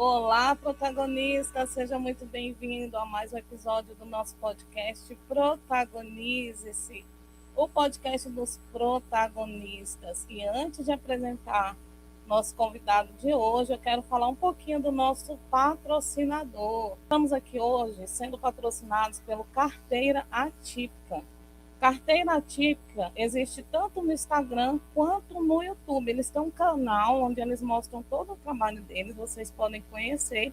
Olá, protagonista, seja muito bem-vindo a mais um episódio do nosso podcast Protagonize-se, o podcast dos protagonistas. E antes de apresentar nosso convidado de hoje, eu quero falar um pouquinho do nosso patrocinador. Estamos aqui hoje sendo patrocinados pelo Carteira Atípica. Carteira Atípica existe tanto no Instagram quanto no YouTube. Eles têm um canal onde eles mostram todo o trabalho deles, vocês podem conhecer.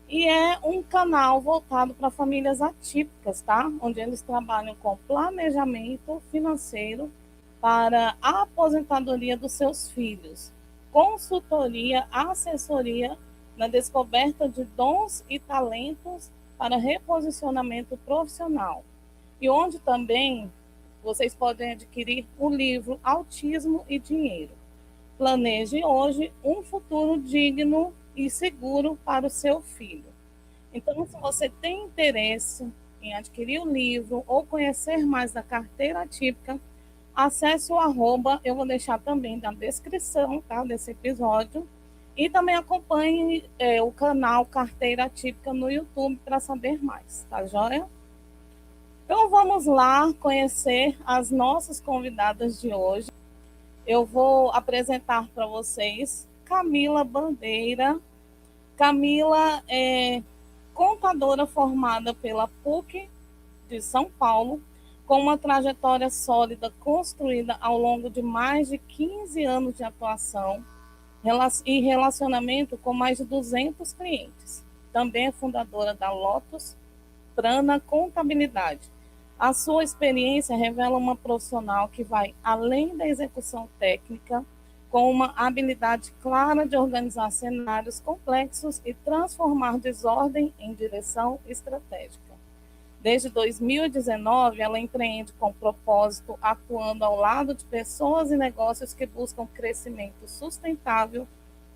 E é um canal voltado para famílias atípicas, tá? Onde eles trabalham com planejamento financeiro para a aposentadoria dos seus filhos, consultoria, assessoria na descoberta de dons e talentos para reposicionamento profissional. E onde também vocês podem adquirir o livro Autismo e Dinheiro. Planeje hoje um futuro digno e seguro para o seu filho. Então, se você tem interesse em adquirir o livro ou conhecer mais da carteira atípica, acesse o @, eu vou deixar também na descrição, tá, desse episódio, e também acompanhe o canal Carteira Atípica no YouTube para saber mais, tá joia? Então vamos lá conhecer as nossas convidadas de hoje. Eu vou apresentar para vocês Camila Bandeira. Camila é contadora formada pela PUC de São Paulo, com uma trajetória sólida construída ao longo de mais de 15 anos de atuação e relacionamento com mais de 200 clientes. Também é fundadora da Lotus Prana Contabilidade. A sua experiência revela uma profissional que vai além da execução técnica, com uma habilidade clara de organizar cenários complexos e transformar desordem em direção estratégica. Desde 2019, ela empreende com propósito, atuando ao lado de pessoas e negócios que buscam crescimento sustentável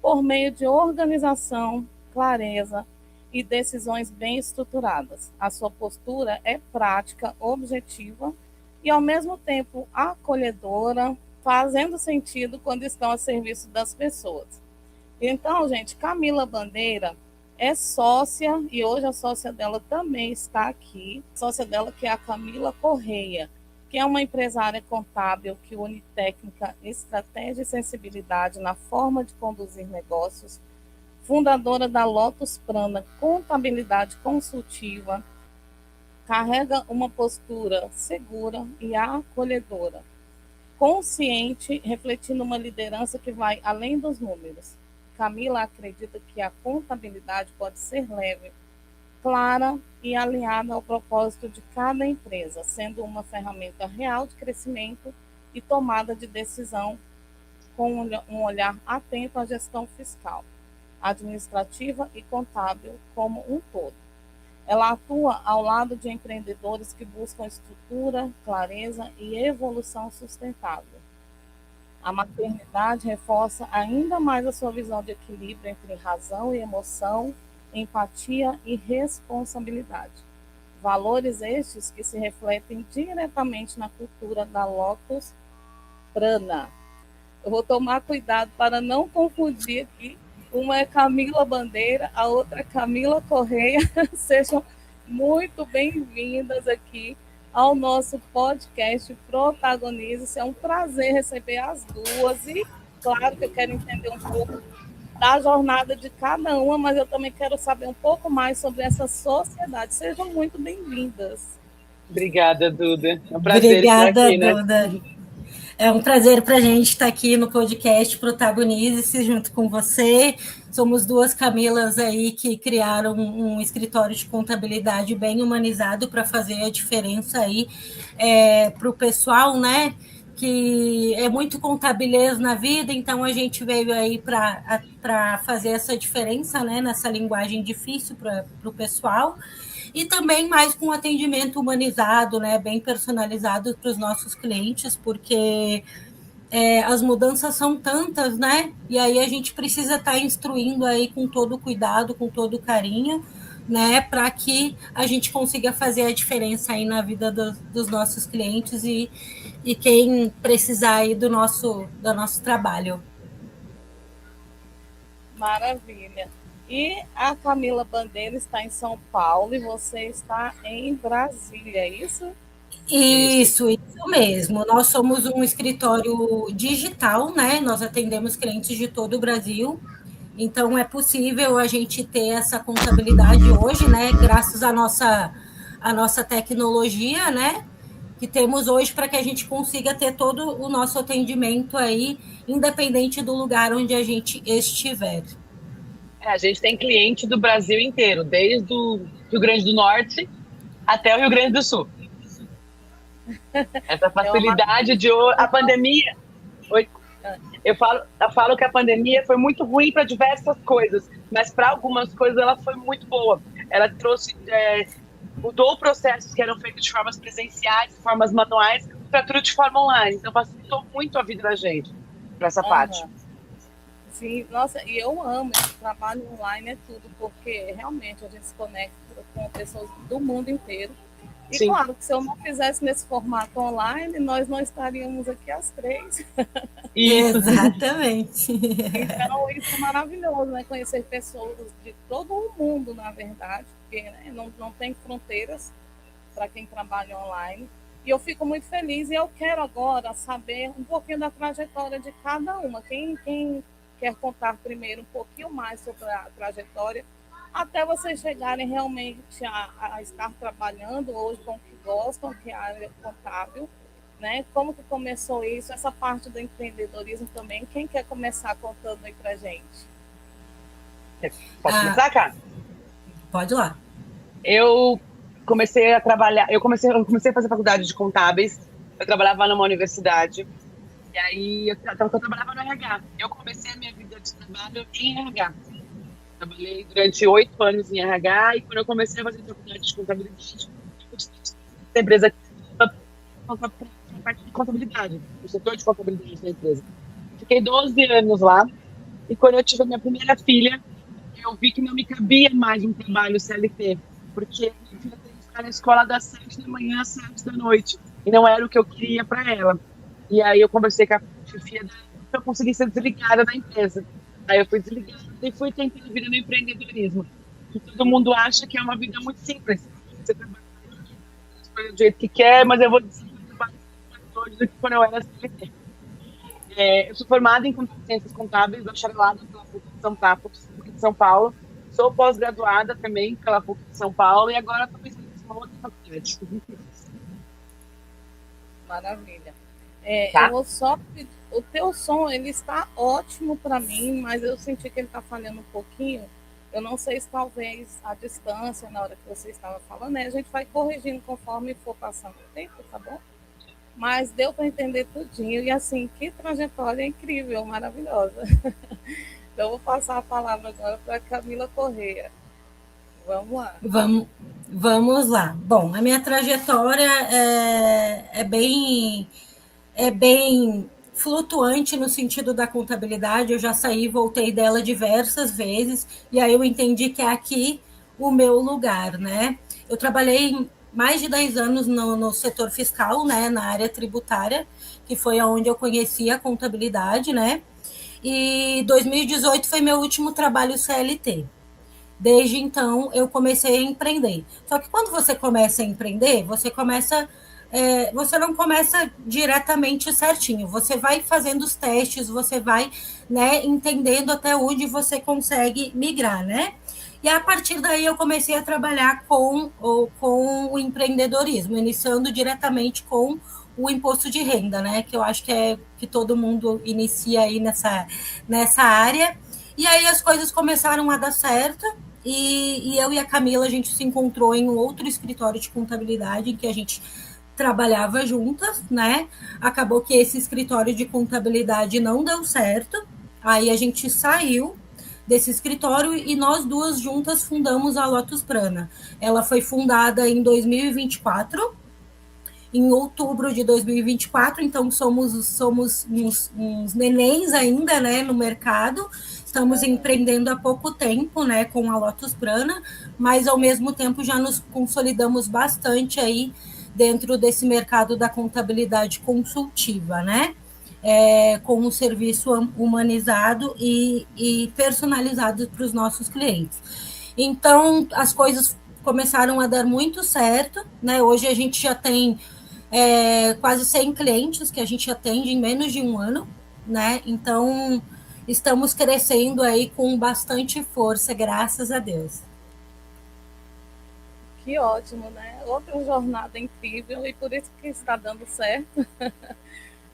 por meio de organização, clareza e decisões bem estruturadas. A sua postura é prática, objetiva e, ao mesmo tempo, acolhedora, fazendo sentido quando estão a serviço das pessoas. Então, gente, Camila Bandeira é sócia, e hoje a sócia dela também está aqui, a sócia dela que é a Camila Correia, que é uma empresária contábil que une técnica, estratégia e sensibilidade na forma de conduzir negócios, fundadora da Lotus Prana Contabilidade Consultiva, carrega uma postura segura e acolhedora, consciente, refletindo uma liderança que vai além dos números. Camila acredita que a contabilidade pode ser leve, clara e alinhada ao propósito de cada empresa, sendo uma ferramenta real de crescimento e tomada de decisão com um olhar atento à gestão fiscal, administrativa e contábil como um todo. Ela atua ao lado de empreendedores que buscam estrutura, clareza e evolução sustentável. A maternidade reforça ainda mais a sua visão de equilíbrio entre razão e emoção, empatia e responsabilidade. Valores estes que se refletem diretamente na cultura da Lotus Prana. Eu vou tomar cuidado para não confundir aqui. Uma é Camila Bandeira, a outra é Camila Correia. Sejam muito bem-vindas aqui ao nosso podcast Protagonize-se. É um prazer receber as duas e, claro, que eu quero entender um pouco da jornada de cada uma, mas eu também quero saber um pouco mais sobre essa sociedade. Sejam muito bem-vindas. Obrigada, Duda. É um prazer estar aqui, né? Duda. É um prazer para a gente estar aqui no podcast Protagonize-se junto com você. Somos duas Camilas aí que criaram um escritório de contabilidade bem humanizado para fazer a diferença aí para o pessoal, né? Que é muito contabilês na vida, então a gente veio aí para fazer essa diferença, né? Nessa linguagem difícil para o pessoal. E também mais com atendimento humanizado, né, bem personalizado para os nossos clientes, porque as mudanças são tantas, né? E aí a gente precisa estar instruindo aí com todo cuidado, com todo carinho, né, para que a gente consiga fazer a diferença aí na vida dos nossos clientes e quem precisar aí do nosso trabalho. Maravilha. E a Camila Bandeira está em São Paulo e você está em Brasília, é isso? Isso mesmo. Nós somos um escritório digital, né? Nós atendemos clientes de todo o Brasil. Então, é possível a gente ter essa contabilidade hoje, né? Graças à nossa tecnologia, né? Que temos hoje para que a gente consiga ter todo o nosso atendimento aí, independente do lugar onde a gente estiver. A gente tem cliente do Brasil inteiro, desde o Rio Grande do Norte até o Rio Grande do Sul. Essa facilidade de a pandemia. Eu falo que a pandemia foi muito ruim para diversas coisas, mas para algumas coisas ela foi muito boa. Ela trouxe, mudou processos que eram feitos de formas presenciais, de formas manuais, para tudo de forma online. Então facilitou muito a vida da gente para essa parte. Sim, nossa, e eu amo esse trabalho online, é tudo, porque realmente a gente se conecta com pessoas do mundo inteiro. E sim, claro que se eu não fizesse nesse formato online, nós não estaríamos aqui às 3. Exatamente. Então, isso é maravilhoso, né? Conhecer pessoas de todo o mundo, na verdade, porque né, não tem fronteiras para quem trabalha online. E eu fico muito feliz e eu quero agora saber um pouquinho da trajetória de cada uma. Quem quer contar primeiro um pouquinho mais sobre a trajetória, até vocês chegarem realmente a estar trabalhando hoje com o que gostam, que é a área contábil, né? Como que começou isso, essa parte do empreendedorismo também? Quem quer começar contando aí pra gente? Posso começar, cara? Pode ir lá. Eu comecei a trabalhar, eu comecei a fazer faculdade de contábeis, eu trabalhava numa universidade, e aí eu trabalhava no RH. Eu comecei a minha vida de trabalho em RH. Trabalhei durante 8 anos em RH e quando eu comecei a fazer faculdade de contabilidade, a empresa parte de contabilidade, o setor de contabilidade da empresa. Fiquei 12 anos lá e quando eu tive a minha primeira filha, eu vi que não me cabia mais um trabalho CLT, porque minha filha tem que ficar na escola das 7 da manhã às 7 da noite e não era o que eu queria para ela. E aí eu conversei com a chefia dela para eu conseguir ser desligada da empresa. Aí eu fui desligada e fui tentando vida no empreendedorismo. E todo mundo acha que é uma vida muito simples. Você trabalha do jeito que quer, mas eu vou dizer que eu trabalho hoje do que quando eu era CLT. Eu sou formada em ciências contábeis, bacharelada pela PUC de São Paulo. Sou pós-graduada também pela PUC de São Paulo e agora estou pensando em uma outra faculdade. Maravilha. Tá? Eu vou só o teu som ele está ótimo para mim, mas eu senti que ele está falhando um pouquinho. Eu não sei se talvez a distância na hora que você estava falando, né? A gente vai corrigindo conforme for passando o tempo, tá bom? Mas deu para entender tudinho e assim, que trajetória incrível, maravilhosa. Então eu vou passar a palavra agora para Camila Correia. Vamos lá. Vamos lá. Bom, a minha trajetória é bem flutuante no sentido da contabilidade. Eu já saí e voltei dela diversas vezes, e aí eu entendi que é aqui o meu lugar, né? Eu trabalhei mais de 10 anos no setor fiscal, né, na área tributária, que foi onde eu conheci a contabilidade, né? E 2018 foi meu último trabalho CLT. Desde então, eu comecei a empreender. Só que quando você começa a empreender, você não começa diretamente certinho. Você vai fazendo os testes, você vai, né, entendendo até onde você consegue migrar, né? E a partir daí eu comecei a trabalhar com o empreendedorismo, iniciando diretamente com o imposto de renda, né? Que eu acho que todo mundo inicia aí nessa área. E aí as coisas começaram a dar certo. E eu e a Camila, a gente se encontrou em um outro escritório de contabilidade em que a gente trabalhava juntas, né? Acabou que esse escritório de contabilidade não deu certo. Aí a gente saiu desse escritório e nós duas juntas fundamos a Lotus Prana. Ela foi fundada em 2024, em outubro de 2024, então somos uns nenéns ainda, né, no mercado. Estamos empreendendo há pouco tempo, né, com a Lotus Prana, mas ao mesmo tempo já nos consolidamos bastante aí dentro desse mercado da contabilidade consultiva, né? com um serviço humanizado e personalizado para os nossos clientes. Então, as coisas começaram a dar muito certo, né? Hoje a gente já tem quase 100 clientes que a gente atende em menos de um ano, né? Então, estamos crescendo aí com bastante força, graças a Deus. Que ótimo, né? Outra jornada incrível e por isso que está dando certo.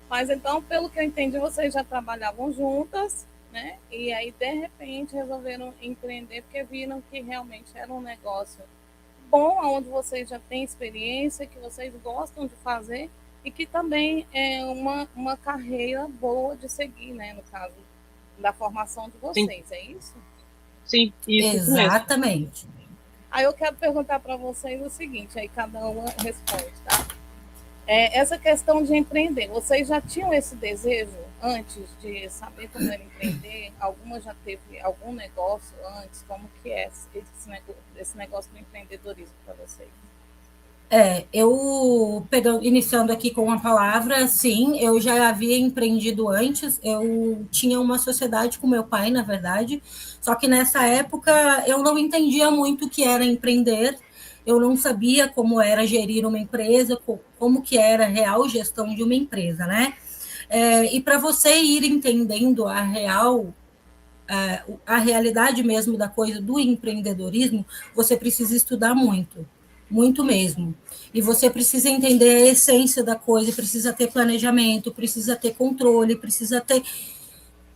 Mas então, pelo que eu entendi, vocês já trabalhavam juntas, né? E aí, de repente, resolveram empreender porque viram que realmente era um negócio bom, onde vocês já têm experiência, que vocês gostam de fazer e que também é uma carreira boa de seguir, né? No caso da formação de vocês, Sim. é isso? Sim, isso mesmo. Exatamente. Aí eu quero perguntar para vocês o seguinte, aí cada uma responde, tá? Essa questão de empreender, vocês já tinham esse desejo antes de saber como era empreender? Alguma já teve algum negócio antes? Como que é esse negócio do empreendedorismo para vocês? Iniciando aqui com uma palavra, sim, eu já havia empreendido antes, eu tinha uma sociedade com meu pai, na verdade, só que nessa época eu não entendia muito o que era empreender, eu não sabia como era gerir uma empresa, como que era a real gestão de uma empresa, né? E para você ir entendendo a realidade mesmo da coisa do empreendedorismo, você precisa estudar muito, muito mesmo. E você precisa entender a essência da coisa, precisa ter planejamento, precisa ter controle, precisa ter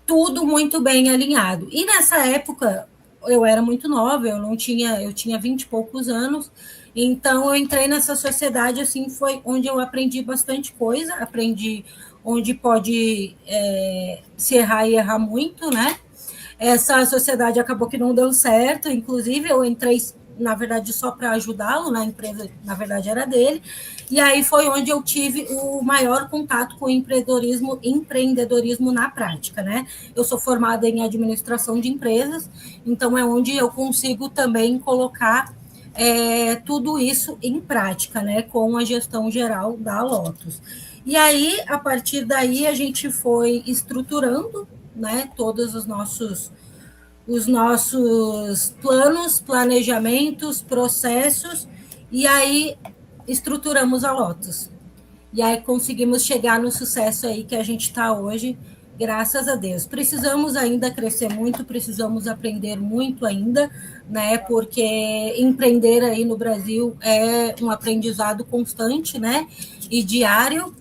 tudo muito bem alinhado. E nessa época, eu era muito nova, eu tinha 20 e poucos anos, então eu entrei nessa sociedade, assim, foi onde eu aprendi bastante coisa, aprendi onde pode se errar e errar muito, né? Essa sociedade acabou que não deu certo, inclusive eu entrei, na verdade, só para ajudá-lo, na empresa, na verdade, era dele, e aí foi onde eu tive o maior contato com o empreendedorismo na prática, né? Eu sou formada em administração de empresas, então é onde eu consigo também colocar tudo isso em prática, né? Com a gestão geral da Lotus. E aí, a partir daí, a gente foi estruturando, né, todos os nossos planos, planejamentos, processos, e aí estruturamos a Lotus. E aí conseguimos chegar no sucesso aí que a gente está hoje, graças a Deus. Precisamos ainda crescer muito, precisamos aprender muito ainda, né? Porque empreender aí no Brasil é um aprendizado constante, né? E diário,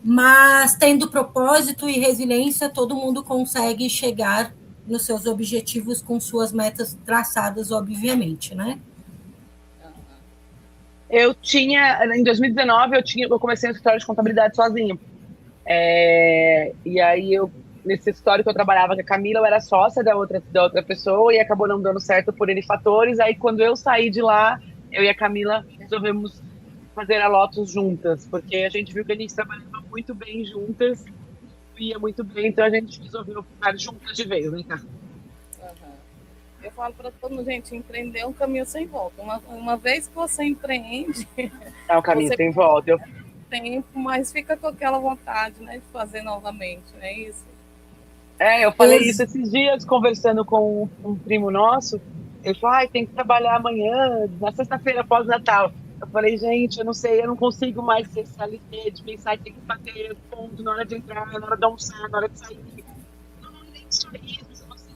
mas tendo propósito e resiliência, todo mundo consegue chegar nos seus objetivos com suas metas traçadas, obviamente, né? Em 2019, eu comecei um escritório de contabilidade sozinho. E aí, nesse escritório que eu trabalhava com a Camila, eu era sócia da outra pessoa e acabou não dando certo por N fatores. Aí, quando eu saí de lá, eu e a Camila resolvemos fazer a Lotus juntas, porque a gente viu que a gente trabalhava muito bem juntas, ia muito bem, então a gente resolveu ficar juntas de vez, né, cara? Eu falo para todo mundo, gente, empreender é um caminho sem volta. Uma vez que você empreende... É um caminho sem volta. Tempo, mas fica com aquela vontade, né, de fazer novamente, não é isso? Eu falei isso esses dias, conversando com um primo nosso. Ele falou, tem que trabalhar amanhã, na sexta-feira, pós-Natal. Eu falei, gente, eu não sei, eu não consigo mais ser CLT, de pensar que tem que bater ponto na hora de entrar, na hora de almoçar, na hora de sair. Não, nem só isso, você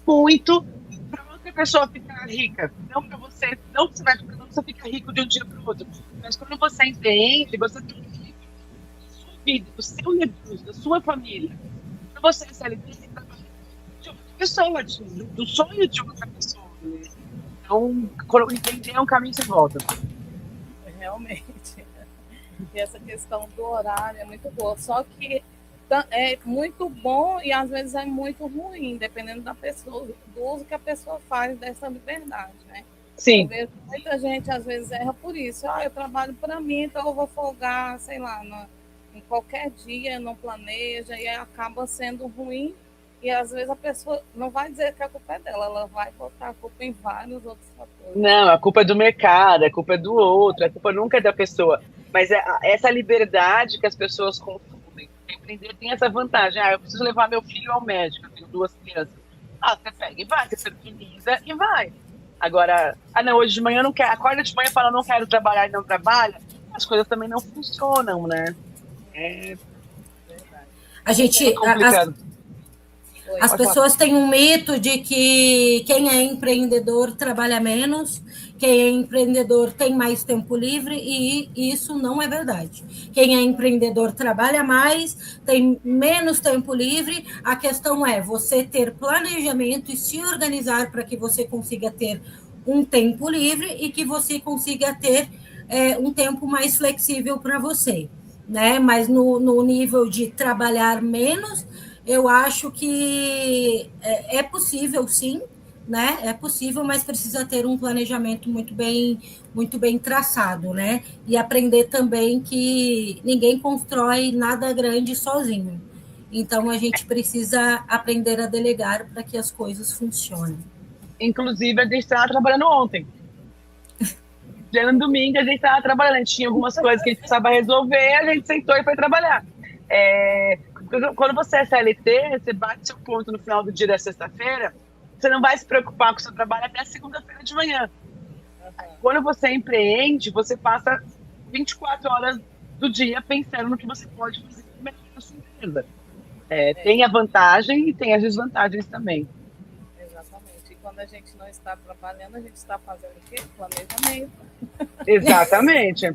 muito para outra pessoa ficar rica. Não para você, não você vai ficar rico de um dia para o outro. Mas quando você empreende, você tem que viver da sua vida, do seu negócio, da sua família. Para você, CLT, você trabalha de outra pessoa, do sonho de outra pessoa. Então, empreender é um caminho sem volta. Realmente. E essa questão do horário é muito boa. Só que é muito bom e às vezes é muito ruim, dependendo da pessoa, do uso que a pessoa faz dessa liberdade, né? Sim. Eu vejo muita gente às vezes erra por isso. Eu trabalho para mim, então eu vou folgar, sei lá, em qualquer dia, não planeja, e aí acaba sendo ruim. E às vezes a pessoa não vai dizer que a culpa é dela, ela vai botar a culpa em vários outros fatores. Não, a culpa é do mercado, a culpa é do outro, a culpa nunca é da pessoa. Mas essa liberdade que as pessoas confundem, empreender tem essa vantagem. Eu preciso levar meu filho ao médico, eu tenho 2 crianças. Você pega e vai, você se organiza e vai. Agora, não, hoje de manhã eu não quero, acorda de manhã e fala, não quero trabalhar e não trabalha, as coisas também não funcionam, né? A gente, complicado. As pessoas têm um mito de que quem é empreendedor trabalha menos, quem é empreendedor tem mais tempo livre, e isso não é verdade. Quem é empreendedor trabalha mais, tem menos tempo livre. A questão é você ter planejamento e se organizar para que você consiga ter um tempo livre e que você consiga ter um tempo mais flexível para você, né? Mas no nível de trabalhar menos, eu acho que é possível, sim, né? É possível, mas precisa ter um planejamento muito bem traçado, né? E aprender também que ninguém constrói nada grande sozinho. Então, a gente precisa aprender a delegar para que as coisas funcionem. Inclusive, a gente estava trabalhando ontem. No domingo, a gente estava trabalhando. A gente tinha algumas coisas que a gente precisava resolver, a gente sentou e foi trabalhar. Quando você é CLT, você bate seu ponto no final do dia da sexta-feira, você não vai se preocupar com o seu trabalho até a segunda-feira de manhã. Quando você empreende, você passa 24 horas do dia pensando no que você pode fazer melhor na sua empresa. Tem a vantagem e tem as desvantagens também. Exatamente. E quando a gente não está trabalhando, a gente está fazendo o quê? Planejamento. Exatamente.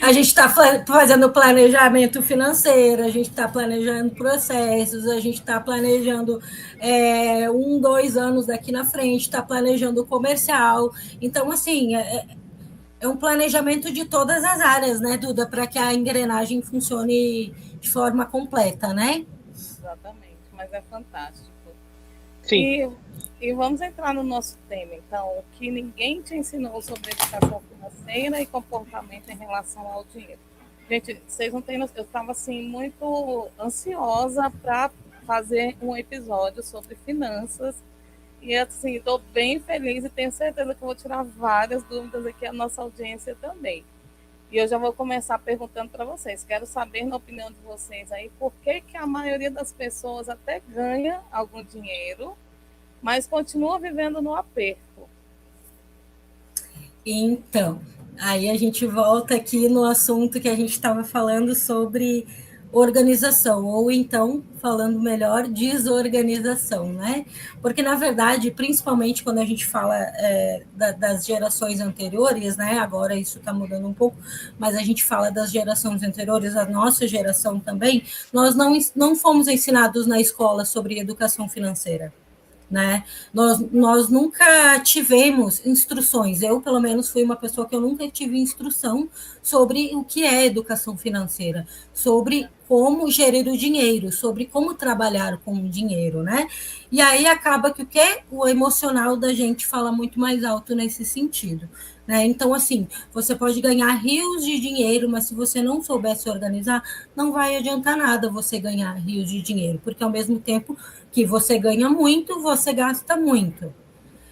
A gente está fazendo planejamento financeiro, a gente está planejando processos, a gente está planejando 1, 2 anos daqui na frente, está planejando comercial. Então, assim, é um planejamento de todas as áreas, né, Duda, para que a engrenagem funcione de forma completa, né? Exatamente, mas é fantástico. Sim. E vamos entrar no nosso tema, então, o que ninguém te ensinou sobre educação financeira e comportamento em relação ao dinheiro. Gente, vocês não têm noção, eu estava, assim, muito ansiosa para fazer um episódio sobre finanças e, assim, estou bem feliz e tenho certeza que eu vou tirar várias dúvidas aqui à nossa audiência também. E eu já vou começar perguntando para vocês, quero saber, na opinião de vocês aí, por que a maioria das pessoas até ganha algum dinheiro, mas continua vivendo no aperto. Então, aí a gente volta aqui no assunto que a gente estava falando sobre organização, ou então, falando melhor, desorganização, né? Porque, na verdade, principalmente quando a gente fala das gerações anteriores, né? Agora isso está mudando um pouco, mas a gente fala das gerações anteriores, a nossa geração também, nós não fomos ensinados na escola sobre educação financeira. Né? Nós nunca tivemos instruções, eu pelo menos fui uma pessoa que eu nunca tive instrução sobre o que é educação financeira, sobre como gerir o dinheiro, sobre como trabalhar com o dinheiro, né? E aí acaba que o emocional da gente fala muito mais alto nesse sentido. Né? Então, assim, você pode ganhar rios de dinheiro, mas se você não souber se organizar, não vai adiantar nada você ganhar rios de dinheiro, porque ao mesmo tempo que você ganha muito, você gasta muito.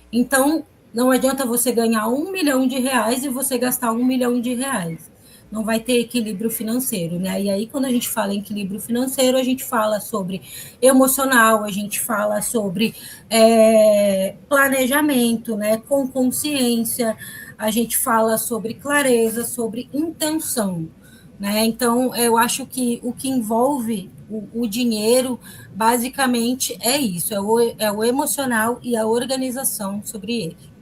Então, não adianta você ganhar R$1 milhão e você gastar R$1 milhão. Não vai ter equilíbrio financeiro, né? E aí, quando a gente fala em equilíbrio financeiro, a gente fala sobre emocional, a gente fala sobre planejamento, né? Com consciência, a gente fala sobre clareza, sobre intenção, né? Então, eu acho que o que envolve o dinheiro, basicamente, é isso, é o emocional e a organização sobre ele.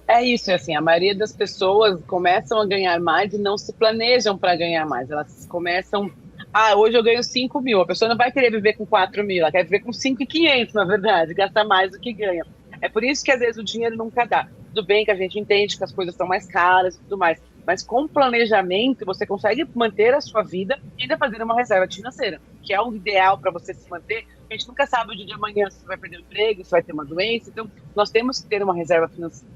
É isso, assim, a maioria das pessoas começam a ganhar mais e não se planejam para ganhar mais. Elas começam, hoje eu ganho 5 mil, a pessoa não vai querer viver com 4 mil, ela quer viver com 5.500, na verdade, gastar mais do que ganha. É por isso que às vezes o dinheiro nunca dá. Tudo bem que a gente entende que as coisas estão mais caras e tudo mais, mas com planejamento você consegue manter a sua vida e ainda fazer uma reserva financeira, que é o ideal para você se manter. A gente nunca sabe o dia de amanhã se você vai perder o emprego, se vai ter uma doença, então nós temos que ter uma reserva financeira.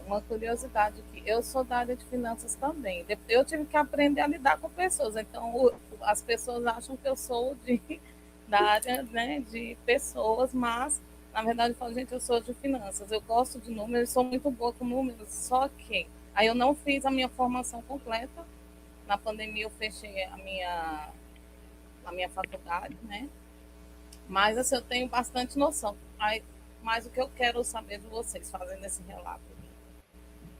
Uma curiosidade aqui, eu sou da área de finanças também, eu tive que aprender a lidar com pessoas, então as pessoas acham que eu sou da área, né, de pessoas, mas na verdade eu falo, gente, eu sou de finanças, eu gosto de números, sou muito boa com números, só que aí eu não fiz a minha formação completa Na pandemia eu fechei a minha faculdade, né? Mas assim, eu tenho bastante noção. Mas o que eu quero saber de vocês, fazendo esse relato,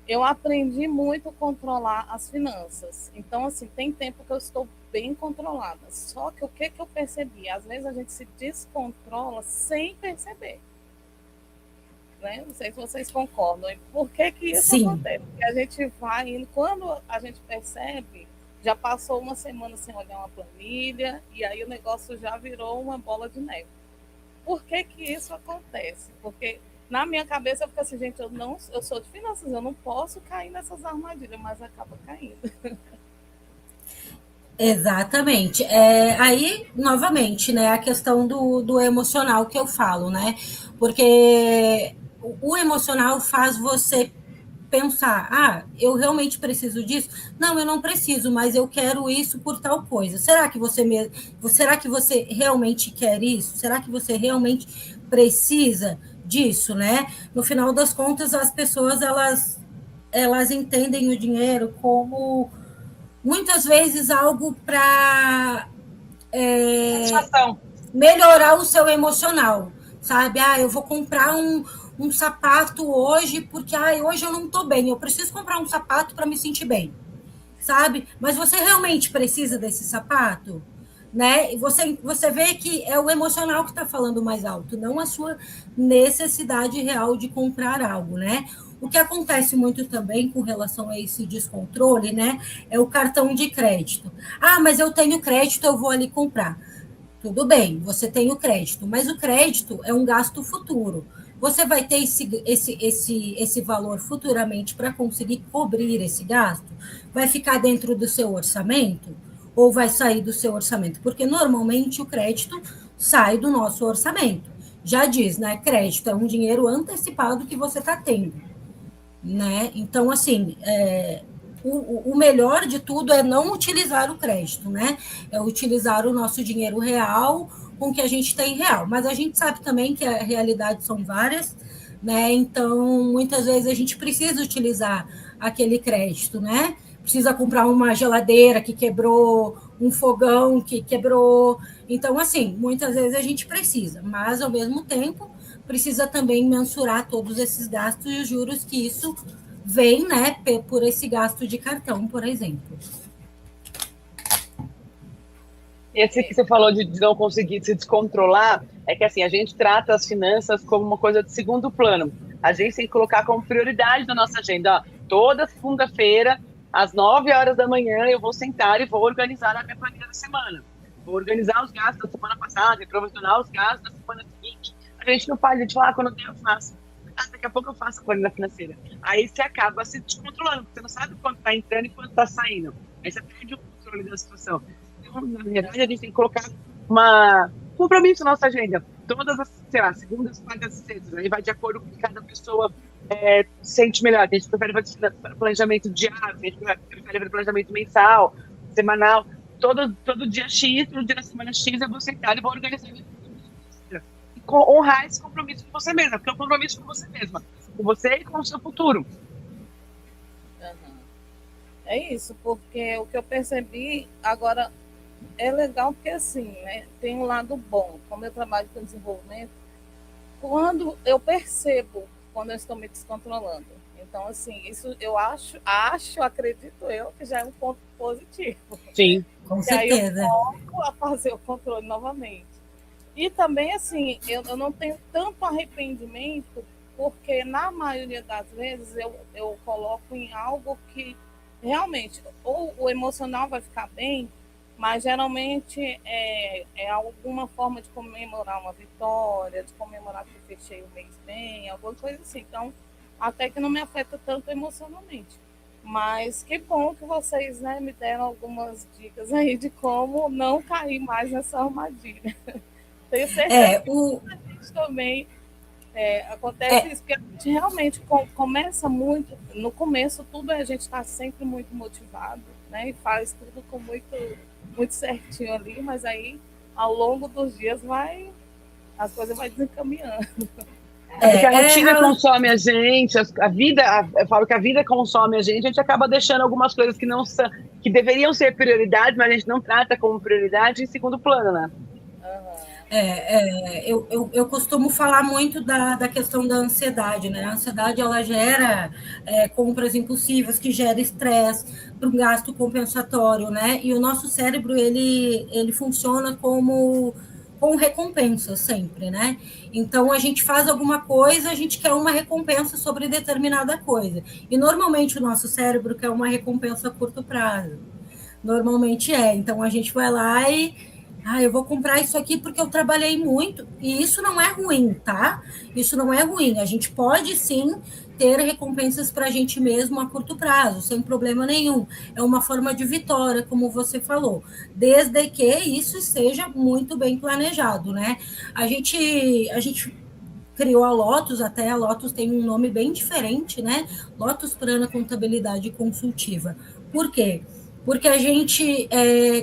eu aprendi muito a controlar as finanças. Então, assim, tem tempo que eu estou bem controlada. Só que o que eu percebi? Às vezes a gente se descontrola sem perceber. Né? Não sei se vocês concordam. E por que isso Sim. acontece? Porque a gente vai indo, quando a gente percebe, já passou uma semana sem olhar uma planilha, e aí o negócio já virou uma bola de neve. Por que isso acontece? Porque na minha cabeça eu fico assim, gente, eu sou de finanças, eu não posso cair nessas armadilhas, mas acaba caindo. Exatamente. Aí, novamente, né, a questão do emocional que eu falo, né? Porque o emocional faz você pensar, eu realmente preciso disso? Não, eu não preciso, mas eu quero isso por tal coisa. Será que você realmente quer isso? Será que você realmente precisa disso, né? No final das contas, as pessoas elas entendem o dinheiro como muitas vezes algo para Satisfação. melhorar o seu emocional, sabe? Eu vou comprar um sapato hoje porque hoje eu não estou bem, eu preciso comprar um sapato para me sentir bem, sabe? Mas você realmente precisa desse sapato? Né? E você vê que é o emocional que está falando mais alto, não a sua necessidade real de comprar algo, né? O que acontece muito também com relação a esse descontrole, né? É o cartão de crédito. Mas eu tenho crédito, eu vou ali comprar. Tudo bem, você tem o crédito, mas o crédito é um gasto futuro. Você vai ter esse valor futuramente para conseguir cobrir esse gasto? Vai ficar dentro do seu orçamento? Ou vai sair do seu orçamento? Porque normalmente o crédito sai do nosso orçamento. Já diz, né? Crédito é um dinheiro antecipado que você está tendo, né? Então, assim, o melhor de tudo é não utilizar o crédito, né? É utilizar o nosso dinheiro real com o que a gente tem real. Mas a gente sabe também que a realidade são várias, né? Então, muitas vezes a gente precisa utilizar aquele crédito, né? Precisa comprar uma geladeira que quebrou, um fogão que quebrou. Então, assim, muitas vezes a gente precisa, mas ao mesmo tempo precisa também mensurar todos esses gastos e os juros que isso vem, né, por esse gasto de cartão, por exemplo. Esse que você falou de não conseguir se descontrolar, é que assim, a gente trata as finanças como uma coisa de segundo plano. A gente tem que colocar como prioridade na nossa agenda. Toda segunda-feira, às 9 horas da manhã, eu vou sentar e vou organizar a minha planilha da semana. Vou organizar os gastos da semana passada e provisionar os gastos da semana seguinte. A gente não faz, a gente fala, quando eu faço. Daqui a pouco eu faço a planilha financeira. Aí você acaba se descontrolando, porque você não sabe quanto está entrando e quanto está saindo. Aí você perde o controle da situação. Na verdade, a gente tem que colocar um compromisso na nossa agenda. Todas as, sei lá, segundas, quartas e sextas. Aí vai de acordo com o que cada pessoa sente melhor. A gente prefere planejamento diário, a gente prefere planejamento mensal, semanal. Todo dia X, no dia da semana X, eu vou sentar e vou organizar minha vida. E honrar esse compromisso com você mesma, porque é um compromisso com você mesma, com você e com o seu futuro. É isso, porque o que eu percebi agora é legal porque assim, né, tem um lado bom. Como eu trabalho com desenvolvimento, quando eu percebo quando eu estou me descontrolando. Então, assim, isso eu acredito eu, que já é um ponto positivo. Sim, com certeza. Aí eu volto a fazer o controle novamente. E também, assim, eu não tenho tanto arrependimento, porque na maioria das vezes eu coloco em algo que realmente, ou o emocional vai ficar bem, mas geralmente é alguma forma de comemorar uma vitória, de comemorar que eu fechei o mês bem, alguma coisa assim. Então, até que não me afeta tanto emocionalmente. Mas que bom que vocês, né, me deram algumas dicas aí de como não cair mais nessa armadilha. Tenho certeza que a gente também acontece isso, porque a gente realmente começa muito, no começo tudo a gente está sempre muito motivado, né, e faz tudo com muito certinho ali, mas aí ao longo dos dias as coisas vai desencaminhando. Porque a rotina consome a gente, a vida, eu falo que a vida consome a gente acaba deixando algumas coisas que não são, que deveriam ser prioridade, mas a gente não trata como prioridade em segundo plano, né? Eu costumo falar muito da questão da ansiedade, né? A ansiedade, ela gera compras impulsivas, que gera estresse para um gasto compensatório, né? E o nosso cérebro, ele funciona como com recompensa sempre, né? Então, a gente faz alguma coisa, a gente quer uma recompensa sobre determinada coisa. E, normalmente, o nosso cérebro quer uma recompensa a curto prazo. Normalmente é. Então, a gente vai lá e eu vou comprar isso aqui porque eu trabalhei muito. E isso não é ruim, tá? Isso não é ruim. A gente pode, sim, ter recompensas para a gente mesmo a curto prazo, sem problema nenhum. É uma forma de vitória, como você falou, desde que isso esteja muito bem planejado, né? A gente criou a Lotus, até a Lotus tem um nome bem diferente, né? Lotus Prana Contabilidade Consultiva. Por quê? Porque a gente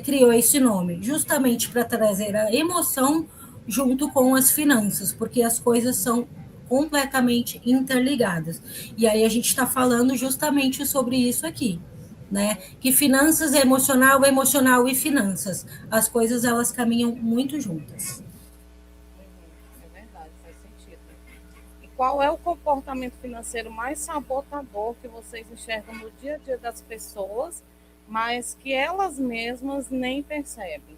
criou esse nome justamente para trazer a emoção junto com as finanças, porque as coisas são completamente interligadas. E aí a gente está falando justamente sobre isso aqui, né? Que finanças é emocional, emocional e finanças. As coisas, elas caminham muito juntas. É verdade, faz sentido. E qual é o comportamento financeiro mais sabotador que vocês enxergam no dia a dia das pessoas, mas que elas mesmas nem percebem?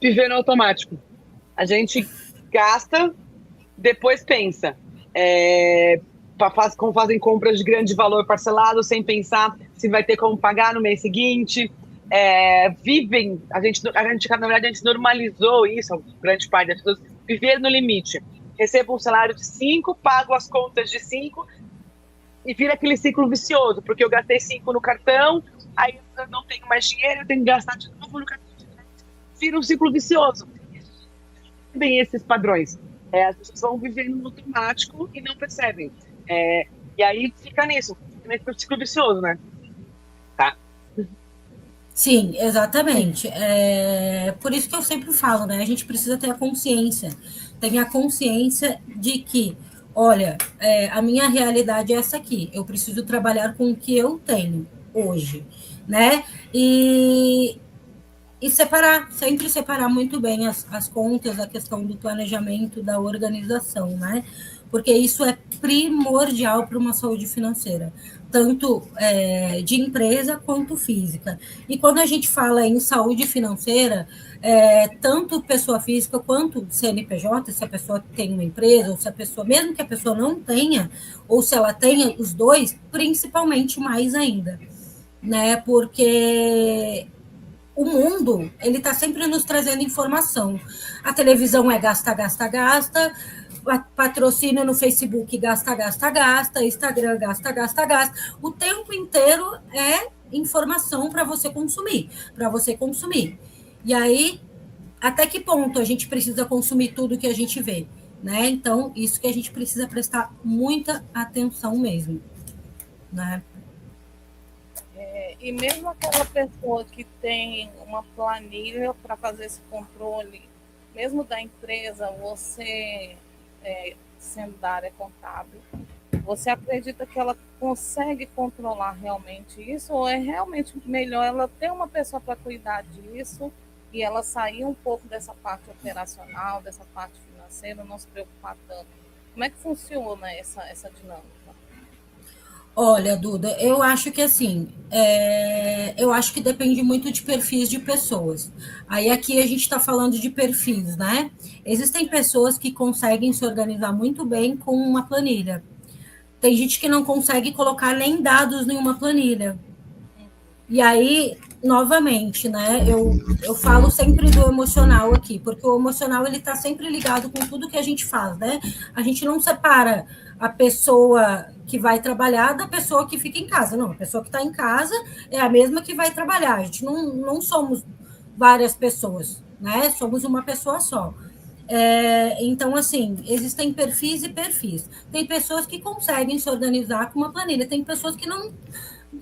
Viver no automático. A gente gasta, depois pensa. Como fazem compras de grande valor parcelado, sem pensar se vai ter como pagar no mês seguinte. Vivem, na verdade, a gente normalizou isso, grande parte das pessoas, viver no limite. Recebo um salário de 5, pago as contas de 5 e vira aquele ciclo vicioso, porque eu gastei 5 no cartão, aí eu não tenho mais dinheiro, eu tenho que gastar de novo no cartão de crédito. Vira um ciclo vicioso. Bem, esses padrões. As pessoas vão vivendo no automático e não percebem. E aí fica nisso, nesse ciclo vicioso, né? Tá. Sim, exatamente. Por isso que eu sempre falo, né? A gente precisa ter a consciência. Tenha a consciência de que, olha, a minha realidade é essa aqui. Eu preciso trabalhar com o que eu tenho hoje, né? E sempre separar muito bem as contas, a questão do planejamento, da organização, né? Porque isso é primordial para uma saúde financeira, tanto de empresa quanto física. E quando a gente fala em saúde financeira, tanto pessoa física quanto CNPJ, se a pessoa tem uma empresa, ou se a pessoa, mesmo que a pessoa não tenha, ou se ela tenha os dois, principalmente mais ainda, né? Porque o mundo, ele está sempre nos trazendo informação. A televisão é gasta, gasta, gasta, patrocínio no Facebook, gasta, gasta, gasta, Instagram, gasta, gasta, gasta. O tempo inteiro é informação para você consumir, E aí, até que ponto a gente precisa consumir tudo que a gente vê, né? Então, isso que a gente precisa prestar muita atenção mesmo, né? E mesmo aquela pessoa que tem uma planilha para fazer esse controle, mesmo da empresa, você, sendo da área contábil, você acredita que ela consegue controlar realmente isso? Ou é realmente melhor ela ter uma pessoa para cuidar disso e ela sair um pouco dessa parte operacional, dessa parte financeira, não se preocupar tanto? Como é que funciona essa dinâmica? Olha, Duda, eu acho que assim, eu acho que depende muito de perfis de pessoas. Aí aqui a gente está falando de perfis, né? Existem pessoas que conseguem se organizar muito bem com uma planilha. Tem gente que não consegue colocar nem dados em uma planilha. E aí, novamente, né? Eu falo sempre do emocional aqui, porque o emocional ele está sempre ligado com tudo que a gente faz, né? A gente não separa a pessoa que vai trabalhar da pessoa que fica em casa. Não, a pessoa que está em casa é a mesma que vai trabalhar. A gente não somos várias pessoas, né? Somos uma pessoa só. Então, assim, existem perfis e perfis. Tem pessoas que conseguem se organizar com uma planilha, tem pessoas que não.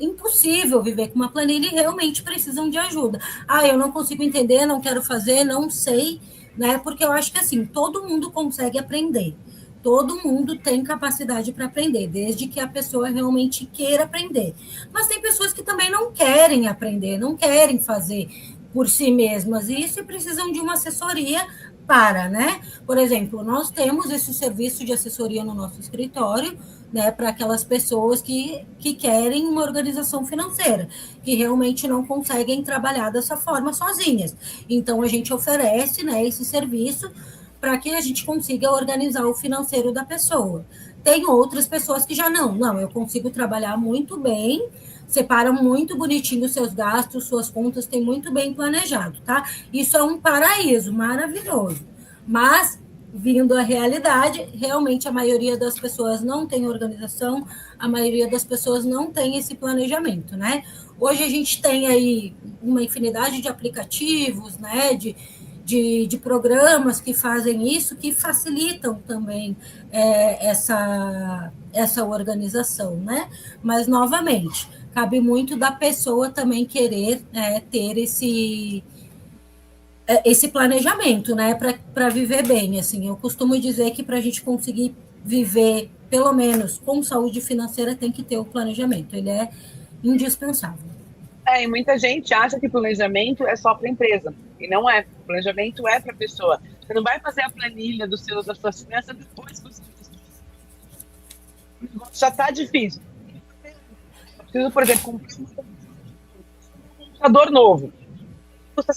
Impossível viver com uma planilha e realmente precisam de ajuda. Eu não consigo entender, não quero fazer, não sei, né? Porque eu acho que assim, todo mundo consegue aprender. Todo mundo tem capacidade para aprender, desde que a pessoa realmente queira aprender. Mas tem pessoas que também não querem aprender, não querem fazer por si mesmas, e isso precisam de uma assessoria para, né? Por exemplo, nós temos esse serviço de assessoria no nosso escritório, né, para aquelas pessoas que querem uma organização financeira, que realmente não conseguem trabalhar dessa forma sozinhas. Então, a gente oferece, né, esse serviço para que a gente consiga organizar o financeiro da pessoa. Tem outras pessoas que já não, eu consigo trabalhar muito bem, separa muito bonitinho os seus gastos, suas contas, tem muito bem planejado, tá? Isso é um paraíso maravilhoso. Mas, vindo à realidade, realmente a maioria das pessoas não tem organização, a maioria das pessoas não tem esse planejamento, né? Hoje a gente tem aí uma infinidade de aplicativos, né, de programas que fazem isso, que facilitam também essa organização, né? Mas, novamente, cabe muito da pessoa também querer ter esse planejamento, né, para viver bem. Assim, eu costumo dizer que para a gente conseguir viver, pelo menos com saúde financeira, tem que ter o planejamento, ele é indispensável. E muita gente acha que planejamento é só para a empresa, e não é. O planejamento é para a pessoa. Você não vai fazer a planilha das suas finanças depois que você já está difícil. Eu preciso, por exemplo, comprar um computador novo. Custa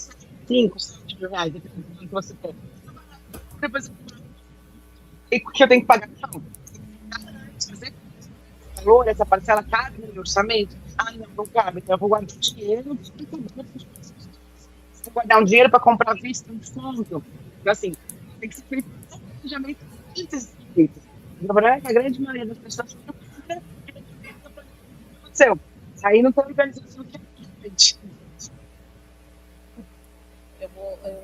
5, 7 mil reais, dependendo do que você quer. Depois que eu tenho que pagar, não. Valor, essa parcela cabe no meu orçamento? Não cabe, então eu vou guardar dinheiro. Vou guardar um dinheiro para comprar vista no fundo. Então, assim, tem que ser feito um planejamento antes de feito. O problema é que a grande maioria das pessoas não aconteceu. Aí não tem organização que eu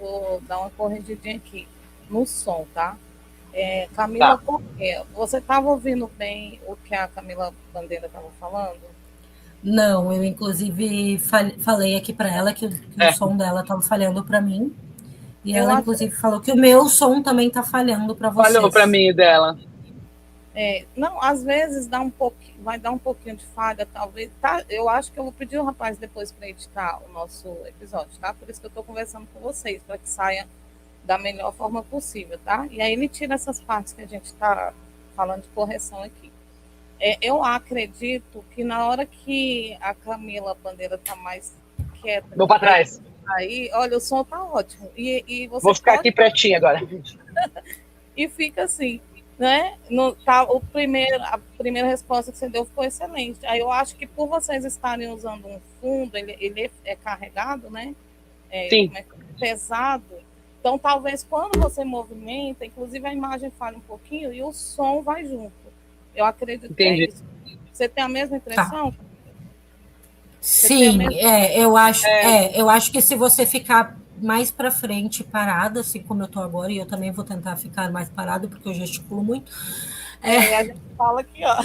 vou dar uma corrigidinha aqui no som, tá? Camila Corrêa, você estava ouvindo bem o que a Camila Bandeira estava falando? Não, eu inclusive falei aqui para ela que o som dela estava falhando para mim. E ela, inclusive, falou que o meu som também está falhando para vocês. Falhou para mim dela. Não, às vezes vai dar um pouquinho de falha, talvez. Tá? Eu acho que eu vou pedir o rapaz depois para editar o nosso episódio, tá? Por isso que eu estou conversando com vocês, para que saia da melhor forma possível, tá? E aí ele tira essas partes que a gente está falando de correção aqui. Eu acredito que na hora que a Camila Bandeira está mais quieta... Vou para trás. Aí, olha, o som tá ótimo. E você vou ficar aqui pertinho agora. E fica assim, né? A primeira resposta que você deu ficou excelente. Aí eu acho que por vocês estarem usando um fundo, ele é carregado, né? Sim. Pesado. Então, talvez quando você movimenta, inclusive a imagem falha um pouquinho e o som vai junto. Eu acredito Entendi. Que é isso. Você tem a mesma impressão? Tá. Sim, eu acho que se você ficar mais para frente parada, assim como eu estou agora, e eu também vou tentar ficar mais parado, porque eu gesticulo muito. A gente fala aqui, ó.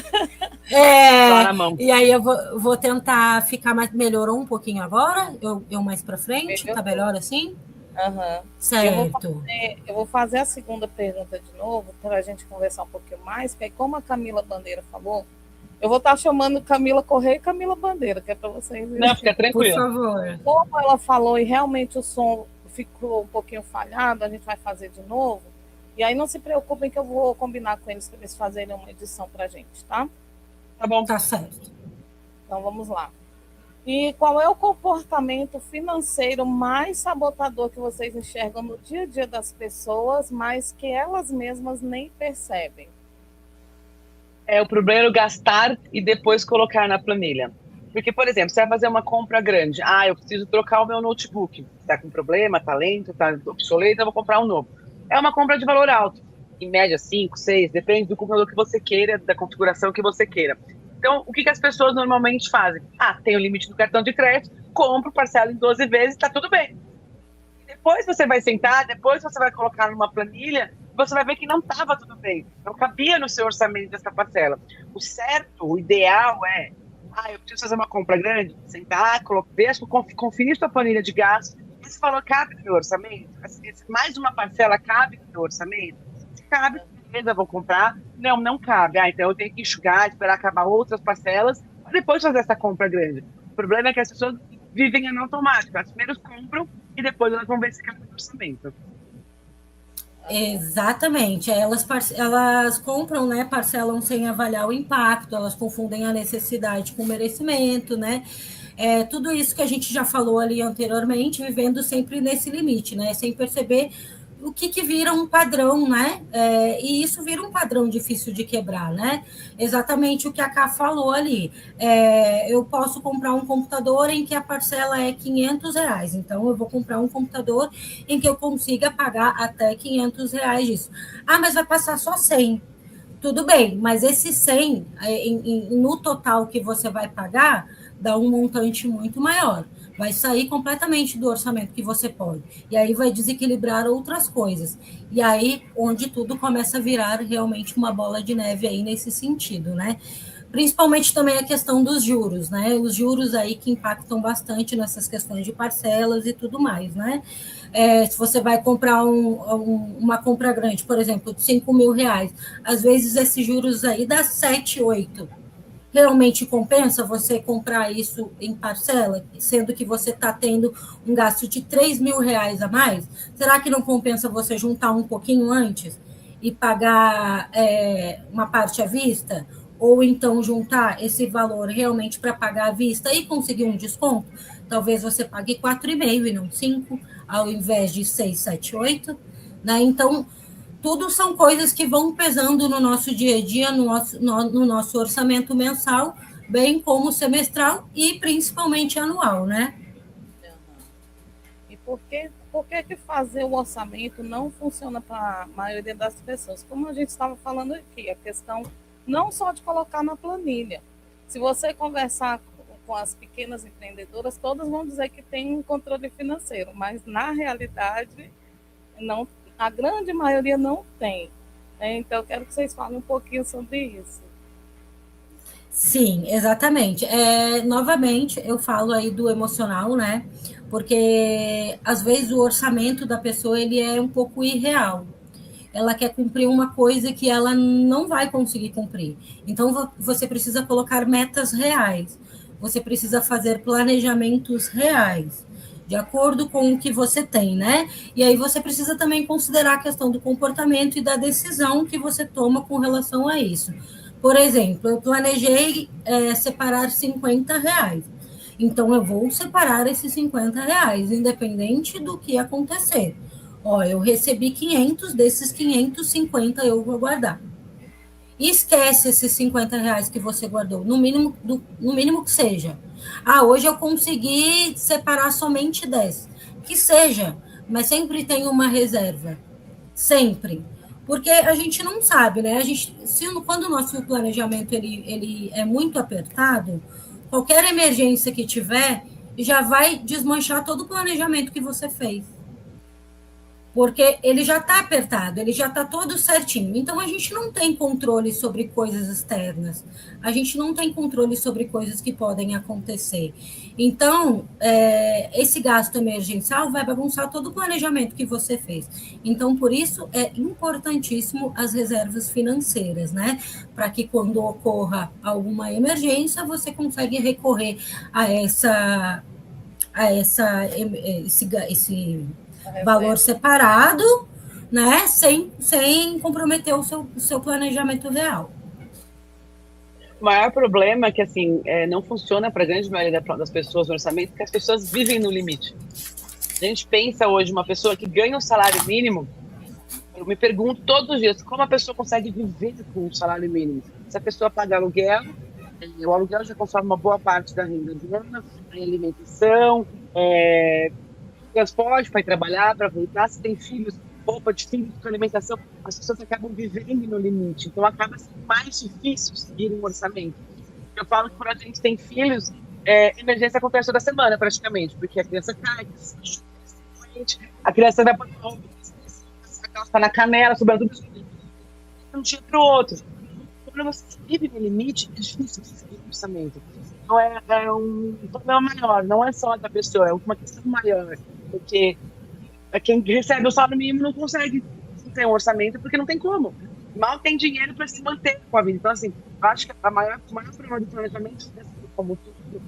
E aí eu vou tentar ficar mais... Melhorou um pouquinho agora? Eu mais para frente? Tá melhor assim? Uhum. Certo. Eu vou fazer a segunda pergunta de novo, para a gente conversar um pouquinho mais, porque aí, como a Camila Bandeira falou, eu vou estar chamando Camila Corrêa e Camila Bandeira, que é para vocês verem. Não, fica tranquilo. Por favor. Como ela falou e realmente o som ficou um pouquinho falhado, a gente vai fazer de novo. E aí não se preocupem que eu vou combinar com eles para eles fazerem uma edição para a gente, tá? Tá bom. Tá certo. Então vamos lá. E qual é o comportamento financeiro mais sabotador que vocês enxergam no dia a dia das pessoas, mas que elas mesmas nem percebem? O primeiro gastar e depois colocar na planilha. Porque, por exemplo, você vai fazer uma compra grande. Eu preciso trocar o meu notebook. Está com problema, está lento, está obsoleto, eu vou comprar um novo. É uma compra de valor alto. Em média, 5, 6, depende do computador que você queira, da configuração que você queira. Então, o que as pessoas normalmente fazem? Tem o limite do cartão de crédito, compro, parcelo em 12 vezes, está tudo bem. Depois você vai sentar, depois você vai colocar numa planilha, você vai ver que não estava tudo bem. Não cabia no seu orçamento dessa parcela. O certo, o ideal é, eu preciso fazer uma compra grande, sentar, conferir sua planilha de gastos. Esse valor cabe no meu orçamento? Mais uma parcela cabe no meu orçamento? Se cabe, certeza vou comprar. Não cabe. Então eu tenho que enxugar, esperar acabar outras parcelas, para depois fazer essa compra grande. O problema é que as pessoas vivem no automático. Elas primeiro compram e depois elas vão ver se cabe no orçamento. Exatamente. Elas compram, né, parcelam sem avaliar o impacto, elas confundem a necessidade com o merecimento, né? Tudo isso que a gente já falou ali anteriormente, vivendo sempre nesse limite, né? Sem perceber o que vira um padrão, né? E isso vira um padrão difícil de quebrar, né? Exatamente o que a Ká falou ali. Eu posso comprar um computador em que a parcela é R$500, então eu vou comprar um computador em que eu consiga pagar até R$500 disso. Mas vai passar só 100. Tudo bem, mas esse 100, no total que você vai pagar, dá um montante muito maior. Vai sair completamente do orçamento que você pode. E aí vai desequilibrar outras coisas. E aí, onde tudo começa a virar realmente uma bola de neve aí nesse sentido, né? Principalmente também a questão dos juros, né? Os juros aí que impactam bastante nessas questões de parcelas e tudo mais, né? Se você vai comprar uma compra grande, por exemplo, de R$5.000, às vezes esses juros aí dá 7, 8. Realmente compensa você comprar isso em parcela, sendo que você está tendo um gasto de R$3.000 a mais? Será que não compensa você juntar um pouquinho antes e pagar uma parte à vista? Ou então juntar esse valor realmente para pagar à vista e conseguir um desconto? Talvez você pague 4,5 e não 5, ao invés de 6, 7, 8. Né? Então, tudo são coisas que vão pesando no nosso dia a dia, no nosso orçamento mensal, bem como semestral e principalmente anual, né? E por que fazer o orçamento não funciona para a maioria das pessoas? Como a gente estava falando aqui, a questão não só de colocar na planilha. Se você conversar com as pequenas empreendedoras, todas vão dizer que tem um controle financeiro, mas na realidade não, a grande maioria não tem. Então eu quero que vocês falem um pouquinho sobre isso. Sim, exatamente. Novamente, eu falo aí do emocional, né? Porque às vezes o orçamento da pessoa ele é um pouco irreal. Ela quer cumprir uma coisa que ela não vai conseguir cumprir. Então você precisa colocar metas reais. Você precisa fazer planejamentos reais, de acordo com o que você tem, né? E aí você precisa também considerar a questão do comportamento e da decisão que você toma com relação a isso. Por exemplo, eu planejei separar R$50. Então, eu vou separar esses R$50, independente do que acontecer. Eu recebi 500, desses 550 eu vou guardar. E esquece esses R$50 que você guardou, no mínimo que seja. Hoje eu consegui separar somente 10. Que seja, mas sempre tem uma reserva. Sempre. Porque a gente não sabe, né? Quando o nosso planejamento ele é muito apertado, qualquer emergência que tiver já vai desmanchar todo o planejamento que você fez. Porque ele já está apertado, ele já está todo certinho. Então, a gente não tem controle sobre coisas externas, a gente não tem controle sobre coisas que podem acontecer. Então, esse gasto emergencial vai bagunçar todo o planejamento que você fez. Então, por isso, é importantíssimo as reservas financeiras, né? Para que quando ocorra alguma emergência, você consegue recorrer a esse valor separado, né, sem comprometer o seu planejamento real. O maior problema é que, assim, não funciona para a grande maioria das pessoas no orçamento, porque as pessoas vivem no limite. A gente pensa hoje, uma pessoa que ganha um salário mínimo, eu me pergunto todos os dias, como a pessoa consegue viver com um salário mínimo? Se a pessoa paga aluguel, o aluguel já consome uma boa parte da renda dela, a alimentação, transporte para ir trabalhar, para voltar, se tem filhos, roupa de filhos, alimentação, as pessoas acabam vivendo no limite. Então, acaba sendo mais difícil seguir um orçamento. Eu falo que quando a gente tem filhos, emergência acontece toda semana, praticamente, porque a criança cai, a criança vai para o a calça está na canela, sobretudo de um dia para o outro. Quando você vive no limite, é difícil seguir um orçamento. Então, é um problema maior, não é só da pessoa, é uma questão maior. Porque quem recebe o salário mínimo não consegue ter um orçamento porque não tem como. mal tem dinheiro para se manter com a vida. Então, assim, eu acho que a maior prova do planejamento, como tudo,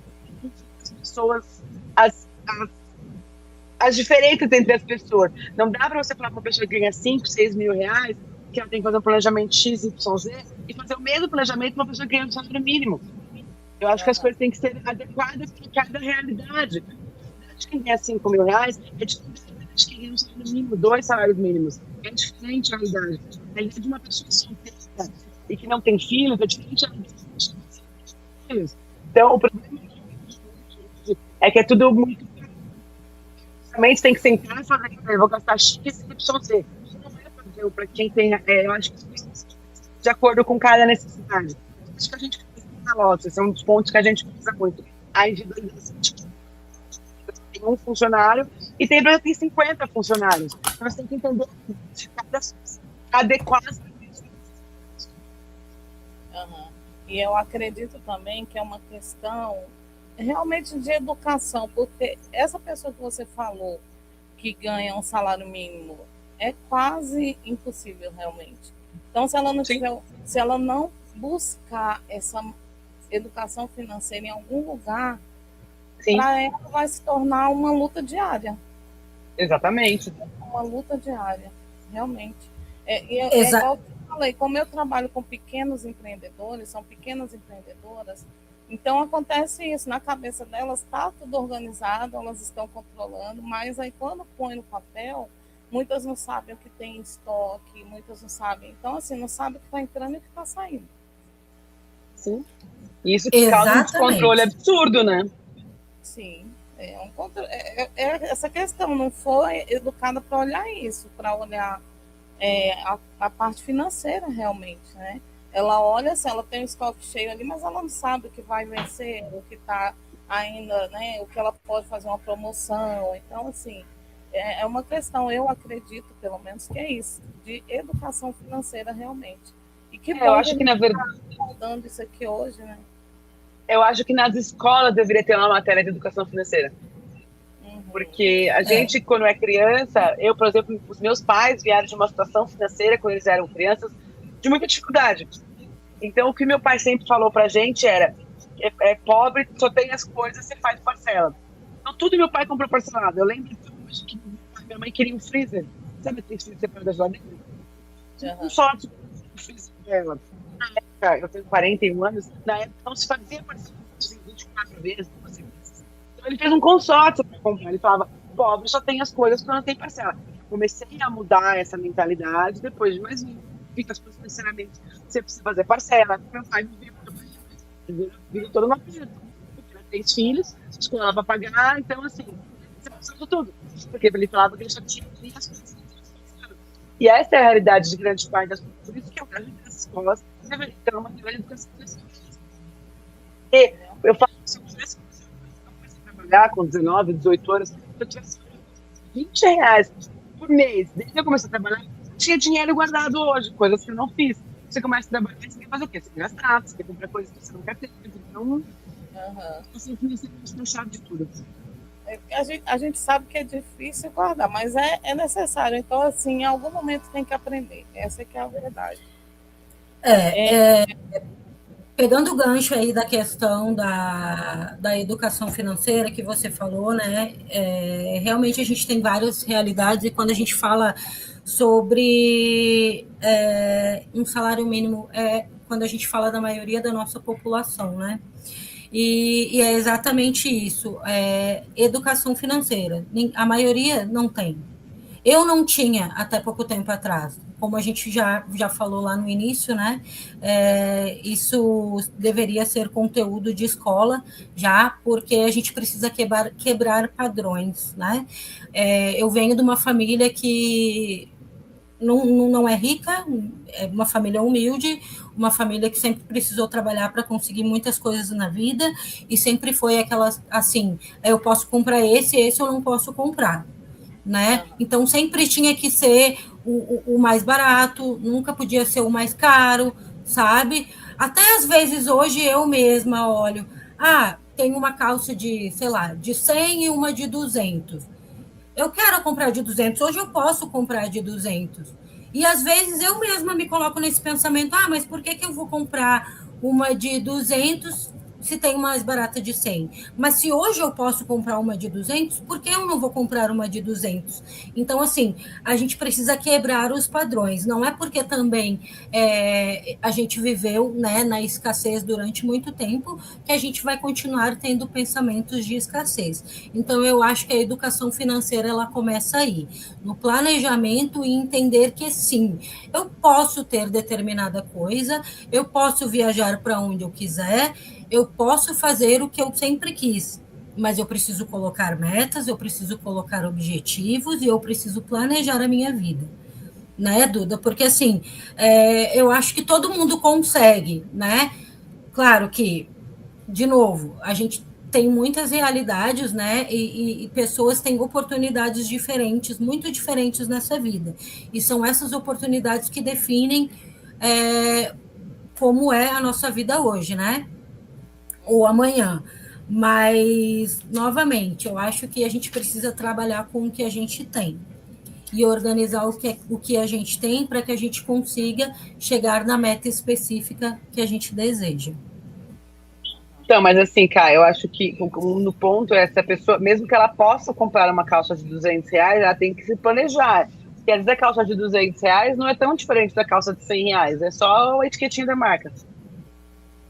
as pessoas, as diferenças entre as pessoas. Não dá para você falar para uma pessoa que ganha 5, 6 mil reais que ela tem que fazer um planejamento X, Y, Z e fazer o mesmo planejamento para uma pessoa que ganha um salário mínimo. Eu acho que as coisas têm que ser adequadas para cada realidade. Quem ganha 5 mil reais é diferente de quem ganha um salário mínimo, 2 salários mínimos. É diferente a realidade. A realidade de uma pessoa solteira e que não tem filhos é diferente da realidade de filhos. Então, o problema é que é tudo muito. Realmente tem que sentar e fazer, eu vou gastar X, Y, Z. Não é fazer para quem tem. Eu acho que de acordo com cada necessidade. Acho que a gente na loja, esse é um dos pontos que a gente usa muito. A individualização. Tem um funcionário e tem empresa que tem 50 funcionários. Então, você tem que entender cada adequar. E eu acredito também que é uma questão realmente de educação, porque essa pessoa que você falou que ganha um salário mínimo é quase impossível realmente. Então, se ela não tiver, se ela não buscar essa educação financeira em algum lugar, para ela vai se tornar uma luta diária. Exatamente. Uma luta diária, realmente. Igual eu falei, como eu trabalho com pequenos empreendedores, são pequenas empreendedoras, então acontece isso, na cabeça delas está tudo organizado, elas estão controlando, mas aí quando põe no papel, muitas não sabem o que tem em estoque, muitas não sabem. Então, assim, não sabem o que está entrando e o que está saindo. Sim. Isso que causa um descontrole absurdo, né? Sim. Essa questão não foi educada para olhar isso, para olhar a parte financeira realmente, né? Ela olha, assim, ela tem um estoque cheio ali, mas ela não sabe o que vai vencer, o que está ainda, né? O que ela pode fazer uma promoção. Então, assim, é uma questão, eu acredito, pelo menos, que é isso, de educação financeira realmente. E que bom eu acho que na verdade dando isso aqui hoje, né? Eu acho que nas escolas deveria ter uma matéria de educação financeira. Porque a gente, quando é criança, eu, por exemplo, os meus pais vieram de uma situação financeira, quando eles eram crianças, de muita dificuldade. Então, o que meu pai sempre falou pra gente era, pobre, só tem as coisas, você faz parcela. Então, tudo meu pai comprou parcelado. Eu lembro que minha mãe queria um freezer. Sabe aquele freezer separado da geladeira? Um sorte do freezer dela. Na época, eu tenho 41 anos, na época não se fazia parcela 24 vezes, Então, ele fez um consórcio para comprar. Ele falava, pobre só tem as coisas quando não tem parcela. Comecei a mudar essa mentalidade depois de mais fica as coisas financeiramente. Você precisa fazer parcela. Meu pai viveu todo no aperto. Ele tem 3 filhos, escola para pagar, então assim, você precisa de tudo. Porque ele falava que ele só tinha as coisas. E essa é a realidade de grande parte das pessoas. Por isso que eu acho que as escolas deveriam ter uma matéria de educação financeira. E eu falo que se eu tivesse trabalhar com 19, 18 anos, se eu tivesse 20 reais por mês, desde que eu comecei a trabalhar, eu tinha dinheiro guardado hoje, coisas que eu não fiz. Você começa a trabalhar, você quer fazer o quê? Você quer gastar, você quer comprar coisas que você não quer ter. Então, assim, financeiro é a chave de tudo. A gente sabe que é difícil guardar, mas é necessário. Então, assim, em algum momento tem que aprender. Essa que é a verdade. Pegando o gancho aí da questão da educação financeira que você falou, né? Realmente a gente tem várias realidades e quando a gente fala sobre um salário mínimo, quando a gente fala da maioria da nossa população, né? E é exatamente isso, educação financeira. A maioria não tem. Eu não tinha até pouco tempo atrás, como a gente já falou lá no início, né? Isso deveria ser conteúdo de escola já, porque a gente precisa quebrar padrões, né? Eu venho de uma família que não é rica, é uma família humilde, uma família que sempre precisou trabalhar para conseguir muitas coisas na vida e sempre foi aquela assim, eu posso comprar esse eu não posso comprar. Né? Então sempre tinha que ser o mais barato, nunca podia ser o mais caro, sabe? Até às vezes hoje eu mesma olho, tem uma calça de, sei lá, de 100 e uma de 200. Eu quero comprar de 200, hoje eu posso comprar de 200. E às vezes eu mesma me coloco nesse pensamento, mas por que eu vou comprar uma de 200 se tem uma mais barata de 100? Mas se hoje eu posso comprar uma de 200, por que eu não vou comprar uma de 200? Então, assim, a gente precisa quebrar os padrões. Não é porque também a gente viveu, né, na escassez durante muito tempo que a gente vai continuar tendo pensamentos de escassez. Então, eu acho que a educação financeira ela começa aí, no planejamento e entender que sim, eu posso ter determinada coisa, eu posso viajar para onde eu quiser, eu posso fazer o que eu sempre quis, mas eu preciso colocar metas, eu preciso colocar objetivos e eu preciso planejar a minha vida. Né, Duda? Porque, assim, eu acho que todo mundo consegue, né? Claro que, de novo, a gente tem muitas realidades, né? E pessoas têm oportunidades diferentes, muito diferentes nessa vida. E são essas oportunidades que definem como é a nossa vida hoje, né? Ou amanhã. Mas, novamente, eu acho que a gente precisa trabalhar com o que a gente tem e organizar o que a gente tem para que a gente consiga chegar na meta específica que a gente deseja. Então, mas assim, cara, eu acho que no ponto é essa pessoa, mesmo que ela possa comprar uma calça de R$200, ela tem que se planejar. Quer dizer, a calça de R$200 não é tão diferente da calça de R$100, é só a etiquetinha da marca.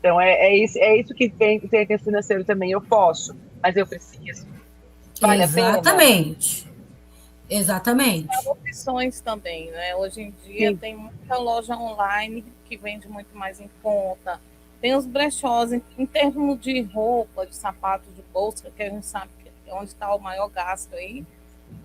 Então, é isso que tem que ser financeiro também. Eu posso, mas eu preciso. Vale Exatamente. A pena? Exatamente. Há opções também, né? Hoje em dia tem muita loja online que vende muito mais em conta. Tem os brechós em termos de roupa, de sapato, de bolsa, que a gente sabe que é onde está o maior gasto aí.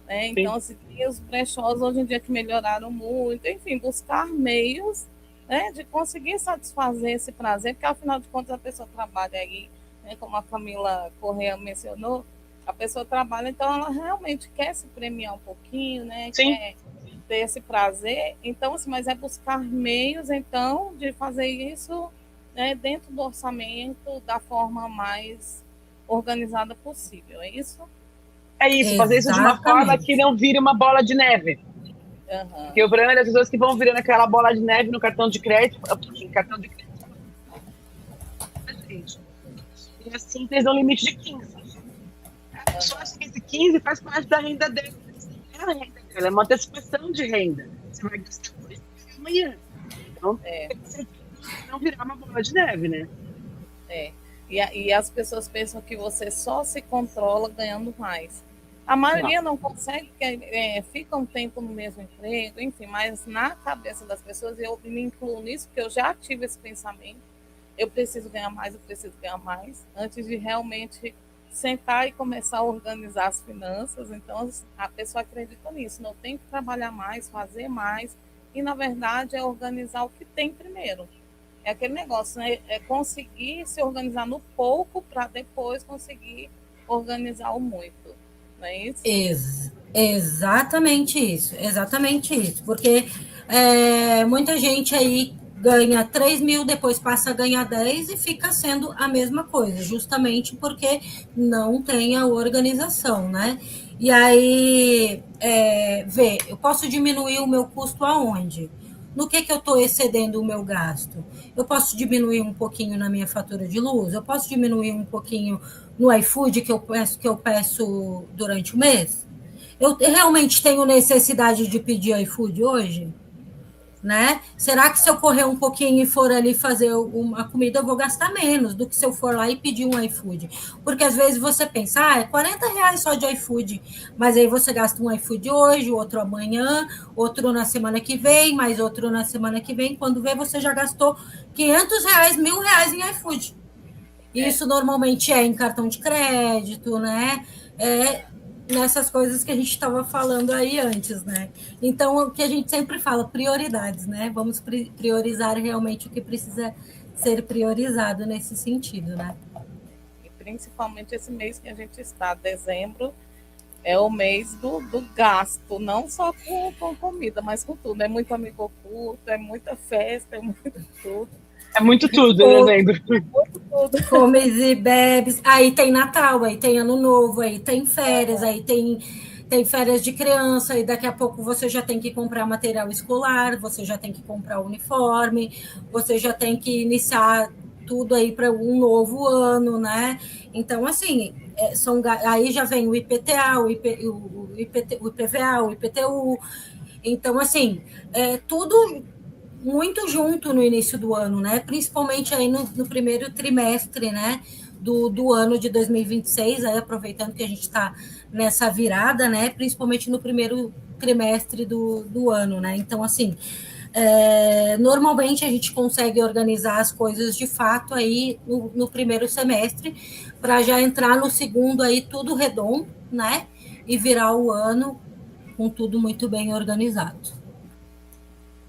Né? Então, assim, tem os brechós hoje em dia que melhoraram muito. Enfim, buscar meios, né, de conseguir satisfazer esse prazer, porque afinal de contas a pessoa trabalha aí, né, como a Camila Corrêa mencionou, a pessoa trabalha, então ela realmente quer se premiar um pouquinho, né? Sim. Quer ter esse prazer. Então, assim, mas é buscar meios, então, de fazer isso, né, dentro do orçamento, da forma mais organizada possível. É isso? É isso, fazer isso de uma forma que não vire uma bola de neve. Uhum. Porque o problema é das pessoas que vão virando aquela bola de neve no cartão de crédito. E assim fez um limite de 15. A pessoa acha que esse 15 faz parte da renda dela. É uma antecipação de renda. Você vai gastar hoje e amanhã. Então, não virar uma bola de neve, né? E as pessoas pensam que você só se controla ganhando mais. A maioria não consegue, fica um tempo no mesmo emprego, enfim, mas na cabeça das pessoas, eu me incluo nisso, porque eu já tive esse pensamento, eu preciso ganhar mais, antes de realmente sentar e começar a organizar as finanças. Então, a pessoa acredita nisso, não tem que trabalhar mais, fazer mais, e na verdade é organizar o que tem primeiro. É aquele negócio, né? É conseguir se organizar no pouco para depois conseguir organizar o muito. Não é isso? Exatamente isso. Porque muita gente aí ganha 3 mil, depois passa a ganhar 10 e fica sendo a mesma coisa, justamente porque não tem a organização, né? E aí, eu posso diminuir o meu custo aonde? No que eu estou excedendo o meu gasto? Eu posso diminuir um pouquinho na minha fatura de luz? Eu posso diminuir um pouquinho no iFood que eu peço durante o mês? Eu realmente tenho necessidade de pedir iFood hoje? Né? Será que se eu correr um pouquinho e for ali fazer uma comida, eu vou gastar menos do que se eu for lá e pedir um iFood? Porque às vezes você pensa, é R$40 só de iFood, mas aí você gasta um iFood hoje, outro amanhã, outro na semana que vem, mais outro na semana que vem. Quando vê, você já gastou R$500, R$1.000 em iFood. Isso normalmente é em cartão de crédito, né? Nessas coisas que a gente estava falando aí antes, né? Então, o que a gente sempre fala, prioridades, né? Vamos priorizar realmente o que precisa ser priorizado nesse sentido, né? E principalmente esse mês que a gente está, dezembro, é o mês do gasto, não só com comida, mas com tudo. É muito amigo oculto, é muita festa, é muito tudo. É muito tudo, dezembro. Comes e bebes. Aí tem Natal, aí tem Ano Novo, aí tem férias, aí tem tem férias de criança e daqui a pouco você já tem que comprar material escolar, você já tem que comprar uniforme, você já tem que iniciar tudo aí para um novo ano, né? Então, assim, aí já vem o IPTA, o IPVA, o IPTU. Então, assim, tudo muito junto no início do ano, né? Principalmente aí no primeiro trimestre, né? Do ano de 2026, aí aproveitando que a gente está nessa virada, né? Principalmente no primeiro trimestre do ano, né? Então, assim, normalmente a gente consegue organizar as coisas de fato aí no primeiro semestre, para já entrar no segundo aí tudo redondo, né? E virar o ano com tudo muito bem organizado.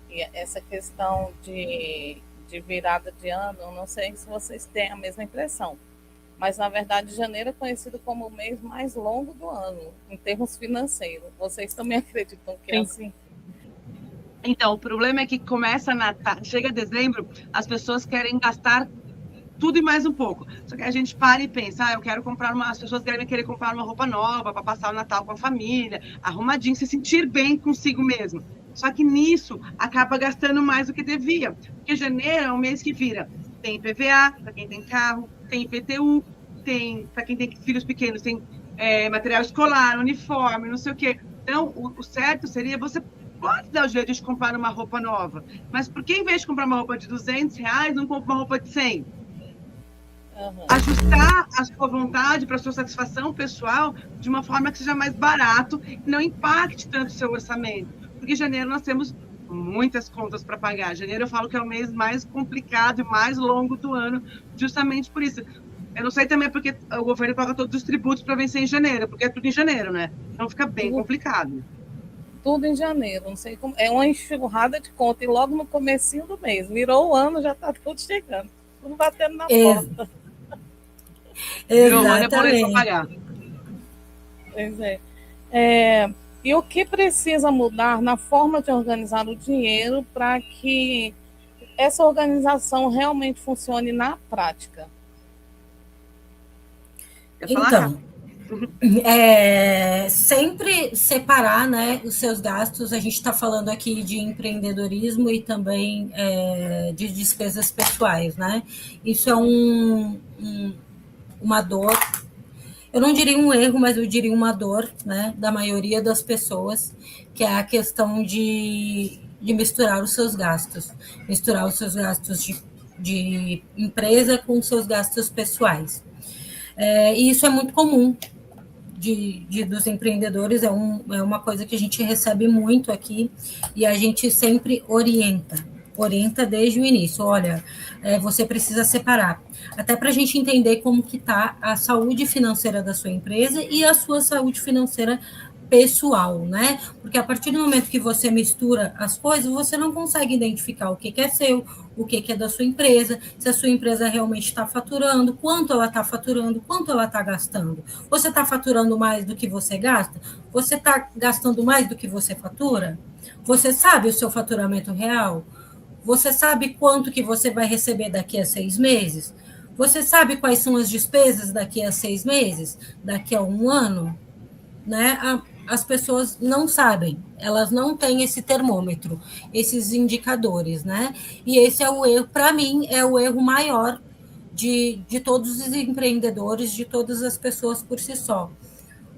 E essa questão de virada de ano, não sei se vocês têm a mesma impressão, mas na verdade janeiro é conhecido como o mês mais longo do ano, em termos financeiros. Vocês também acreditam que é assim? Então, o problema é que começa chega dezembro, as pessoas querem gastar tudo e mais um pouco. Só que a gente para e pensa, eu quero as pessoas devem querer comprar uma roupa nova para passar o Natal com a família, arrumadinho, se sentir bem consigo mesmo. Só que nisso acaba gastando mais do que devia, porque janeiro é um mês que vira. Tem IPVA para quem tem carro, tem IPTU, tem para quem tem filhos pequenos, tem material escolar, uniforme, não sei o quê. Então, o certo seria você pode dar o jeito de comprar uma roupa nova, mas por que em vez de comprar uma roupa de R$200, não compra uma roupa de 100? Uhum. Ajustar a sua vontade para a sua satisfação pessoal de uma forma que seja mais barato e não impacte tanto o seu orçamento. Porque em janeiro nós temos muitas contas para pagar. Janeiro eu falo que é o mês mais complicado e mais longo do ano, justamente por isso. Eu não sei também porque o governo paga todos os tributos para vencer em janeiro, porque é tudo em janeiro, né? Então fica bem complicado. Tudo em janeiro, não sei como. É uma enxurrada de conta e logo no comecinho do mês. Virou o ano, já está tudo chegando. Tudo batendo na porta. Exatamente. Pois é. E o que precisa mudar na forma de organizar o dinheiro para que essa organização realmente funcione na prática? Então, sempre separar, né, os seus gastos. A gente está falando aqui de empreendedorismo e também de despesas pessoais, né? Isso é uma dor, eu não diria um erro, mas eu diria uma dor, né, da maioria das pessoas, que é a questão de misturar os seus gastos de empresa com os seus gastos pessoais. E isso é muito comum dos empreendedores, é uma coisa que a gente recebe muito aqui e a gente sempre orienta desde o início. Olha, você precisa separar, até para a gente entender como que está a saúde financeira da sua empresa e a sua saúde financeira pessoal, né? Porque a partir do momento que você mistura as coisas, você não consegue identificar o que é seu, o que é da sua empresa, se a sua empresa realmente está faturando, quanto ela está faturando, quanto ela está gastando. Você está faturando mais do que você gasta? Você está gastando mais do que você fatura? Você sabe o seu faturamento real? Você sabe quanto que você vai receber daqui a 6 meses? Você sabe quais são as despesas daqui a 6 meses? Daqui a 1 ano? Né? As pessoas não sabem, elas não têm esse termômetro, esses indicadores, né? E esse é o erro, para mim, é o erro maior de todos os empreendedores, de todas as pessoas por si só.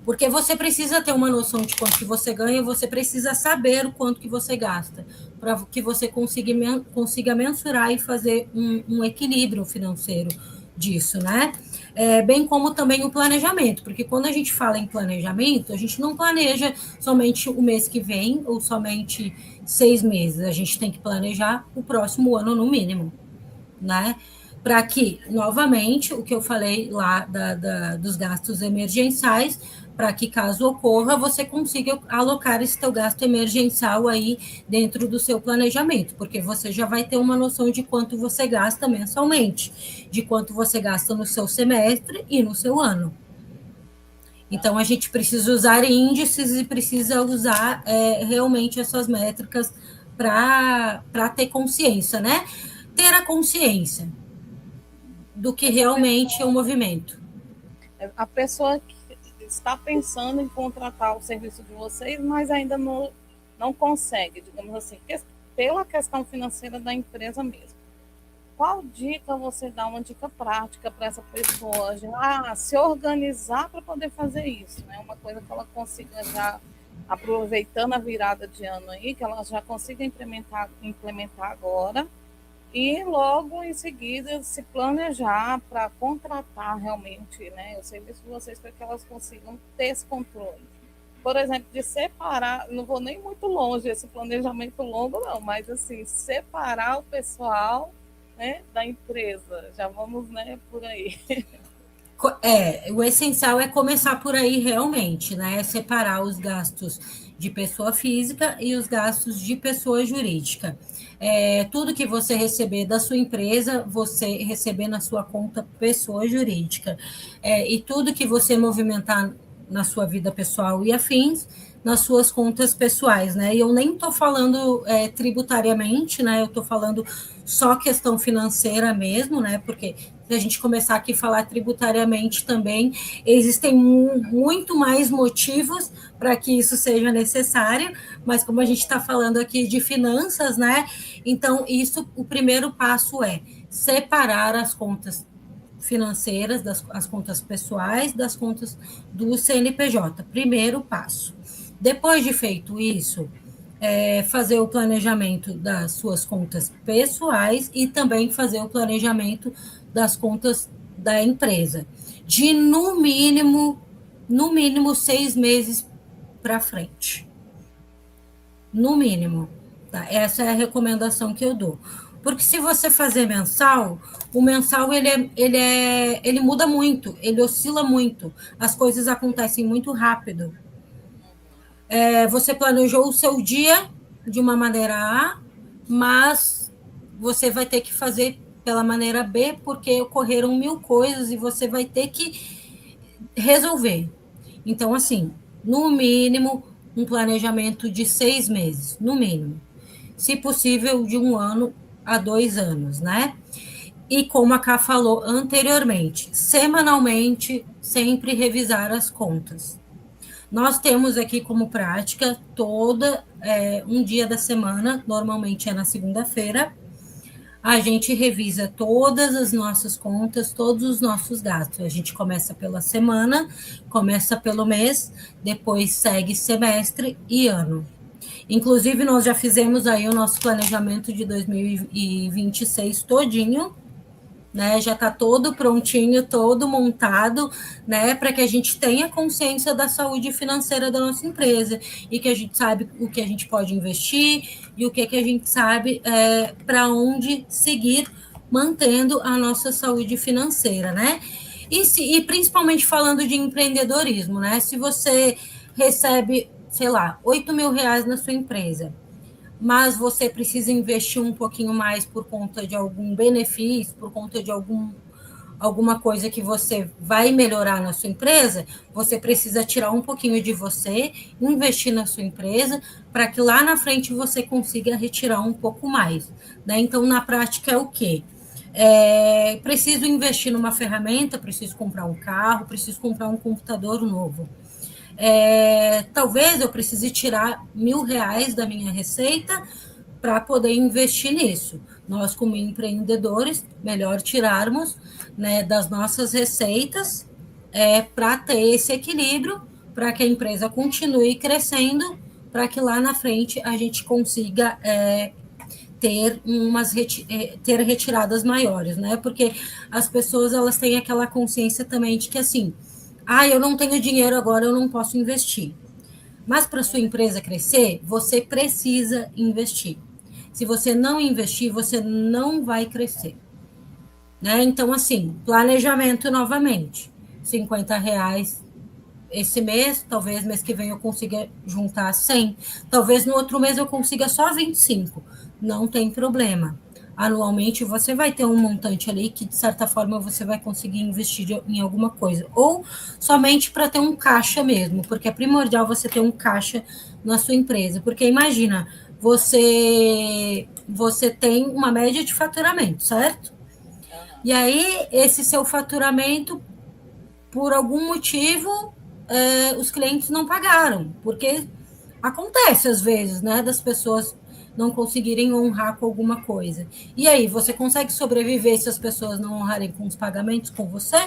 Porque você precisa ter uma noção de quanto que você ganha, você precisa saber o quanto que você gasta, para que você consiga mensurar e fazer um equilíbrio financeiro disso, né? Bem como também o planejamento, porque quando a gente fala em planejamento, a gente não planeja somente o mês que vem ou somente 6 meses, a gente tem que planejar o próximo ano no mínimo, né? Para que, novamente, o que eu falei lá dos gastos emergenciais, para que caso ocorra, você consiga alocar esse teu gasto emergencial aí dentro do seu planejamento, porque você já vai ter uma noção de quanto você gasta mensalmente, de quanto você gasta no seu semestre e no seu ano. Então, a gente precisa usar índices e precisa usar realmente essas métricas para ter consciência, né? Ter a consciência do que realmente é o movimento. A pessoa está pensando em contratar o serviço de vocês, mas ainda não consegue, digamos assim, pela questão financeira da empresa mesmo. Qual dica você dá, uma dica prática para essa pessoa já se organizar para poder fazer isso, né? Uma coisa que ela consiga já, aproveitando a virada de ano aí, que ela já consiga implementar agora e logo em seguida se planejar para contratar realmente, né, o serviço de vocês para que elas consigam ter esse controle. Por exemplo, de separar, não vou nem muito longe esse planejamento longo não, mas assim, separar o pessoal, né, da empresa. Já vamos, né, por aí. O essencial é começar por aí realmente, né? Separar os gastos de pessoa física e os gastos de pessoa jurídica. Tudo que você receber da sua empresa, você receber na sua conta pessoa jurídica. E tudo que você movimentar na sua vida pessoal e afins, nas suas contas pessoais, né? E eu nem estou falando tributariamente, né? Eu estou falando só questão financeira mesmo, né? Porque se a gente começar aqui a falar tributariamente também, existem muito mais motivos para que isso seja necessário, mas como a gente está falando aqui de finanças, né? Então, o primeiro passo é separar as contas financeiras, as contas pessoais, das contas do CNPJ. Primeiro passo. Depois de feito isso, fazer o planejamento das suas contas pessoais e também fazer o planejamento das contas da empresa, de no mínimo 6 meses para frente. No mínimo. Tá? Essa é a recomendação que eu dou. Porque se você fazer mensal, o mensal ele muda muito, ele oscila muito, as coisas acontecem muito rápido. Você planejou o seu dia de uma maneira A, mas você vai ter que fazer pela maneira B, porque ocorreram 1000 coisas e você vai ter que resolver. Então, assim, no mínimo, um planejamento de 6 meses, no mínimo. Se possível, de 1 ano a 2 anos, né? E como a Ká falou anteriormente, semanalmente, sempre revisar as contas. Nós temos aqui como prática um dia da semana, normalmente é na segunda-feira, a gente revisa todas as nossas contas, todos os nossos gastos. A gente começa pela semana, começa pelo mês, depois segue semestre e ano. Inclusive, nós já fizemos aí o nosso planejamento de 2026 todinho, né? Já está todo prontinho, todo montado, né? Para que a gente tenha consciência da saúde financeira da nossa empresa e que a gente sabe o que a gente pode investir e o que a gente sabe para onde seguir mantendo a nossa saúde financeira, né? E principalmente falando de empreendedorismo, né? Se você recebe, sei lá, 8 mil reais na sua empresa, mas você precisa investir um pouquinho mais por conta de algum benefício, por conta de alguma coisa que você vai melhorar na sua empresa, você precisa tirar um pouquinho de você, investir na sua empresa, para que lá na frente você consiga retirar um pouco mais, né? Então, na prática, é o quê? Preciso investir numa ferramenta, preciso comprar um carro, preciso comprar um computador novo. Talvez eu precise tirar R$1.000 da minha receita para poder investir nisso. Nós, como empreendedores, melhor tirarmos, né, das nossas receitas para ter esse equilíbrio, para que a empresa continue crescendo, para que lá na frente a gente consiga ter retiradas maiores, né? Porque as pessoas elas têm aquela consciência também de que assim, eu não tenho dinheiro agora, eu não posso investir. Mas para sua empresa crescer, você precisa investir. Se você não investir, você não vai crescer. Né? Então, assim, planejamento novamente. R$50 esse mês, talvez mês que vem eu consiga juntar 100. Talvez no outro mês eu consiga só 25. Não tem problema. Anualmente você vai ter um montante ali que, de certa forma, você vai conseguir investir em alguma coisa. Ou somente para ter um caixa mesmo, porque é primordial você ter um caixa na sua empresa. Porque imagina, você tem uma média de faturamento, certo? E aí, esse seu faturamento, por algum motivo, os clientes não pagaram, porque acontece às vezes, né, das pessoas não conseguirem honrar com alguma coisa. E aí, você consegue sobreviver se as pessoas não honrarem com os pagamentos com você?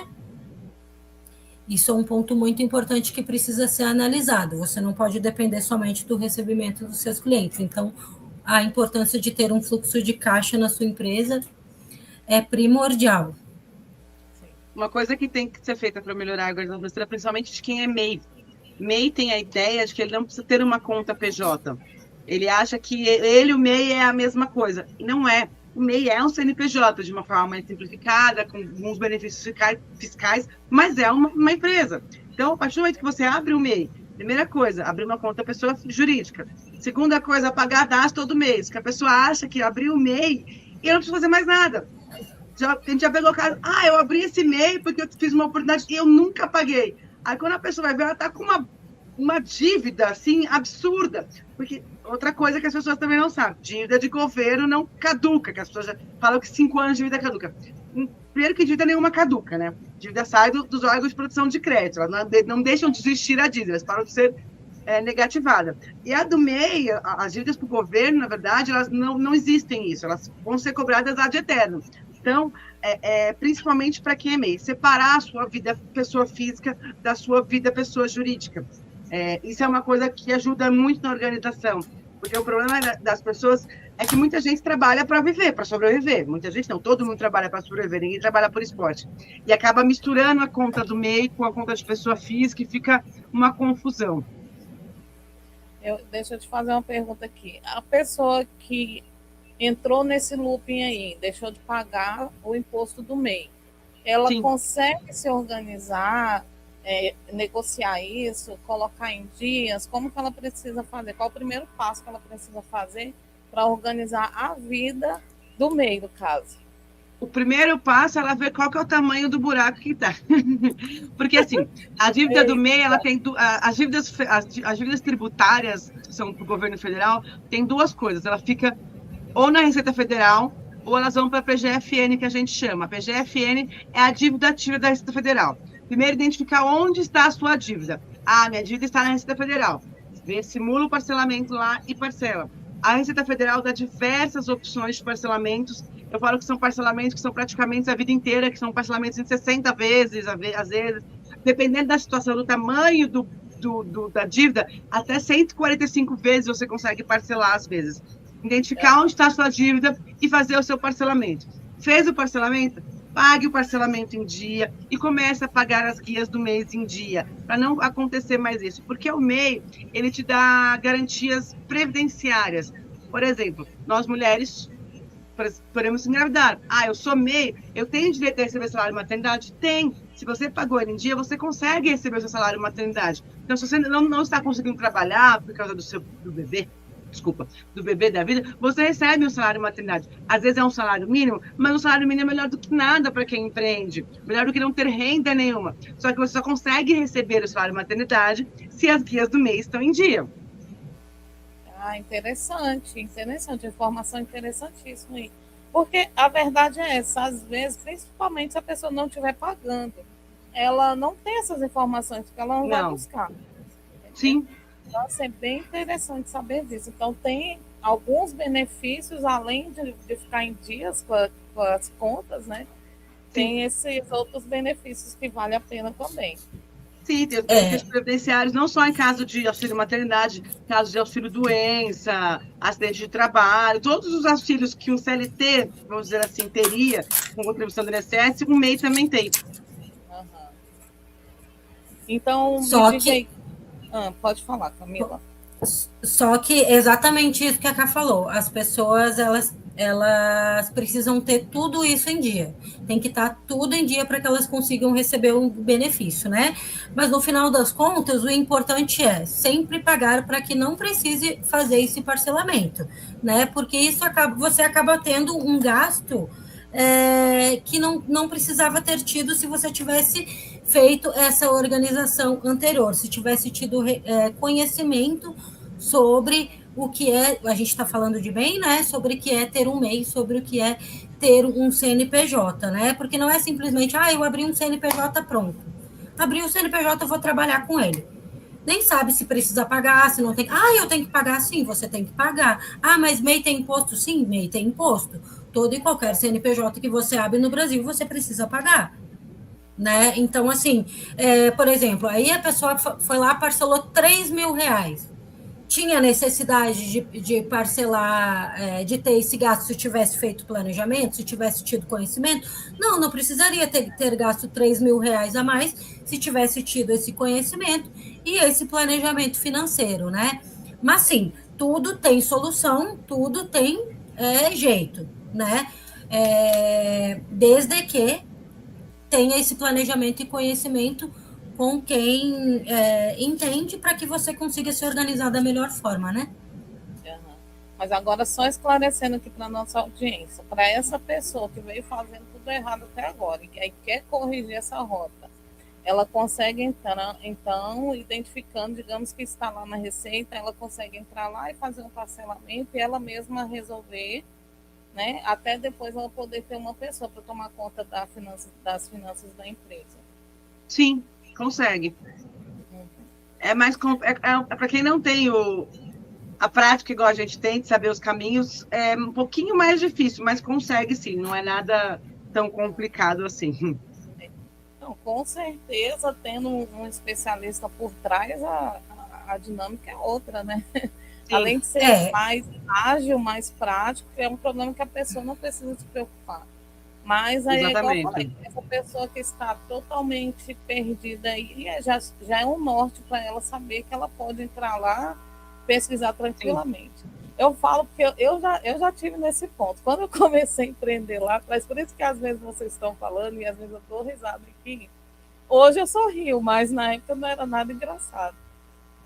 Isso é um ponto muito importante que precisa ser analisado. Você não pode depender somente do recebimento dos seus clientes. Então, a importância de ter um fluxo de caixa na sua empresa é primordial. Uma coisa que tem que ser feita para melhorar a organização financeira, principalmente de quem é MEI. MEI tem a ideia de que ele não precisa ter uma conta PJ. Ele acha que ele e o MEI é a mesma coisa. E não é. O MEI é um CNPJ, de uma forma mais simplificada, com alguns benefícios fiscais, mas é uma empresa. Então, a partir do momento que você abre o MEI, primeira coisa, abrir uma conta pessoa jurídica. Segunda coisa, pagar a DAS todo mês, que a pessoa acha que abriu o MEI e eu não preciso fazer mais nada. A gente já pegou o caso, eu abri esse MEI porque eu fiz uma oportunidade e eu nunca paguei. Aí quando a pessoa vai ver, ela está com uma dívida, assim, absurda. Porque outra coisa que as pessoas também não sabem, dívida de governo não caduca, que as pessoas já falam que 5 anos de dívida caduca. Primeiro que dívida nenhuma caduca, né? Dívida sai dos órgãos de produção de crédito, elas não deixam de existir a dívida, elas param de ser negativada. E a do MEI, as dívidas para o governo, na verdade, elas não existem isso, elas vão ser cobradas ad eterno. Então, principalmente para quem é MEI, separar a sua vida pessoa física da sua vida pessoa jurídica. Isso é uma coisa que ajuda muito na organização, porque o problema das pessoas é que muita gente trabalha para viver, para sobreviver. Muita gente não, todo mundo trabalha para sobreviver, ninguém trabalha por esporte. E acaba misturando a conta do MEI com a conta de pessoa física e fica uma confusão. Deixa eu te fazer uma pergunta aqui. A pessoa que entrou nesse looping aí, deixou de pagar o imposto do MEI, ela Sim. consegue se organizar, negociar isso, colocar em dias? Como que ela precisa fazer? Qual o primeiro passo que ela precisa fazer para organizar a vida do MEI, no caso? O primeiro passo é ela ver qual que é o tamanho do buraco que está. Porque, assim, a dívida do MEI, ela tem as dívidas tributárias, que são para o governo federal, tem duas coisas. Ela fica ou na Receita Federal, ou elas vão para a PGFN, que a gente chama. A PGFN é a dívida ativa da Receita Federal. Primeiro, identificar onde está a sua dívida. Minha dívida está na Receita Federal. Simula o parcelamento lá e parcela. A Receita Federal dá diversas opções de parcelamentos. Eu falo que são parcelamentos que são praticamente a vida inteira, que são parcelamentos em 60 vezes, às vezes, dependendo da situação, do tamanho da dívida, até 145 vezes você consegue parcelar às vezes. Identificar onde está a sua dívida e fazer o seu parcelamento. Fez o parcelamento? Pague o parcelamento em dia e comece a pagar as guias do mês em dia, para não acontecer mais isso. Porque o MEI, ele te dá garantias previdenciárias. Por exemplo, nós mulheres podemos engravidar. Eu sou MEI, eu tenho direito a receber salário de maternidade? Tem. Se você pagou ele em dia, você consegue receber o seu salário de maternidade. Então, se você não está conseguindo trabalhar por causa do bebê da vida, você recebe um salário de maternidade. Às vezes é um salário mínimo, mas um salário mínimo é melhor do que nada para quem empreende, melhor do que não ter renda nenhuma. Só que você só consegue receber o salário de maternidade se as guias do mês estão em dia. Interessante, informação interessantíssima aí. Porque a verdade é essa, às vezes, principalmente se a pessoa não estiver pagando, ela não tem essas informações, porque ela não vai buscar. Sim. Então, é bem interessante saber disso. Então, tem alguns benefícios, além de ficar em dias com as contas, né? Tem esses outros benefícios que vale a pena também. Sim, tem os benefícios previdenciários, não só em caso de auxílio maternidade, caso de auxílio doença, acidente de trabalho, todos os auxílios que um CLT, vamos dizer assim, teria com contribuição do INSS, o MEI também tem. Uhum. Então, só que... pode falar, Camila. Só que exatamente isso que a Ká falou. As pessoas, elas precisam ter tudo isso em dia. Tem que estar tudo em dia para que elas consigam receber um benefício, né? Mas no final das contas, o importante é sempre pagar para que não precise fazer esse parcelamento, né? Porque isso você acaba tendo um gasto que não precisava ter tido se você tivesse feito essa organização anterior, se tivesse tido conhecimento sobre o que é, a gente está falando de bem, né? Sobre o que é ter um MEI, sobre o que é ter um CNPJ, né? Porque não é simplesmente, eu abri um CNPJ, pronto. abri o CNPJ, eu vou trabalhar com ele. Nem sabe se precisa pagar, se não tem. Eu tenho que pagar, sim, você tem que pagar. Mas MEI tem imposto? Sim, MEI tem imposto. Todo e qualquer CNPJ que você abre no Brasil, você precisa pagar. Né? Então, assim, por exemplo, aí a pessoa foi lá, parcelou R$3.000. Tinha necessidade de parcelar, de ter esse gasto se tivesse feito planejamento, se tivesse tido conhecimento? Não precisaria ter gasto R$3.000 a mais se tivesse tido esse conhecimento e esse planejamento financeiro, né? Mas, sim, tudo tem solução, tudo tem jeito, né? Desde que tenha esse planejamento e conhecimento com quem entende para que você consiga se organizar da melhor forma, né? Uhum. Mas agora só esclarecendo aqui para a nossa audiência, para essa pessoa que veio fazendo tudo errado até agora e que aí quer corrigir essa rota, ela consegue entrar, então, identificando, digamos que está lá na Receita, ela consegue entrar lá e fazer um parcelamento e ela mesma resolver, né? Até depois ela poder ter uma pessoa para tomar conta das finanças da empresa. Sim, consegue. É mais para quem não tem a prática igual a gente tem de saber os caminhos, é um pouquinho mais difícil, mas consegue sim, não é nada tão complicado assim. Então, com certeza, tendo um especialista por trás, a dinâmica é outra, né? Sim. Além de ser mais ágil, mais prático, é um problema que a pessoa não precisa se preocupar. Mas aí, igual eu falei, essa pessoa que está totalmente perdida aí, já é um norte para ela saber que ela pode entrar lá, pesquisar tranquilamente. Sim. Eu falo porque eu já tive nesse ponto. Quando eu comecei a empreender lá atrás, por isso que às vezes vocês estão falando e às vezes eu dou risada aqui. Hoje eu sorrio, mas na época não era nada engraçado.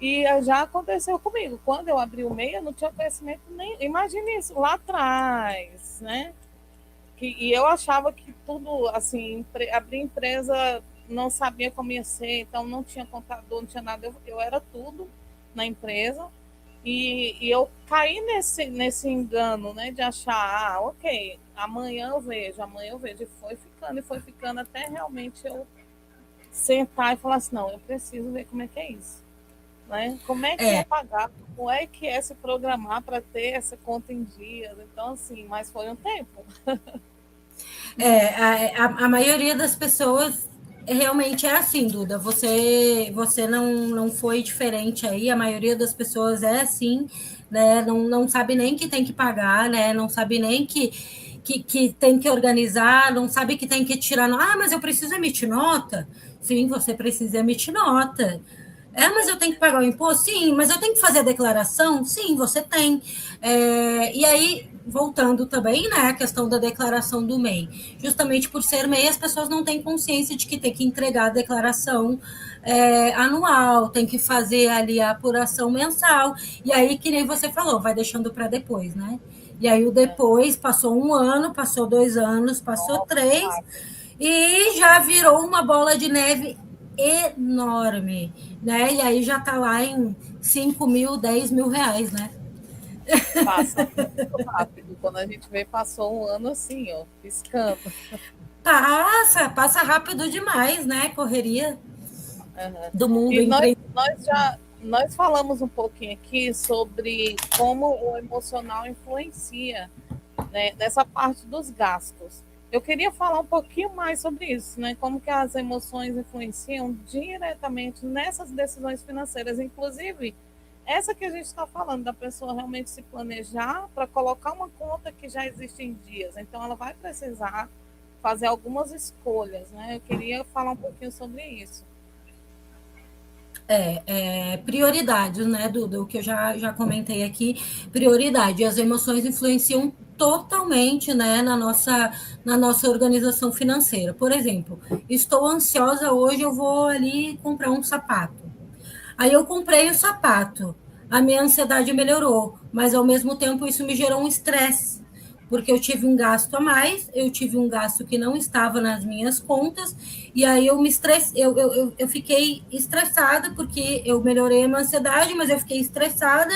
E já aconteceu comigo. Quando eu abri o MEI, eu não tinha conhecimento nem... Imagine isso, lá atrás, né? E eu achava que tudo, assim, abrir empresa, não sabia como ia ser, então não tinha contador, não tinha nada. Eu era tudo na empresa. E eu caí nesse engano, né? De achar, ok, amanhã eu vejo. E foi ficando até realmente eu sentar e falar assim, não, eu preciso ver como é que é isso. Né? Como é que é pagar? Como é que é se programar para ter essa conta em dias? Então, assim, mas foi um tempo. A maioria das pessoas realmente é assim, Duda. Você não foi diferente aí. A maioria das pessoas é assim, né? Não sabe nem que tem que pagar, né? Não sabe nem que tem que organizar, não sabe que tem que tirar. Mas eu preciso emitir nota. Sim, você precisa emitir nota. Mas eu tenho que pagar o imposto? Sim, mas eu tenho que fazer a declaração? Sim, você tem. E aí, voltando também, né, a questão da declaração do MEI. Justamente por ser MEI, as pessoas não têm consciência de que tem que entregar a declaração anual, tem que fazer ali a apuração mensal. E aí, que nem você falou, vai deixando para depois, né? E aí, o depois passou 1 ano, passou 2 anos, passou 3, e já virou uma bola de neve enorme, né? E aí já tá lá em 5 mil, 10 mil reais, né? Passa muito rápido. Quando a gente vê, passou 1 ano assim, ó, piscando. Passa rápido demais, né? Correria do mundo. E nós falamos um pouquinho aqui sobre como o emocional influencia, né, nessa parte dos gastos. Eu queria falar um pouquinho mais sobre isso, né? Como que as emoções influenciam diretamente nessas decisões financeiras, inclusive essa que a gente está falando, da pessoa realmente se planejar para colocar uma conta que já existe em dias. Então, ela vai precisar fazer algumas escolhas, né? Eu queria falar um pouquinho sobre isso. Prioridades, né, Duda? O que eu já comentei aqui, prioridade. As emoções influenciam totalmente, né, na nossa organização financeira. Por exemplo, estou ansiosa hoje, eu vou ali comprar um sapato. Aí eu comprei o sapato, a minha ansiedade melhorou, mas ao mesmo tempo isso me gerou um estresse, porque eu tive um gasto a mais, eu tive um gasto que não estava nas minhas contas, e aí eu me estressei, eu fiquei estressada, porque eu melhorei a minha ansiedade, mas eu fiquei estressada,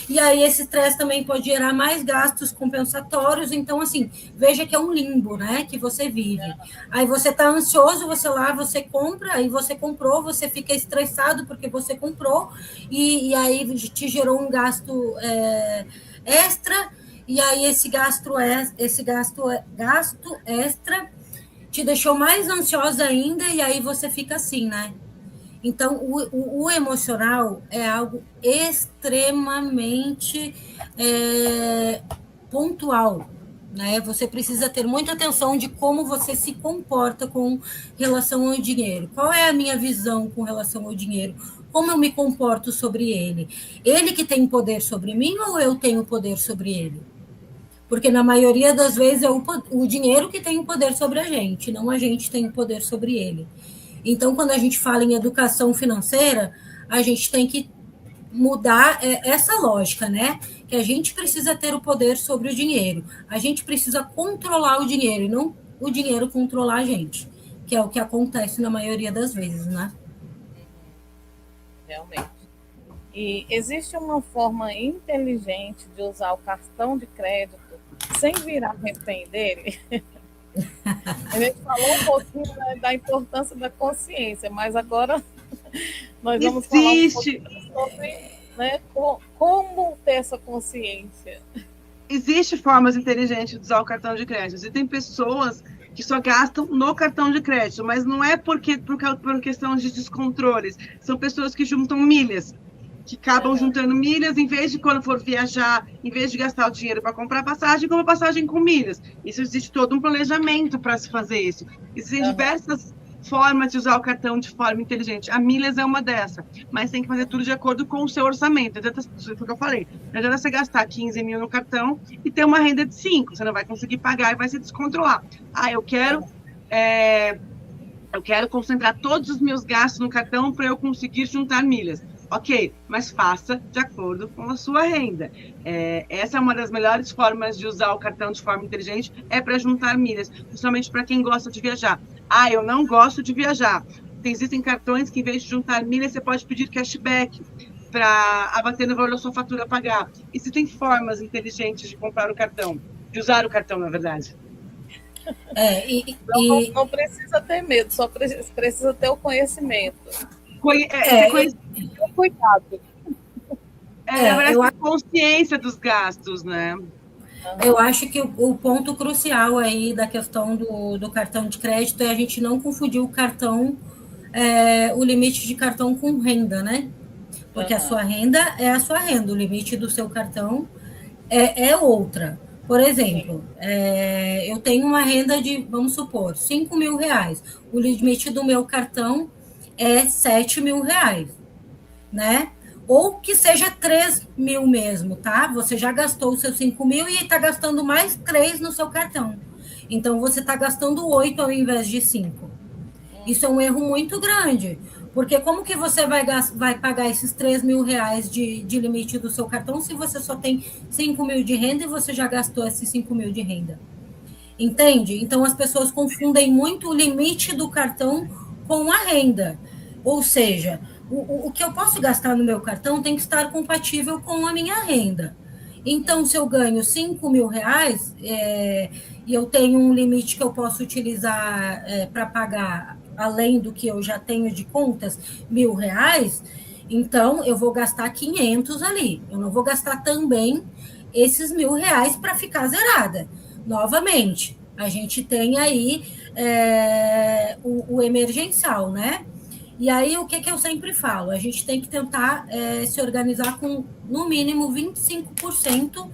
e aí esse estresse também pode gerar mais gastos compensatórios, então, assim, veja que é um limbo, né, que você vive. Aí você está ansioso, você compra, aí você comprou, você fica estressado porque você comprou, e aí te gerou um gasto extra, e aí gasto extra te deixou mais ansiosa ainda, e aí você fica assim, né? Então, o emocional é algo extremamente pontual, né? Você precisa ter muita atenção de como você se comporta com relação ao dinheiro. Qual é a minha visão com relação ao dinheiro? Como eu me comporto sobre ele? Ele que tem poder sobre mim ou eu tenho poder sobre ele? Porque na maioria das vezes é o dinheiro que tem o poder sobre a gente, não a gente tem o poder sobre ele. Então, quando a gente fala em educação financeira, a gente tem que mudar essa lógica, né? Que a gente precisa ter o poder sobre o dinheiro. A gente precisa controlar o dinheiro e não o dinheiro controlar a gente, que é o que acontece na maioria das vezes, né? Realmente. E existe uma forma inteligente de usar o cartão de crédito sem virar refém dele? A gente falou um pouquinho, né, da importância da consciência, mas agora nós vamos falar um pouquinho sobre, né, como ter essa consciência. Existe formas inteligentes de usar o cartão de crédito. E tem pessoas que só gastam no cartão de crédito, mas não é por questão de descontroles. São pessoas que juntam milhas, que acabam juntando milhas, em vez de, quando for viajar, em vez de gastar o dinheiro para comprar passagem, compra passagem com milhas. Isso existe todo um planejamento para se fazer isso. Existem diversas formas de usar o cartão de forma inteligente. A milhas é uma dessa, mas tem que fazer tudo de acordo com o seu orçamento. Foi o que eu falei. Não adianta você gastar 15 mil no cartão e ter uma renda de 5. Você não vai conseguir pagar e vai se descontrolar. Eu quero concentrar todos os meus gastos no cartão para eu conseguir juntar milhas. Ok, mas faça de acordo com a sua renda. Essa é uma das melhores formas de usar o cartão de forma inteligente, para juntar milhas, principalmente para quem gosta de viajar. Eu não gosto de viajar. Existem cartões que, em vez de juntar milhas, você pode pedir cashback para abater no valor da sua fatura a pagar. Existem formas inteligentes de comprar o cartão, de usar o cartão, na verdade. Não precisa ter medo, só precisa ter o conhecimento. Cuidado. A consciência dos gastos, né? Eu acho que o ponto crucial aí da questão do cartão de crédito é a gente não confundir o cartão, o limite de cartão com renda, né? Porque a sua renda é a sua renda, o limite do seu cartão é outra. Por exemplo, eu tenho uma renda de, vamos supor, 5 mil reais. O limite do meu cartão é 7 mil reais, né? Ou que seja 3 mil mesmo, tá? Você já gastou os seus 5 mil e está gastando mais 3 no seu cartão. Então, você está gastando 8 ao invés de 5. Isso é um erro muito grande, porque como que você vai pagar esses 3 mil reais de limite do seu cartão se você só tem 5 mil de renda e você já gastou esses 5 mil de renda? Entende? Então, as pessoas confundem muito o limite do cartão com a renda. Ou seja, o que eu posso gastar no meu cartão tem que estar compatível com a minha renda. Então, se eu ganho 5 mil reais e eu tenho um limite que eu posso utilizar para pagar, além do que eu já tenho de contas, R$ 1.000, então eu vou gastar 500 ali. Eu não vou gastar também esses R$ 1.000 para ficar zerada. Novamente, a gente tem aí o emergencial, né? E aí, o que eu sempre falo? A gente tem que tentar se organizar com, no mínimo, 25%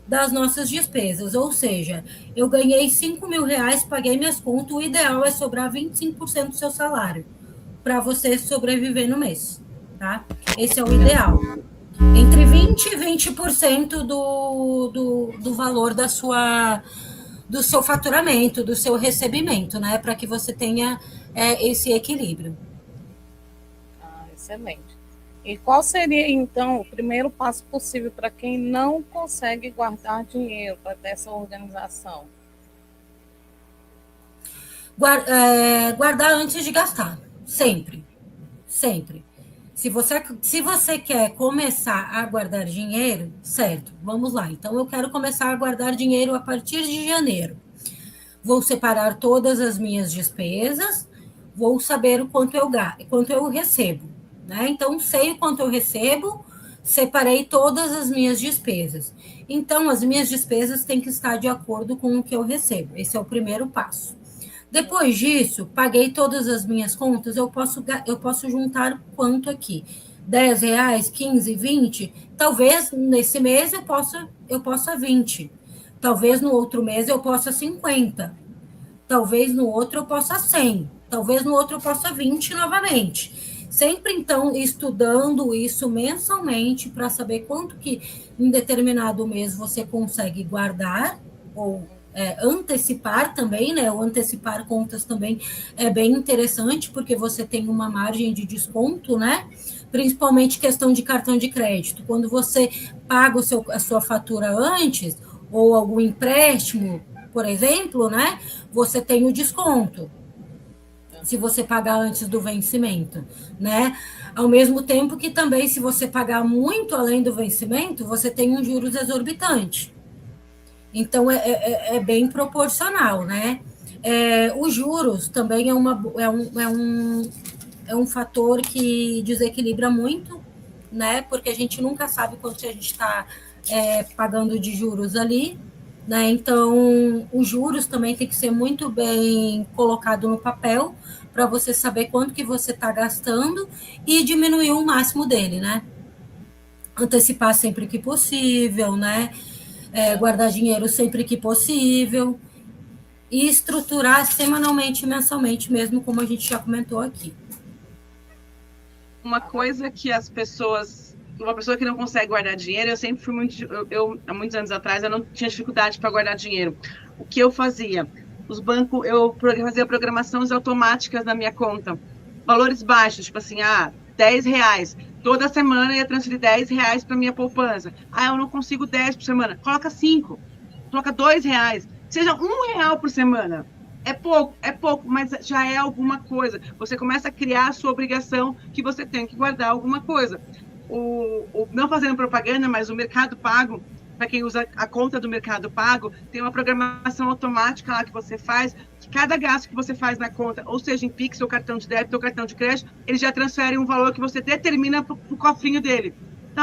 das nossas despesas. Ou seja, eu ganhei 5 mil reais, paguei minhas contas, o ideal é sobrar 25% do seu salário para você sobreviver no mês, tá? Esse é o ideal. Entre 20% e 20% do valor do seu faturamento, do seu recebimento, né? Para que você tenha esse equilíbrio. Excelente. E qual seria, então, o primeiro passo possível para quem não consegue guardar dinheiro para ter essa organização? Guardar antes de gastar, sempre. Sempre. Se você quer começar a guardar dinheiro, certo, vamos lá. Então, eu quero começar a guardar dinheiro a partir de janeiro. Vou separar todas as minhas despesas, vou saber o quanto eu recebo, né? Então, sei o quanto eu recebo, separei todas as minhas despesas. Então, as minhas despesas têm que estar de acordo com o que eu recebo. Esse é o primeiro passo. Depois disso, paguei todas as minhas contas, eu posso juntar quanto aqui? R$ 10, 15, 20? Talvez nesse mês eu possa 20. Talvez no outro mês eu possa 50. Talvez no outro eu possa 100. Talvez no outro eu possa 20 novamente. Sempre, então, estudando isso mensalmente para saber quanto que em determinado mês você consegue guardar ou antecipar também, né? O antecipar contas também é bem interessante, porque você tem uma margem de desconto, né? Principalmente questão de cartão de crédito. Quando você paga a sua fatura antes, ou algum empréstimo, por exemplo, né? Você tem o desconto. Se você pagar antes do vencimento, né? Ao mesmo tempo que também, se você pagar muito além do vencimento, você tem um juros exorbitante. Então, é bem proporcional, né? Os juros também é um fator que desequilibra muito, né? Porque a gente nunca sabe quanto a gente está pagando de juros ali, né? Então, os juros também tem que ser muito bem colocado no papel para você saber quanto que você está gastando e diminuir o máximo dele, né? Antecipar sempre que possível, né? Guardar dinheiro sempre que possível e estruturar semanalmente e mensalmente mesmo, como a gente já comentou aqui. Uma coisa que as pessoas... Uma pessoa que não consegue guardar dinheiro, eu sempre fui muito... há muitos anos atrás, eu não tinha dificuldade para guardar dinheiro. O que eu fazia? Os bancos... Eu fazia programações automáticas na minha conta. Valores baixos, tipo assim, R$10. Toda semana eu ia transferir R$10 para minha poupança. Eu não consigo 10 por semana. Coloca 5. Coloca R$2. Seja R$1 por semana. É pouco, mas já é alguma coisa. Você começa a criar a sua obrigação que você tem que guardar alguma coisa. Não fazendo propaganda, mas o Mercado Pago, para quem usa a conta do Mercado Pago, tem uma programação automática lá que você faz, que cada gasto que você faz na conta, ou seja, em Pix, ou cartão de débito, ou cartão de crédito, ele já transfere um valor que você determina para o cofrinho dele.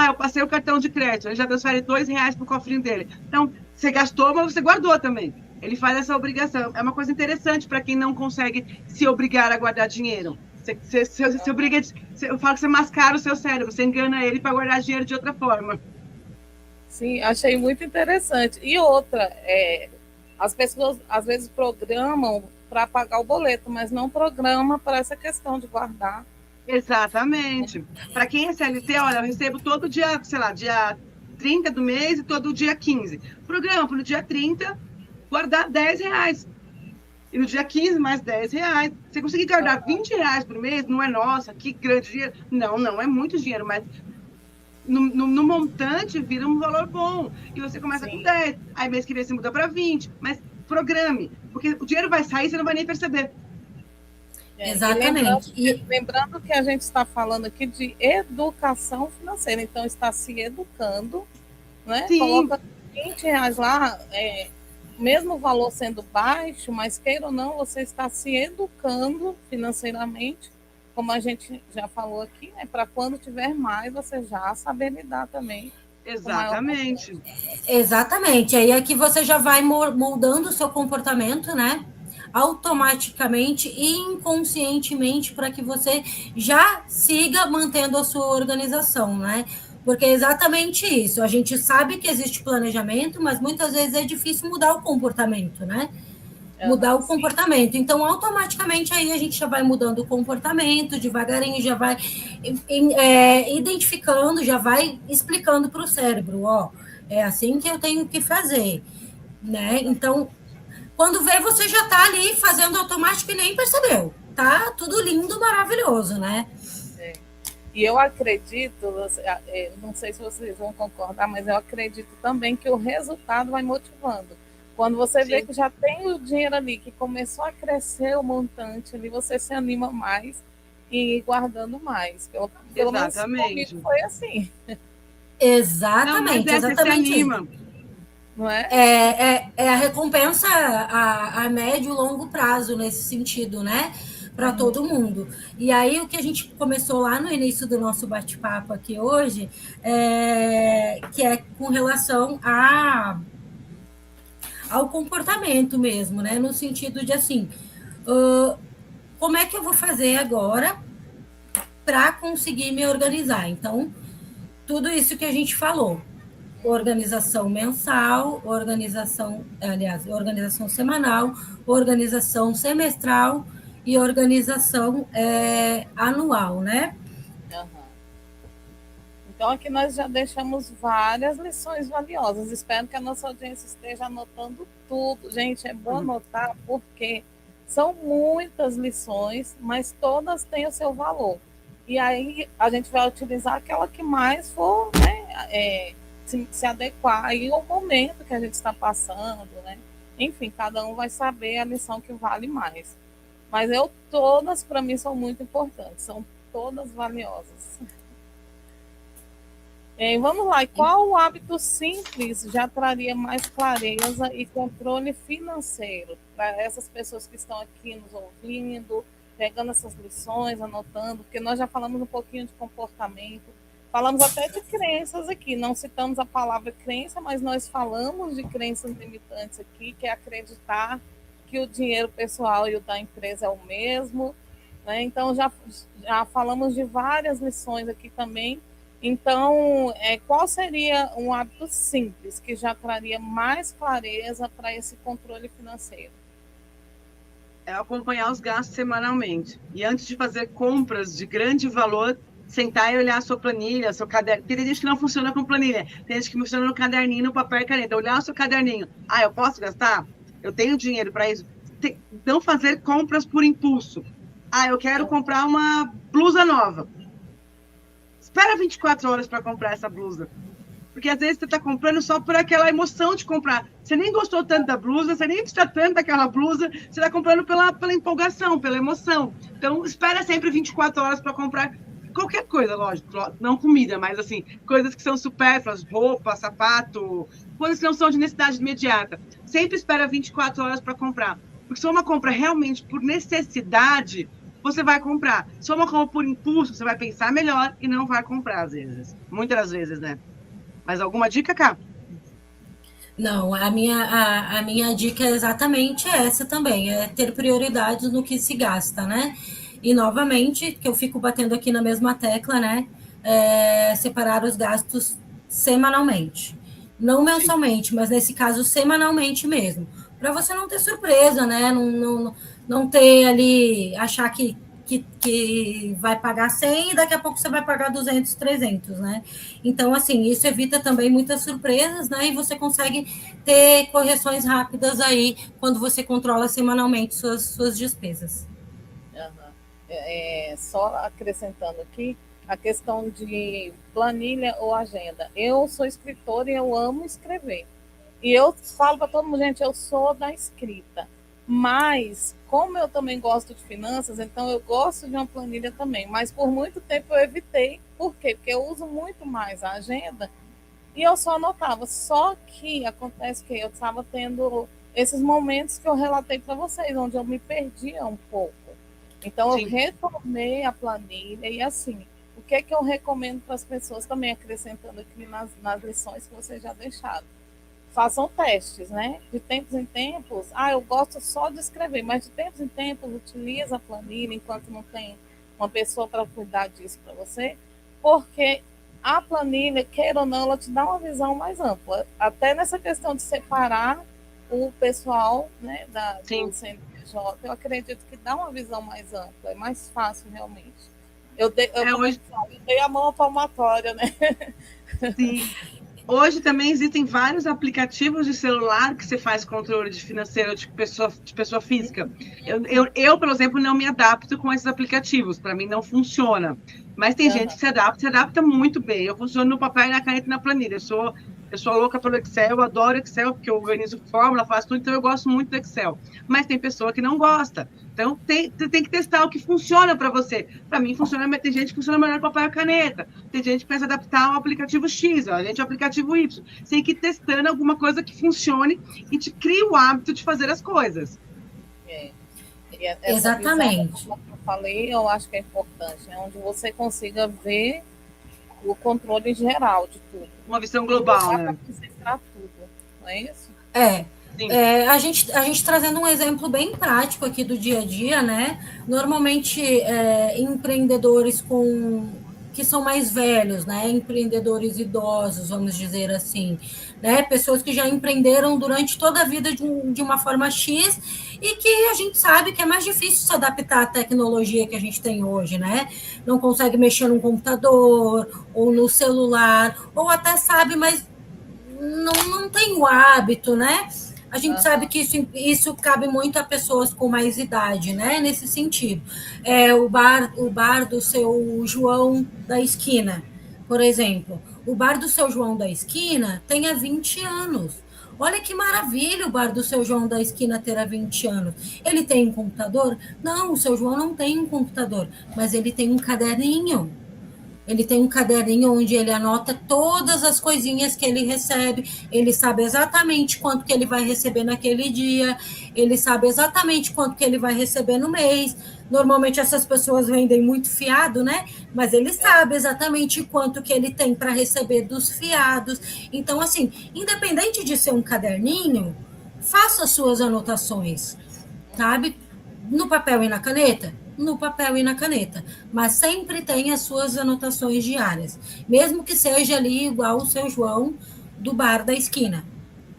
Eu passei o cartão de crédito, ele já transfere R$2 para o cofrinho dele. Então, você gastou, mas você guardou também. Ele faz essa obrigação. É uma coisa interessante para quem não consegue se obrigar a guardar dinheiro. Você obriga, eu falo que você mascara o seu cérebro, você engana ele para guardar dinheiro de outra forma. Sim, achei muito interessante. E outra, as pessoas às vezes programam para pagar o boleto, mas não programa para essa questão de guardar. Exatamente. Para quem é CLT, olha, eu recebo todo dia, sei lá, dia 30 do mês e todo dia 15. Programa para o dia 30 guardar R$10. E no dia 15, mais R$10. Você conseguir guardar R$20 por mês, não é nossa, que grande dinheiro. Não é muito dinheiro, mas no montante vira um valor bom. E você começa com 10, aí mês que vem você muda para 20. Mas programe, porque o dinheiro vai sair e você não vai nem perceber. Exatamente. Lembrando que a gente está falando aqui de educação financeira, então está se educando, né? Sim. Coloca R$20 lá, mesmo o valor sendo baixo, mas queira ou não, você está se educando financeiramente, como a gente já falou aqui, né? Para quando tiver mais, você já saber lidar também. Exatamente. Exatamente. Aí é que você já vai moldando o seu comportamento, né? Automaticamente e inconscientemente para que você já siga mantendo a sua organização, né? Porque é exatamente isso. A gente sabe que existe planejamento, mas muitas vezes é difícil mudar o comportamento, né? Mudar o comportamento. Então, automaticamente, aí a gente já vai mudando o comportamento, devagarinho, já vai identificando, já vai explicando para o cérebro, é assim que eu tenho que fazer, né? Então, quando vê, você já está ali fazendo automático e nem percebeu. Tá tudo lindo, maravilhoso, né? E eu acredito, não sei se vocês vão concordar, mas eu acredito também que o resultado vai motivando. Quando você vê que já tem o dinheiro ali, que começou a crescer o montante ali, você se anima mais e ir guardando mais. Pelo menos comigo foi assim. Exatamente, não, exatamente. Se anima. Não é? É a recompensa a médio e longo prazo nesse sentido, né? Para todo mundo. E aí, o que a gente começou lá no início do nosso bate-papo aqui hoje, que é com relação ao comportamento mesmo, né? No sentido de assim, como é que eu vou fazer agora para conseguir me organizar? Então, tudo isso que a gente falou. Organização mensal, organização semanal, organização semestral e organização anual, né? Uhum. Então, aqui nós já deixamos várias lições valiosas. Espero que a nossa audiência esteja anotando tudo. Gente, é bom anotar porque são muitas lições, mas todas têm o seu valor. E aí a gente vai utilizar aquela que mais for, né, se adequar aí ao momento que a gente está passando, né? Enfim, cada um vai saber a lição que vale mais. Mas todas, para mim, são muito importantes, são todas valiosas. Vamos lá, e qual hábito simples já traria mais clareza e controle financeiro para essas pessoas que estão aqui nos ouvindo, pegando essas lições, anotando, porque nós já falamos um pouquinho de comportamento, falamos até de crenças aqui, não citamos a palavra crença, mas nós falamos de crenças limitantes aqui, que é acreditar que o dinheiro pessoal e o da empresa é o mesmo, né? Então, já falamos de várias lições aqui também. Então, qual seria um hábito simples que já traria mais clareza para esse controle financeiro? É acompanhar os gastos semanalmente. E antes de fazer compras de grande valor, sentar e olhar a sua planilha, seu caderno. Tem gente que não funciona com planilha, tem gente que funciona no caderninho, no papel e caneta. Olhar o seu caderninho. Eu posso gastar? Eu tenho dinheiro para isso? Não fazer compras por impulso. Eu quero comprar uma blusa nova. Espera 24 horas para comprar essa blusa. Porque às vezes você está comprando só por aquela emoção de comprar. Você nem gostou tanto da blusa, você nem precisa tanto daquela blusa, você está comprando pela empolgação, pela emoção. Então, espera sempre 24 horas para comprar qualquer coisa, lógico. Não comida, mas assim, coisas que são supérfluas, roupa, sapato, coisas que não são de necessidade imediata. Sempre espera 24 horas para comprar. Porque se for uma compra realmente por necessidade, você vai comprar. Se for uma compra por impulso, você vai pensar melhor e não vai comprar, às vezes. Muitas vezes, né? Mais alguma dica, Cá? Não, a minha dica é exatamente essa também, é ter prioridades no que se gasta, né? E, novamente, que eu fico batendo aqui na mesma tecla, né? Separar os gastos semanalmente. Não mensalmente, mas nesse caso, semanalmente mesmo. Para você não ter surpresa, né? Não ter ali, achar que vai pagar 100 e daqui a pouco você vai pagar 200, 300, né? Então, assim, isso evita também muitas surpresas, né? E você consegue ter correções rápidas aí quando você controla semanalmente suas despesas. Só acrescentando aqui, a questão de planilha ou agenda. Eu sou escritora e eu amo escrever. E eu falo para todo mundo, gente, eu sou da escrita. Mas, como eu também gosto de finanças, então eu gosto de uma planilha também. Mas por muito tempo eu evitei. Por quê? Porque eu uso muito mais a agenda e eu só anotava. Só que acontece que eu estava tendo esses momentos que eu relatei para vocês, onde eu me perdia um pouco. Então, eu retomei a planilha e, assim, o que é que eu recomendo para as pessoas também, acrescentando aqui nas lições que vocês já deixaram? Façam testes, né? De tempos em tempos, eu gosto só de escrever, mas de tempos em tempos utiliza a planilha enquanto não tem uma pessoa para cuidar disso para você, porque a planilha, queira ou não, ela te dá uma visão mais ampla, até nessa questão de separar o pessoal, né, do CNPJ, eu acredito que dá uma visão mais ampla, é mais fácil realmente. Eu dei a mão à palmatória, né? Sim. Hoje também existem vários aplicativos de celular que você faz controle de financeiro de pessoa física. Eu, por exemplo, não me adapto com esses aplicativos. Para mim não funciona. Mas tem gente que se adapta muito bem. Eu funciono no papel, na caneta e na planilha. Eu sou Eu sou louca pelo Excel, eu adoro Excel, porque eu organizo fórmula, faço tudo, então eu gosto muito do Excel. Mas tem pessoa que não gosta. Então, tem que testar o que funciona para você. Para mim, funciona, mas tem gente que funciona melhor com papel e caneta. Tem gente que pensa adaptar ao aplicativo X, a gente ao aplicativo Y. Você tem que ir testando alguma coisa que funcione e te cria o hábito de fazer as coisas. Exatamente. Visão, como eu falei, eu acho que é importante, né? Onde você consiga ver o controle geral de tudo. Uma visão global, né? Para tudo, não é isso? A gente trazendo um exemplo bem prático aqui do dia a dia, né? Normalmente, empreendedores que são mais velhos, né? Empreendedores idosos, vamos dizer assim, né? Pessoas que já empreenderam durante toda a vida de uma forma X e que a gente sabe que é mais difícil se adaptar à tecnologia que a gente tem hoje, né? Não consegue mexer no computador ou no celular, ou até sabe, mas não tem o hábito, né? A gente sabe que isso cabe muito a pessoas com mais idade, né? Nesse sentido. O bar do seu João da esquina, por exemplo. O bar do seu João da esquina tem há 20 anos. Olha que maravilha o bar do seu João da esquina ter há 20 anos. Ele tem um computador? Não, o seu João não tem um computador, mas ele tem um caderninho. Ele tem um caderninho onde ele anota todas as coisinhas que ele recebe, ele sabe exatamente quanto que ele vai receber naquele dia, ele sabe exatamente quanto que ele vai receber no mês. Normalmente essas pessoas vendem muito fiado, né? Mas ele sabe exatamente quanto que ele tem para receber dos fiados. Então, assim, independente de ser um caderninho, faça suas anotações, sabe? No papel e na caneta? No papel e na caneta, mas sempre tem as suas anotações diárias, mesmo que seja ali igual o seu João do bar da esquina,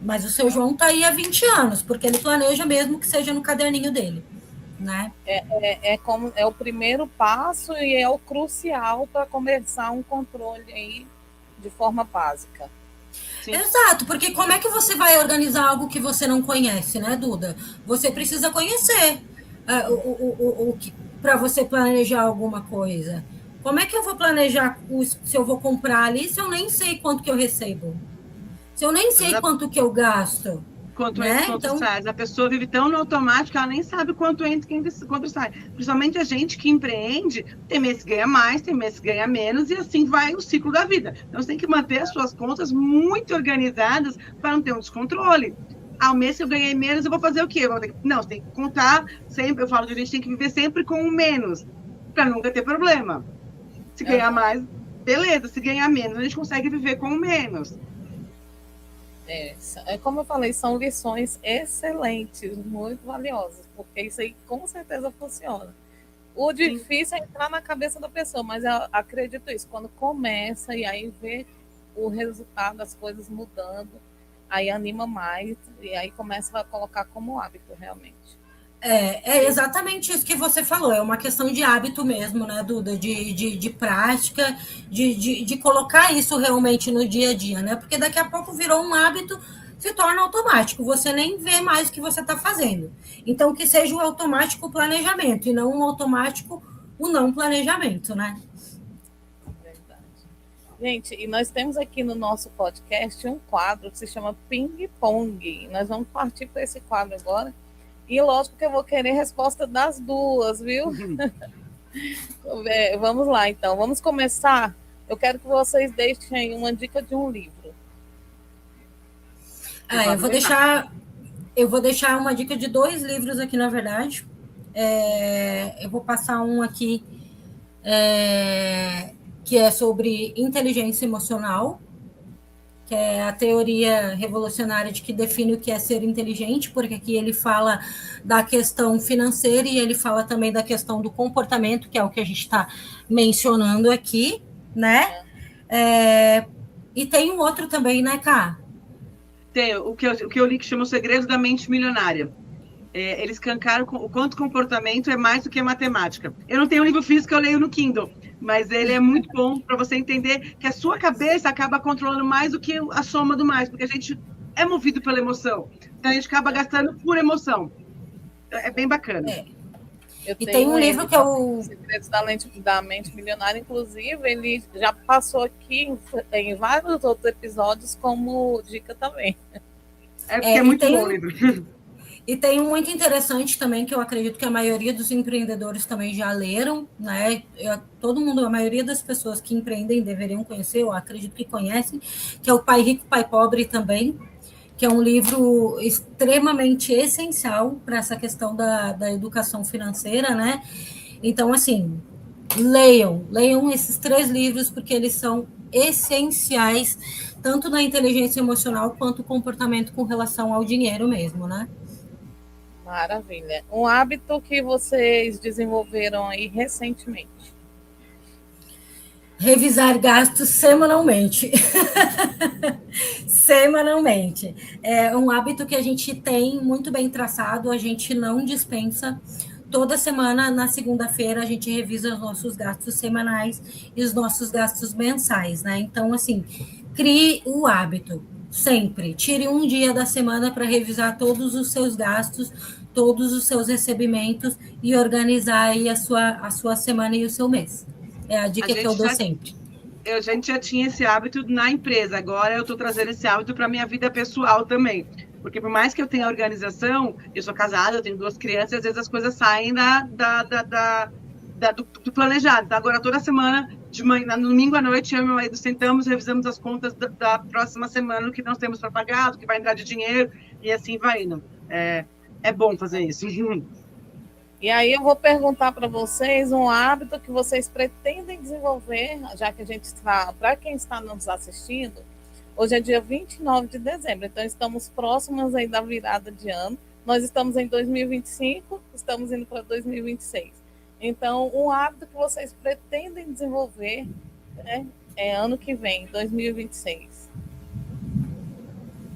mas o seu João está aí há 20 anos, porque ele planeja mesmo que seja no caderninho dele, né? É o primeiro passo e é o crucial para começar um controle aí de forma básica. Sim. Exato, porque como é que você vai organizar algo que você não conhece, né, Duda? Você precisa conhecer para você planejar alguma coisa. Como é que eu vou planejar se eu vou comprar ali se eu nem sei quanto que eu recebo? Se eu nem sei quanto que eu gasto? Quanto entra, quanto sai. A pessoa vive tão no automático, ela nem sabe quanto entra e quanto sai. Principalmente a gente que empreende, tem mês que ganha mais, tem mês que ganha menos, e assim vai o ciclo da vida. Então, você tem que manter as suas contas muito organizadas para não ter um descontrole. Ao mês que eu ganhei menos, eu vou fazer o quê? Não, você tem que contar sempre. Eu falo que a gente tem que viver sempre com o menos, para nunca ter problema. Se ganhar mais, beleza. Se ganhar menos, a gente consegue viver com o menos. Como eu falei, são lições excelentes, muito valiosas, porque isso aí com certeza funciona. O difícil é entrar na cabeça da pessoa, mas eu acredito isso, quando começa e aí vê o resultado das coisas mudando, aí anima mais e aí começa a colocar como hábito realmente. É exatamente isso que você falou, é uma questão de hábito mesmo, né, Duda? De prática, de colocar isso realmente no dia a dia, né? Porque daqui a pouco virou um hábito, se torna automático, você nem vê mais o que você está fazendo. Então, que seja o automático o planejamento e não um automático o não planejamento, né? Verdade. Gente, e nós temos aqui no nosso podcast um quadro que se chama Ping Pong. Nós vamos partir para esse quadro agora. E lógico que eu vou querer resposta das duas, viu? Vamos lá, então. Vamos começar. Eu quero que vocês deixem uma dica de um livro. Eu vou deixar uma dica de 2 livros aqui, na verdade. Eu vou passar um aqui que é sobre inteligência emocional, que é a teoria revolucionária de que define o que é ser inteligente, porque aqui ele fala da questão financeira e ele fala também da questão do comportamento, que é o que a gente está mencionando aqui, né? E tem um outro também, né, Ká? Tem, o que eu li que chama O Segredo da Mente Milionária. Eles escancaram o quanto comportamento é mais do que matemática. Eu não tenho um livro físico, eu leio no Kindle, mas ele é muito bom para você entender que a sua cabeça acaba controlando mais do que a soma do mais, porque a gente é movido pela emoção. Então, a gente acaba gastando por emoção. É bem bacana. E tem um livro que eu... Segredos da Mente Milionária, inclusive, ele já passou aqui em vários outros episódios como dica também. Porque é muito bom o livro. E tem um muito interessante também, que eu acredito que a maioria dos empreendedores também já leram, né? Todo mundo, a maioria das pessoas que empreendem deveriam conhecer, eu acredito que conhecem, que é o Pai Rico, Pai Pobre também, que é um livro extremamente essencial para essa questão da educação financeira, né? Então, assim, leiam esses 3 livros, porque eles são essenciais, tanto na inteligência emocional quanto o comportamento com relação ao dinheiro mesmo, né? Maravilha. Um hábito que vocês desenvolveram aí recentemente? Revisar gastos semanalmente. Semanalmente. É um hábito que a gente tem muito bem traçado, a gente não dispensa. Toda semana, na segunda-feira, a gente revisa os nossos gastos semanais e os nossos gastos mensais, né? Então, assim, crie o hábito, sempre. Tire um dia da semana para revisar todos os seus gastos, todos os seus recebimentos e organizar aí a sua semana e o seu mês. É a dica que eu dou sempre. A gente já tinha esse hábito na empresa, agora eu estou trazendo esse hábito para a minha vida pessoal também. Porque por mais que eu tenha organização, eu sou casada, eu tenho 2 crianças, e às vezes as coisas saem do planejado. Então, agora, toda semana, de manhã, no domingo à noite, eu e meu marido sentamos, revisamos as contas da próxima semana, o que nós temos para pagar, o que vai entrar de dinheiro, e assim vai indo. É bom fazer isso. E aí eu vou perguntar para vocês um hábito que vocês pretendem desenvolver, já que a gente está, para quem está nos assistindo, hoje é dia 29 de dezembro, então estamos próximos aí da virada de ano. Nós estamos em 2025, estamos indo para 2026. Então, um hábito que vocês pretendem desenvolver, né, ano que vem, 2026.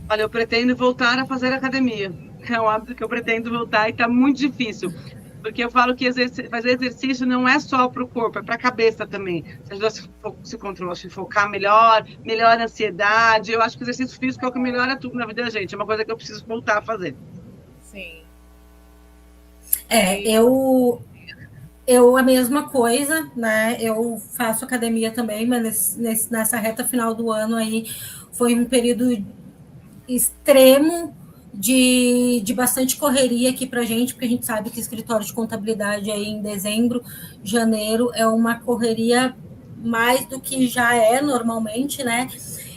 Olha, eu pretendo voltar a fazer academia. É um hábito que eu pretendo voltar e está muito difícil. Porque eu falo que fazer exercício não é só para o corpo, é para a cabeça também. Se a gente se controlar, se focar melhora a ansiedade. Eu acho que o exercício físico é o que melhora tudo na vida da gente. É uma coisa que eu preciso voltar a fazer. Sim. Eu a mesma coisa, né? Eu faço academia também, mas nessa reta final do ano aí foi um período extremo de bastante correria aqui para a gente, porque a gente sabe que escritório de contabilidade aí em dezembro, janeiro, é uma correria mais do que já é normalmente, né?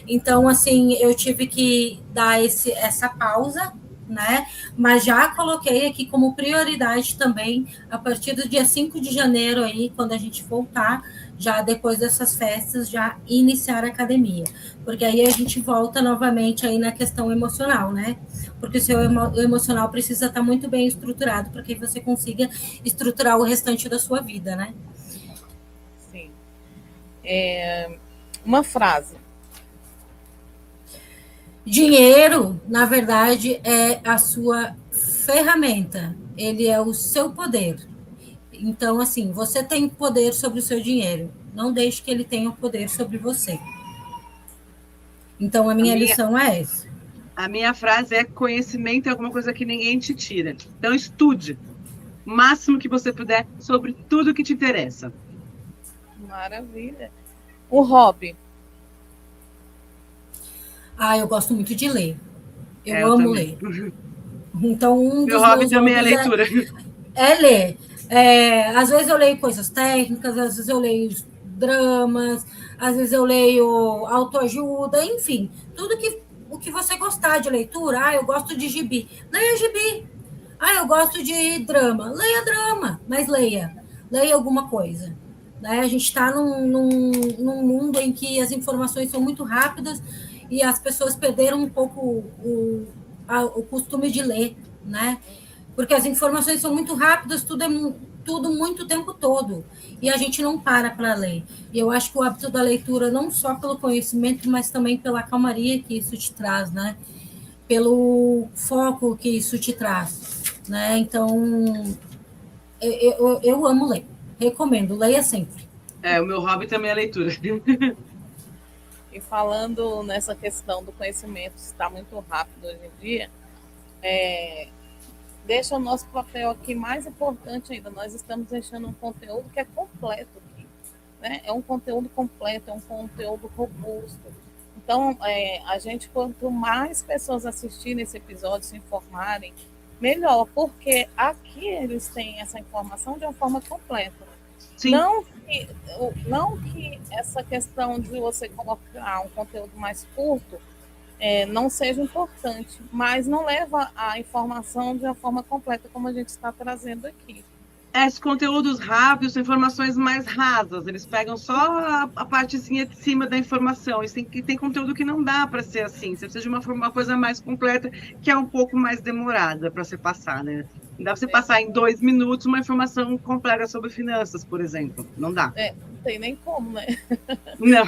Então, assim, eu tive que dar essa pausa, né? Mas já coloquei aqui como prioridade também, a partir do dia 5 de janeiro aí, quando a gente voltar, já depois dessas festas, já iniciar a academia. Porque aí a gente volta novamente aí na questão emocional, né? Porque o seu emocional precisa estar muito bem estruturado para que você consiga estruturar o restante da sua vida, né? Sim. Uma frase. Dinheiro, na verdade, é a sua ferramenta. Ele é o seu poder. Então, assim, você tem poder sobre o seu dinheiro. Não deixe que ele tenha o poder sobre você. Então, a minha lição é essa. A minha frase é: conhecimento é alguma coisa que ninguém te tira. Então, estude o máximo que você puder sobre tudo que te interessa. Maravilha. Um hobby. Eu gosto muito de ler. Eu amo ler. Então, meu hobby também é leitura. É ler. Às vezes eu leio coisas técnicas, às vezes eu leio dramas, às vezes eu leio autoajuda, enfim, tudo o que você gostar de leitura. Eu gosto de gibi. Leia gibi. Eu gosto de drama. Leia drama, mas leia alguma coisa. Né? A gente está num mundo em que as informações são muito rápidas e as pessoas perderam um pouco o costume de ler, né? Porque as informações são muito rápidas, tudo muito o tempo todo, e a gente não para ler. E eu acho que o hábito da leitura, não só pelo conhecimento, mas também pela calmaria que isso te traz, né? Pelo foco que isso te traz, né? Então, eu amo ler, recomendo, leia sempre. O meu hobby também é leitura. E falando nessa questão do conhecimento, está muito rápido hoje em dia, deixa o nosso papel aqui mais importante ainda. Nós estamos deixando um conteúdo que é completo aqui, né? É um conteúdo completo, é um conteúdo robusto. Então, a gente, quanto mais pessoas assistirem esse episódio, se informarem, melhor, porque aqui eles têm essa informação de uma forma completa. Sim. Não que essa questão de você colocar um conteúdo mais curto não seja importante, mas não leva a informação de uma forma completa, como a gente está trazendo aqui. Esses conteúdos rápidos são informações mais rasas, eles pegam só a partezinha de cima da informação. E tem conteúdo que não dá para ser assim, você precisa de uma coisa mais completa, que é um pouco mais demorada para você passar, né? Não dá para você passar em 2 minutos uma informação completa sobre finanças, por exemplo. Não dá. Não tem nem como, né? Não.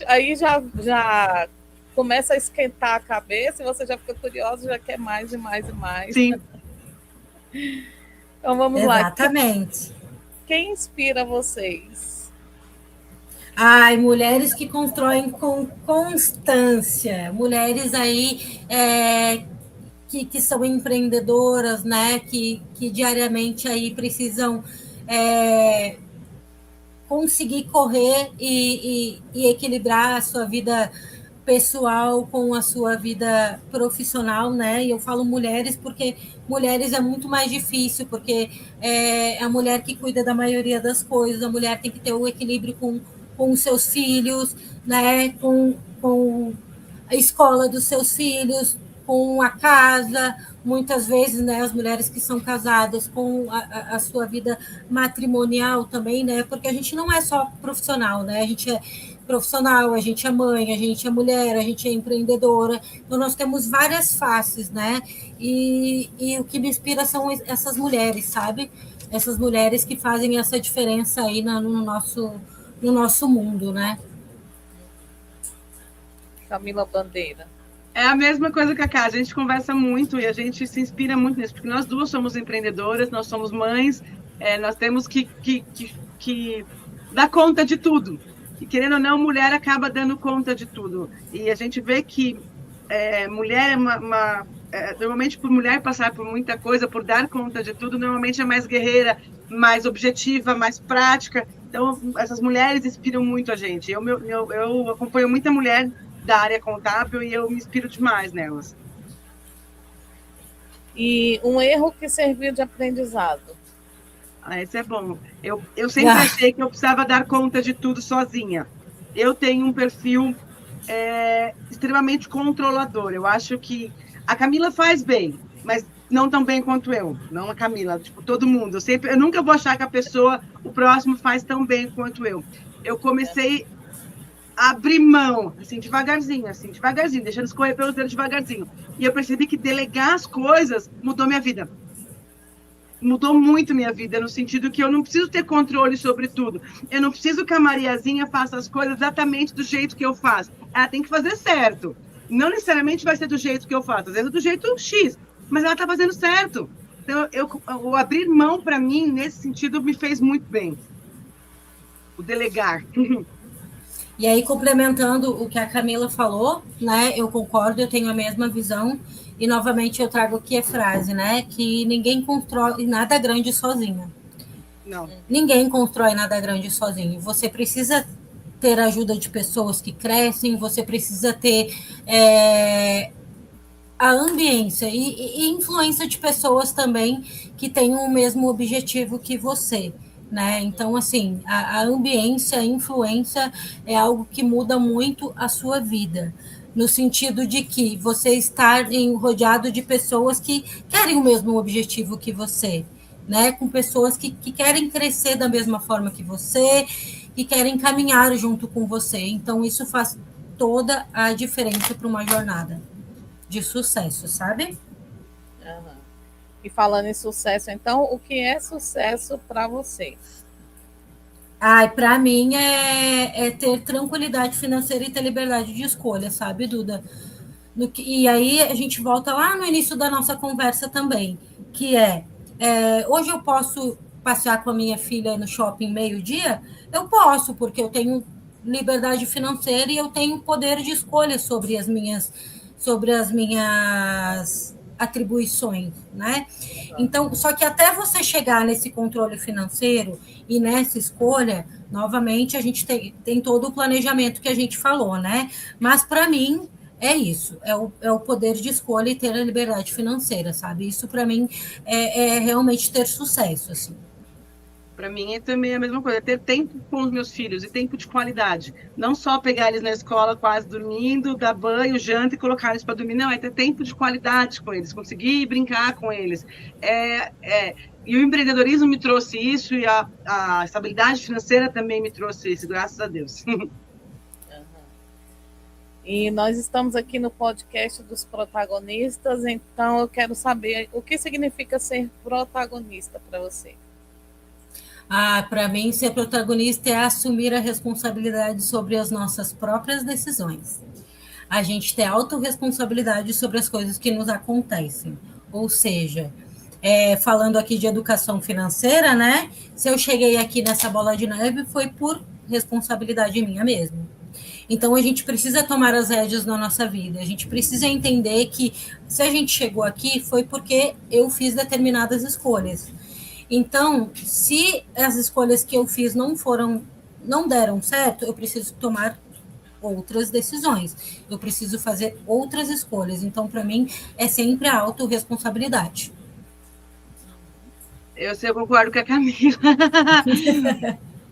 Aí já começa a esquentar a cabeça e você já fica curioso, já quer mais e mais e mais. Sim. Então vamos lá. Exatamente. Quem inspira vocês? Ai, mulheres que constroem com constância, mulheres aí que são empreendedoras, né? Que diariamente aí precisam conseguir correr e equilibrar a sua vida pessoal com a sua vida profissional, né? E eu falo mulheres porque mulheres é muito mais difícil, porque é a mulher que cuida da maioria das coisas, a mulher tem que ter o equilíbrio com os seus filhos, né? Com a escola dos seus filhos, com a casa, muitas vezes, né, as mulheres que são casadas com a sua vida matrimonial também, né? Porque a gente não é só profissional, né? A gente é profissional, a gente é mãe, a gente é mulher, a gente é empreendedora, então nós temos várias faces, né? E o que me inspira são essas mulheres, sabe? Essas mulheres que fazem essa diferença aí no nosso mundo, né? Camila Bandeira. É a mesma coisa que a Cá, a gente conversa muito e a gente se inspira muito nisso, porque nós duas somos empreendedoras, nós somos mães, nós temos que dar conta de tudo. E, querendo ou não, mulher acaba dando conta de tudo. E a gente vê que mulher normalmente, por mulher passar por muita coisa, por dar conta de tudo, normalmente é mais guerreira, mais objetiva, mais prática. Então, essas mulheres inspiram muito a gente. Eu acompanho muita mulher da área contábil e eu me inspiro demais nelas. E um erro que serviu de aprendizado? Esse é bom. Eu sempre achei que eu precisava dar conta de tudo sozinha. Eu tenho um perfil extremamente controlador. Eu acho que a Camila faz bem, mas não tão bem quanto eu. Não a Camila, tipo, todo mundo. Eu nunca vou achar que o próximo faz tão bem quanto eu. Eu comecei a abrir mão, assim, devagarzinho, deixando escorrer pelos dedos devagarzinho. E eu percebi que delegar as coisas mudou minha vida. Mudou muito minha vida, no sentido que eu não preciso ter controle sobre tudo. Eu não preciso que a Mariazinha faça as coisas exatamente do jeito que eu faço. Ela tem que fazer certo. Não necessariamente vai ser do jeito que eu faço, às vezes do jeito X, mas ela está fazendo certo. Então, o abrir mão, para mim, nesse sentido, me fez muito bem. O delegar. E aí, complementando o que a Camila falou, né? Eu concordo, eu tenho a mesma visão. E, novamente, eu trago aqui a frase, né? Que ninguém constrói nada grande sozinho. Não. Ninguém constrói nada grande sozinho. Você precisa ter ajuda de pessoas que crescem, você precisa ter a ambiência e influência de pessoas também que tenham o mesmo objetivo que você. Né? Então, assim, a ambiência, a influência é algo que muda muito a sua vida, no sentido de que você está rodeado de pessoas que querem o mesmo objetivo que você, né? Com pessoas que querem crescer da mesma forma que você, que querem caminhar junto com você. Então, isso faz toda a diferença para uma jornada de sucesso, sabe? Uhum. E falando em sucesso, então, o que é sucesso para você? Para mim é ter tranquilidade financeira e ter liberdade de escolha, sabe, Duda? E aí a gente volta lá no início da nossa conversa também, que hoje eu posso passear com a minha filha no shopping meio-dia? Eu posso, porque eu tenho liberdade financeira e eu tenho poder de escolha sobre as minhas atribuições, né? Então, só que até você chegar nesse controle financeiro e nessa escolha, novamente, a gente tem todo o planejamento que a gente falou, né? Mas, para mim, é isso, é o poder de escolha e ter a liberdade financeira, sabe? Isso, para mim, é realmente ter sucesso, assim. Para mim é também a mesma coisa, ter tempo com os meus filhos e tempo de qualidade. Não só pegar eles na escola quase dormindo, dar banho, janta e colocar eles para dormir. Não, é ter tempo de qualidade com eles, conseguir brincar com eles. E o empreendedorismo me trouxe isso e a estabilidade financeira também me trouxe isso, graças a Deus. E nós estamos aqui no podcast dos protagonistas, então eu quero saber o que significa ser protagonista para você. Para mim, ser protagonista é assumir a responsabilidade sobre as nossas próprias decisões. A gente ter autorresponsabilidade sobre as coisas que nos acontecem. Ou seja, falando aqui de educação financeira, né? Se eu cheguei aqui nessa bola de neve, foi por responsabilidade minha mesmo. Então, a gente precisa tomar as rédeas na nossa vida. A gente precisa entender que se a gente chegou aqui, foi porque eu fiz determinadas escolhas. Então, se as escolhas que eu fiz não deram certo, eu preciso tomar outras decisões. Eu preciso fazer outras escolhas. Então, para mim, é sempre a autorresponsabilidade. Eu concordo com a Camila.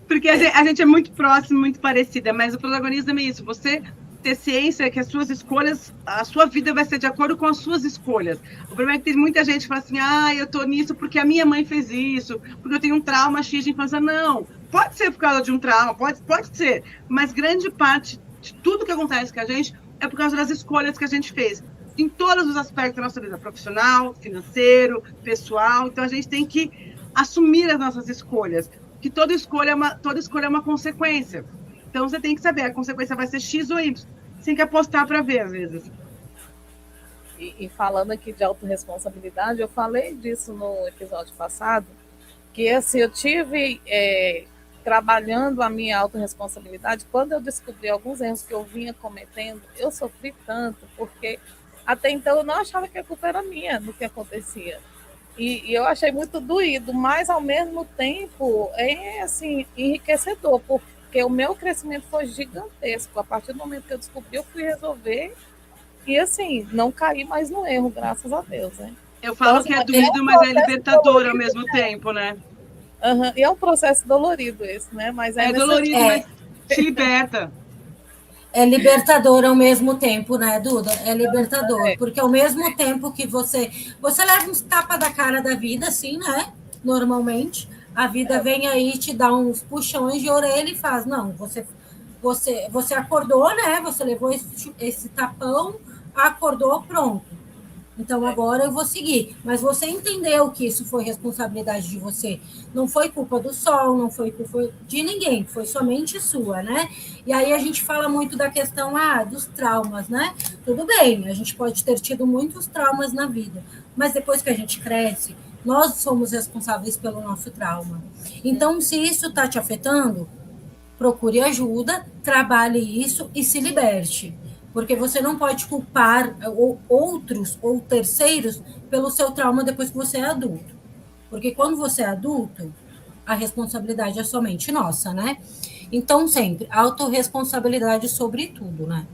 Porque a gente é muito próximo, muito parecida, mas o protagonismo é isso. Você ter ciência que as suas escolhas, a sua vida vai ser de acordo com as suas escolhas. O problema é que tem muita gente que fala assim, eu tô nisso porque a minha mãe fez isso, porque eu tenho um trauma X de infância. Não, pode ser por causa de um trauma, pode ser, mas grande parte de tudo que acontece com a gente é por causa das escolhas que a gente fez, em todos os aspectos da nossa vida, profissional, financeiro, pessoal. Então a gente tem que assumir as nossas escolhas, que toda escolha é uma consequência. Então, você tem que saber, a consequência vai ser X ou Y. Você tem que apostar para ver, às vezes. E falando aqui de autorresponsabilidade, eu falei disso no episódio passado, que assim, eu tive trabalhando a minha autorresponsabilidade. Quando eu descobri alguns erros que eu vinha cometendo, eu sofri tanto, porque até então eu não achava que a culpa era minha do que acontecia. E eu achei muito doído, mas ao mesmo tempo é assim, enriquecedor, porque o meu crescimento foi gigantesco. A partir do momento que eu descobri, eu fui resolver e, assim, não caí mais no erro, graças a Deus, né? Eu falo então, que é doído, mas é libertador ao mesmo tempo, né? E é um processo dolorido esse, né? Mas é dolorido, mas te liberta. É libertador ao mesmo tempo, né, Duda? É libertador, porque ao mesmo tempo que você leva uns tapas da cara da vida, assim, né? Normalmente, a vida vem aí, te dá uns puxões de orelha e faz, não, você acordou, né? Você levou esse tapão, acordou, pronto. Então, agora eu vou seguir. Mas você entendeu que isso foi responsabilidade de você. Não foi culpa do sol, não foi culpa de ninguém, foi somente sua, né? E aí a gente fala muito da questão dos traumas, né? Tudo bem, a gente pode ter tido muitos traumas na vida, mas depois que a gente cresce, nós somos responsáveis pelo nosso trauma. Então, se isso está te afetando, procure ajuda, trabalhe isso e se liberte. Porque você não pode culpar outros ou terceiros pelo seu trauma depois que você é adulto. Porque quando você é adulto, a responsabilidade é somente nossa, né? Então, sempre, autorresponsabilidade sobre tudo, né?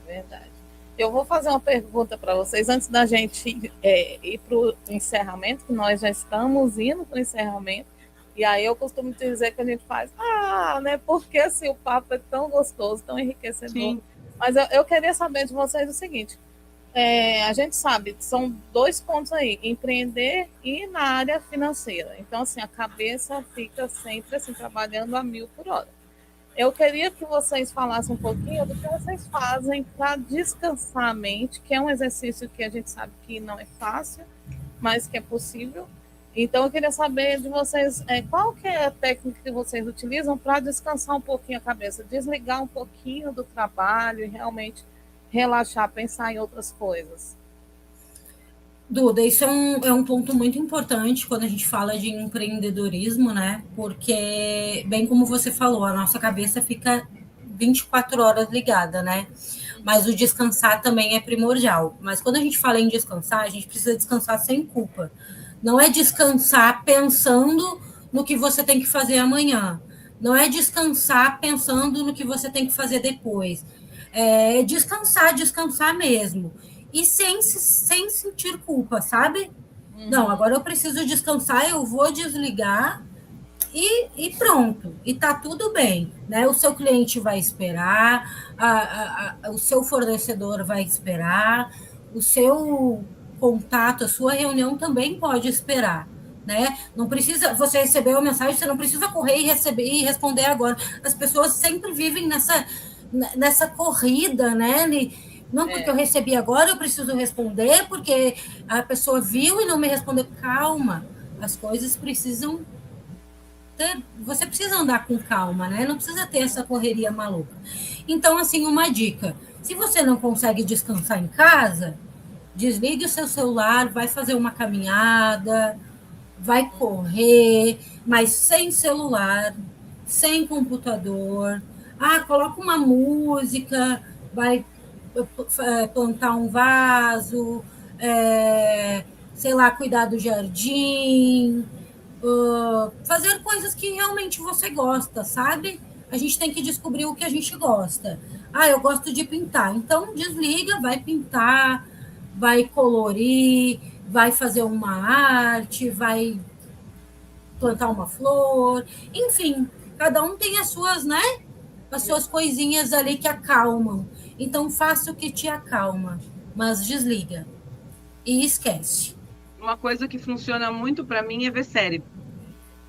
Verdade. Eu vou fazer uma pergunta para vocês antes da gente ir para o encerramento, que nós já estamos indo para o encerramento. E aí eu costumo dizer que a gente faz, né? Porque assim, o papo é tão gostoso, tão enriquecedor. Sim. Mas eu queria saber de vocês o seguinte, a gente sabe, são 2 pontos aí, empreender e na área financeira. Então, assim, a cabeça fica sempre assim, trabalhando a 1000 por hora. Eu queria que vocês falassem um pouquinho do que vocês fazem para descansar a mente, que é um exercício que a gente sabe que não é fácil, mas que é possível. Então, eu queria saber de vocês, qual que é a técnica que vocês utilizam para descansar um pouquinho a cabeça, desligar um pouquinho do trabalho e realmente relaxar, pensar em outras coisas. Duda, isso é um ponto muito importante quando a gente fala de empreendedorismo, né? Porque, bem como você falou, a nossa cabeça fica 24 horas ligada, né? mas o descansar também é primordial. Mas quando a gente fala em descansar, a gente precisa descansar sem culpa. Não é descansar pensando no que você tem que fazer amanhã. Não é descansar pensando no que você tem que fazer depois. É descansar mesmo. E sem sentir culpa, sabe? Não, agora eu preciso descansar, eu vou desligar e pronto. E tá tudo bem, né? O seu cliente vai esperar, o seu fornecedor vai esperar, o seu contato, a sua reunião também pode esperar. Né? Não precisa, você recebeu a mensagem, você não precisa correr e receber e responder agora. As pessoas sempre vivem nessa corrida, né? Não, porque eu recebi agora, eu preciso responder, porque a pessoa viu e não me respondeu. Calma, as coisas precisam você precisa andar com calma, né? Não precisa ter essa correria maluca. Então, assim, uma dica: se você não consegue descansar em casa, desligue o seu celular, vai fazer uma caminhada, vai correr, mas sem celular, sem computador. Coloca uma música, vai plantar um vaso, sei lá, cuidar do jardim, fazer coisas que realmente você gosta, sabe? A gente tem que descobrir o que a gente gosta. Eu gosto de pintar. Então, desliga, vai pintar, vai colorir, vai fazer uma arte, vai plantar uma flor. Enfim, cada um tem as suas, né? As suas coisinhas ali que acalmam. Então, faça o que te acalma, mas desliga. E esquece. Uma coisa que funciona muito para mim é ver série.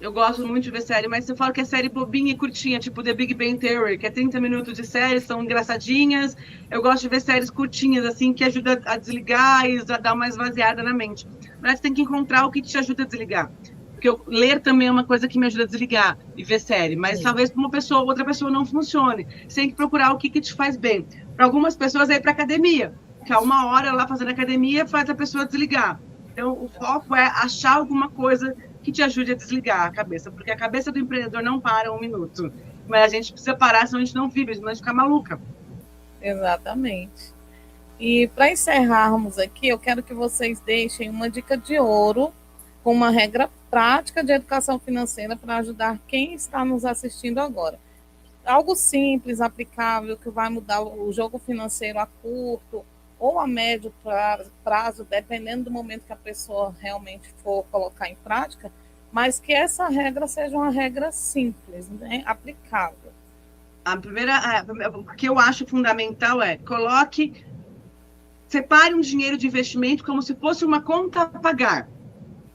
Eu gosto muito de ver série, mas eu falo que é série bobinha e curtinha, tipo The Big Bang Theory, que é 30 minutos de série, são engraçadinhas. Eu gosto de ver séries curtinhas, assim, que ajuda a desligar e a dar uma esvaziada na mente. Mas você tem que encontrar o que te ajuda a desligar. Porque ler também é uma coisa que me ajuda a desligar e ver série. Mas talvez para uma pessoa ou outra pessoa não funcione. Você tem que procurar o que te faz bem. Para algumas pessoas é ir para academia. Ficar 1 hora lá fazendo academia faz a pessoa desligar. Então, o foco é achar alguma coisa que te ajude a desligar a cabeça, porque a cabeça do empreendedor não para 1 minuto. Mas a gente precisa parar, senão a gente não vive, senão a gente fica maluca. Exatamente. E para encerrarmos aqui, eu quero que vocês deixem uma dica de ouro com uma regra prática de educação financeira para ajudar quem está nos assistindo agora. Algo simples, aplicável, que vai mudar o jogo financeiro a curto ou a médio prazo, dependendo do momento que a pessoa realmente for colocar em prática, mas que essa regra seja uma regra simples, né? Aplicável. O que eu acho fundamental é separe um dinheiro de investimento como se fosse uma conta a pagar.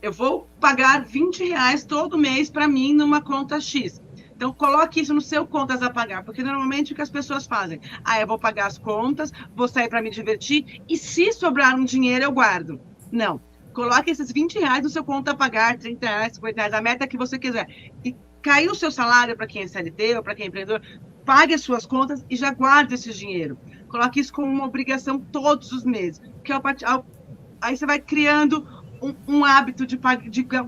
Eu vou pagar R$20 todo mês para mim numa conta X. Então, coloque isso no seu contas a pagar, porque normalmente o que as pessoas fazem? Eu vou pagar as contas, vou sair para me divertir, e se sobrar um dinheiro, eu guardo. Não. Coloque esses R$20 no seu conta a pagar, R$30, R$50, a meta que você quiser. E caiu o seu salário para quem é CLT ou para quem é empreendedor, pague as suas contas e já guarde esse dinheiro. Coloque isso como uma obrigação todos os meses. Aí você vai criando um hábito de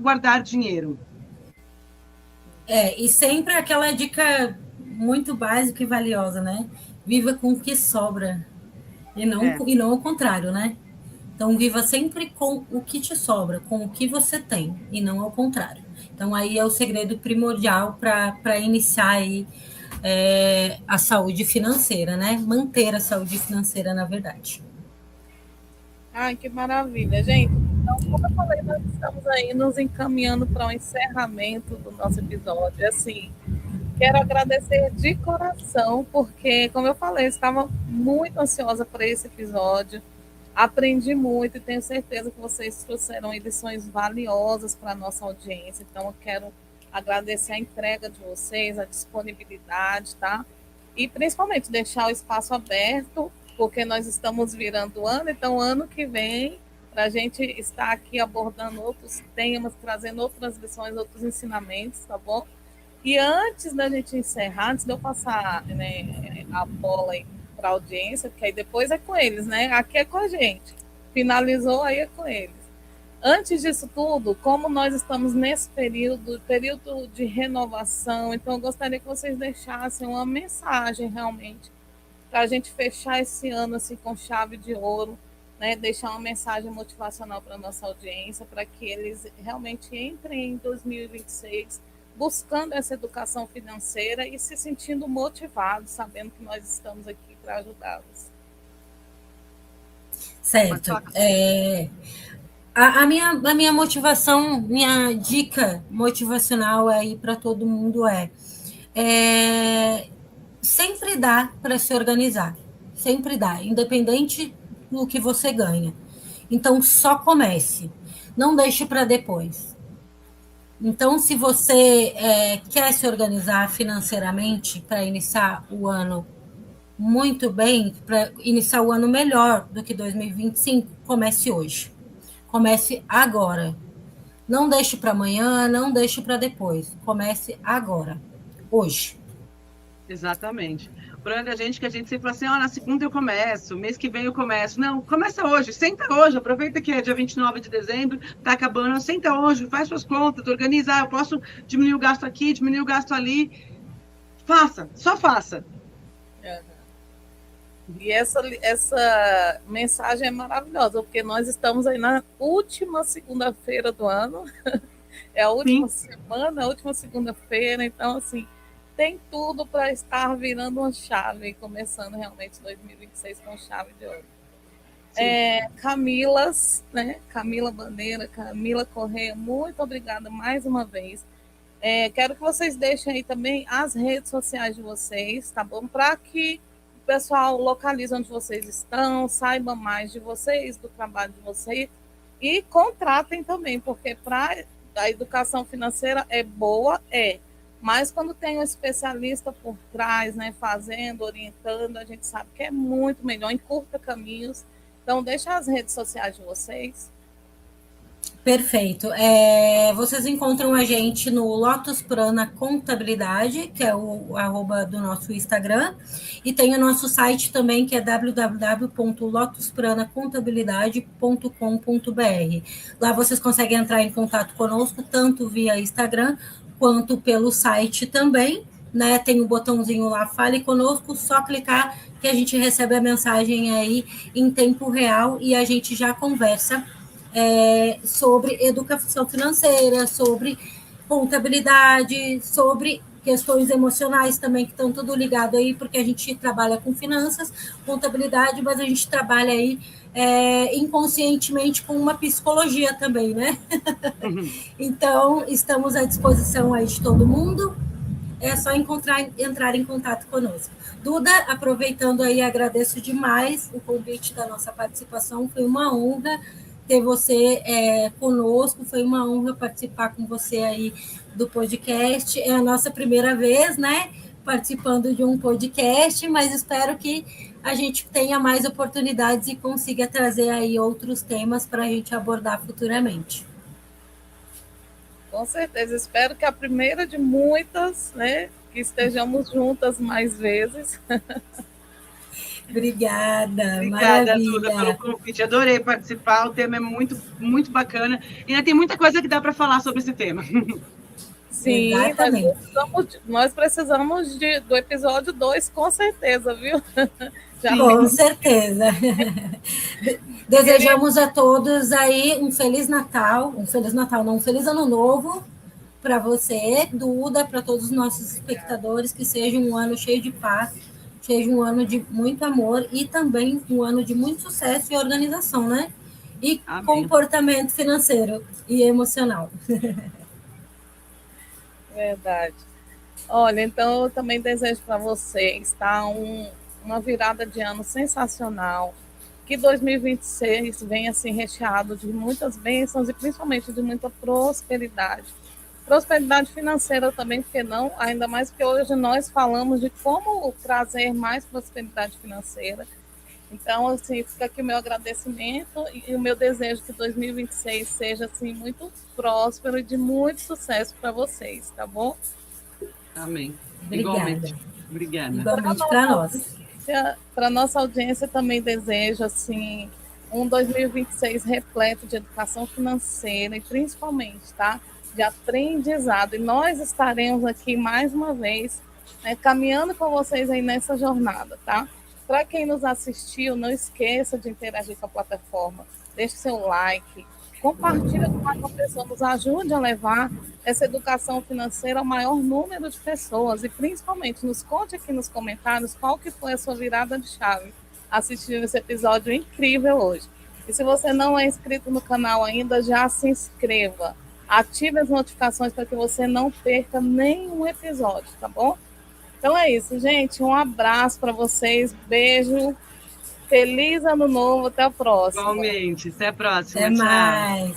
guardar dinheiro. E sempre aquela dica muito básica e valiosa, né? Viva com o que sobra e não o contrário, né? Então, viva sempre com o que te sobra, com o que você tem e não ao contrário. Então, aí é o segredo primordial para iniciar aí, a saúde financeira, né? Manter a saúde financeira, na verdade. Que maravilha, gente. Então, como eu falei, nós estamos aí nos encaminhando para o encerramento do nosso episódio. Assim, quero agradecer de coração, porque, como eu falei, estava muito ansiosa por esse episódio. Aprendi muito e tenho certeza que vocês trouxeram lições valiosas para a nossa audiência. Então, eu quero agradecer a entrega de vocês, a disponibilidade, tá? E, principalmente, deixar o espaço aberto, porque nós estamos virando o ano, então, ano que vem, para a gente estar aqui abordando outros temas, trazendo outras lições, outros ensinamentos, tá bom? E antes da gente encerrar, antes de eu passar, né, a bola aí para a audiência, porque aí depois é com eles, né? Aqui é com a gente. Finalizou, aí é com eles. Antes disso tudo, como nós estamos nesse período de renovação, então eu gostaria que vocês deixassem uma mensagem realmente para a gente fechar esse ano assim, com chave de ouro, né? Deixar uma mensagem motivacional para a nossa audiência, para que eles realmente entrem em 2026 buscando essa educação financeira e se sentindo motivados, sabendo que nós estamos aqui para ajudá-los. Certo. A minha motivação, minha dica motivacional aí para todo mundo sempre dá para se organizar, sempre dá, independente do que você ganha. Então, só comece, não deixe para depois. Então, se você quer se organizar financeiramente para iniciar o ano muito bem, para iniciar o ano melhor do que 2025, comece hoje. Comece agora. Não deixe para amanhã, não deixe para depois. Comece agora, hoje. Exatamente. O problema da gente é que a gente sempre fala assim, na segunda eu começo, mês que vem eu começo. Não, começa hoje, senta hoje, aproveita que é dia 29 de dezembro, tá acabando, senta hoje, faz suas contas, organiza, eu posso diminuir o gasto aqui, diminuir o gasto ali. Faça, só faça. E essa mensagem é maravilhosa, porque nós estamos aí na última segunda-feira do ano, é a última semana, a última segunda-feira, então, assim, tem tudo para estar virando uma chave, começando realmente 2026 com chave de ouro. Camilas, né? Camila Bandeira, Camila Correia, muito obrigada mais uma vez. Quero que vocês deixem aí também as redes sociais de vocês, tá bom? Para que o pessoal localize onde vocês estão, saiba mais de vocês, do trabalho de vocês e contratem também, porque para a educação financeira é boa, mas quando tem um especialista por trás, né, fazendo, orientando, a gente sabe que é muito melhor, encurta caminhos. Então, deixa as redes sociais de vocês. Perfeito. Vocês encontram a gente no Lotus Prana Contabilidade, que é o arroba do nosso Instagram, e tem o nosso site também, que é www.lotuspranacontabilidade.com.br. Lá vocês conseguem entrar em contato conosco, tanto via Instagram, quanto pelo site também, né? Tem um botãozinho lá, fale conosco, só clicar que a gente recebe a mensagem aí em tempo real e a gente já conversa sobre educação financeira, sobre contabilidade, sobre questões emocionais também, que estão tudo ligado aí, porque a gente trabalha com finanças, contabilidade, mas a gente trabalha aí inconscientemente com uma psicologia também, né? Então, estamos à disposição aí de todo mundo, é só entrar em contato conosco. Duda, aproveitando aí, agradeço demais o convite da nossa participação, foi uma honra ter você conosco, foi uma honra participar com você aí do podcast, é a nossa primeira vez, né, participando de um podcast, mas espero que a gente tenha mais oportunidades e consiga trazer aí outros temas para a gente abordar futuramente. Com certeza, espero que a primeira de muitas, né, que estejamos juntas mais vezes. Obrigada, Duda, pelo convite. Adorei participar. O tema é muito, muito bacana. E ainda tem muita coisa que dá para falar sobre esse tema. Sim, nós precisamos do episódio 2, com certeza, viu? Com certeza. Desejamos a todos aí um Feliz Natal, um Feliz Ano Novo para você, Duda, para todos os nossos espectadores, que seja um ano cheio de paz, seja um ano de muito amor e também um ano de muito sucesso e organização, né? E Amém. Comportamento financeiro e emocional. Verdade. Olha, então eu também desejo para vocês, tá? Uma virada de ano sensacional, que 2026 venha assim recheado de muitas bênçãos e principalmente de muita prosperidade. Prosperidade financeira também, porque não, ainda mais que hoje nós falamos de como trazer mais prosperidade financeira. Então, assim, fica aqui o meu agradecimento e o meu desejo que 2026 seja, assim, muito próspero e de muito sucesso para vocês, tá bom? Amém. Obrigada. Igualmente. Obrigada. Igualmente para nós. Para nossa audiência também desejo, assim, um 2026 repleto de educação financeira e principalmente, tá? De aprendizado. E nós estaremos aqui mais uma vez, né, caminhando com vocês aí nessa jornada, tá? Para quem nos assistiu, não esqueça de interagir com a plataforma. Deixe seu like, compartilhe com mais uma pessoa, nos ajude a levar essa educação financeira ao maior número de pessoas e, principalmente, nos conte aqui nos comentários qual que foi a sua virada de chave assistindo esse episódio incrível hoje. E se você não é inscrito no canal ainda, já se inscreva. Ative as notificações para que você não perca nenhum episódio, tá bom? Então é isso, gente. Um abraço para vocês. Beijo. Feliz ano novo. Até a próxima. Igualmente. Até a próxima. Até tchau. mais.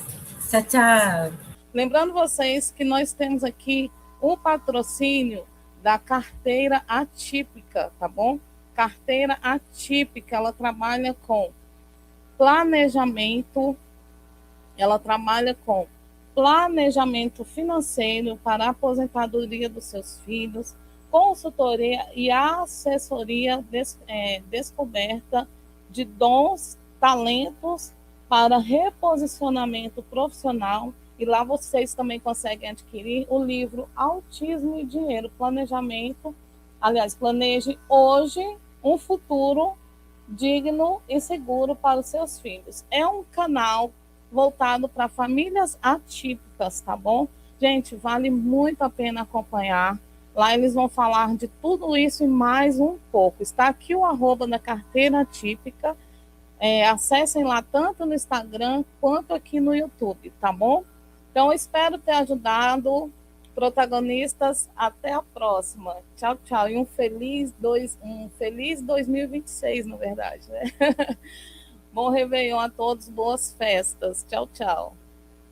Tchau, tchau. Lembrando vocês que nós temos aqui um patrocínio da carteira atípica, tá bom? Carteira atípica, ela trabalha com planejamento, financeiro para a aposentadoria dos seus filhos, consultoria e assessoria descoberta de dons, talentos para reposicionamento profissional. E lá vocês também conseguem adquirir o livro Autismo e Dinheiro, Planejamento. Aliás, planeje hoje um futuro digno e seguro para os seus filhos. É um canal voltado para famílias atípicas, tá bom? Gente, vale muito a pena acompanhar. Lá eles vão falar de tudo isso e mais um pouco. Está aqui o @ da carteira atípica. Acessem lá tanto no Instagram quanto aqui no YouTube, tá bom? Então, espero ter ajudado. Protagonistas, até a próxima. Tchau, tchau. E um feliz 2026, na verdade, né? Bom Réveillon a todos, boas festas. Tchau, tchau.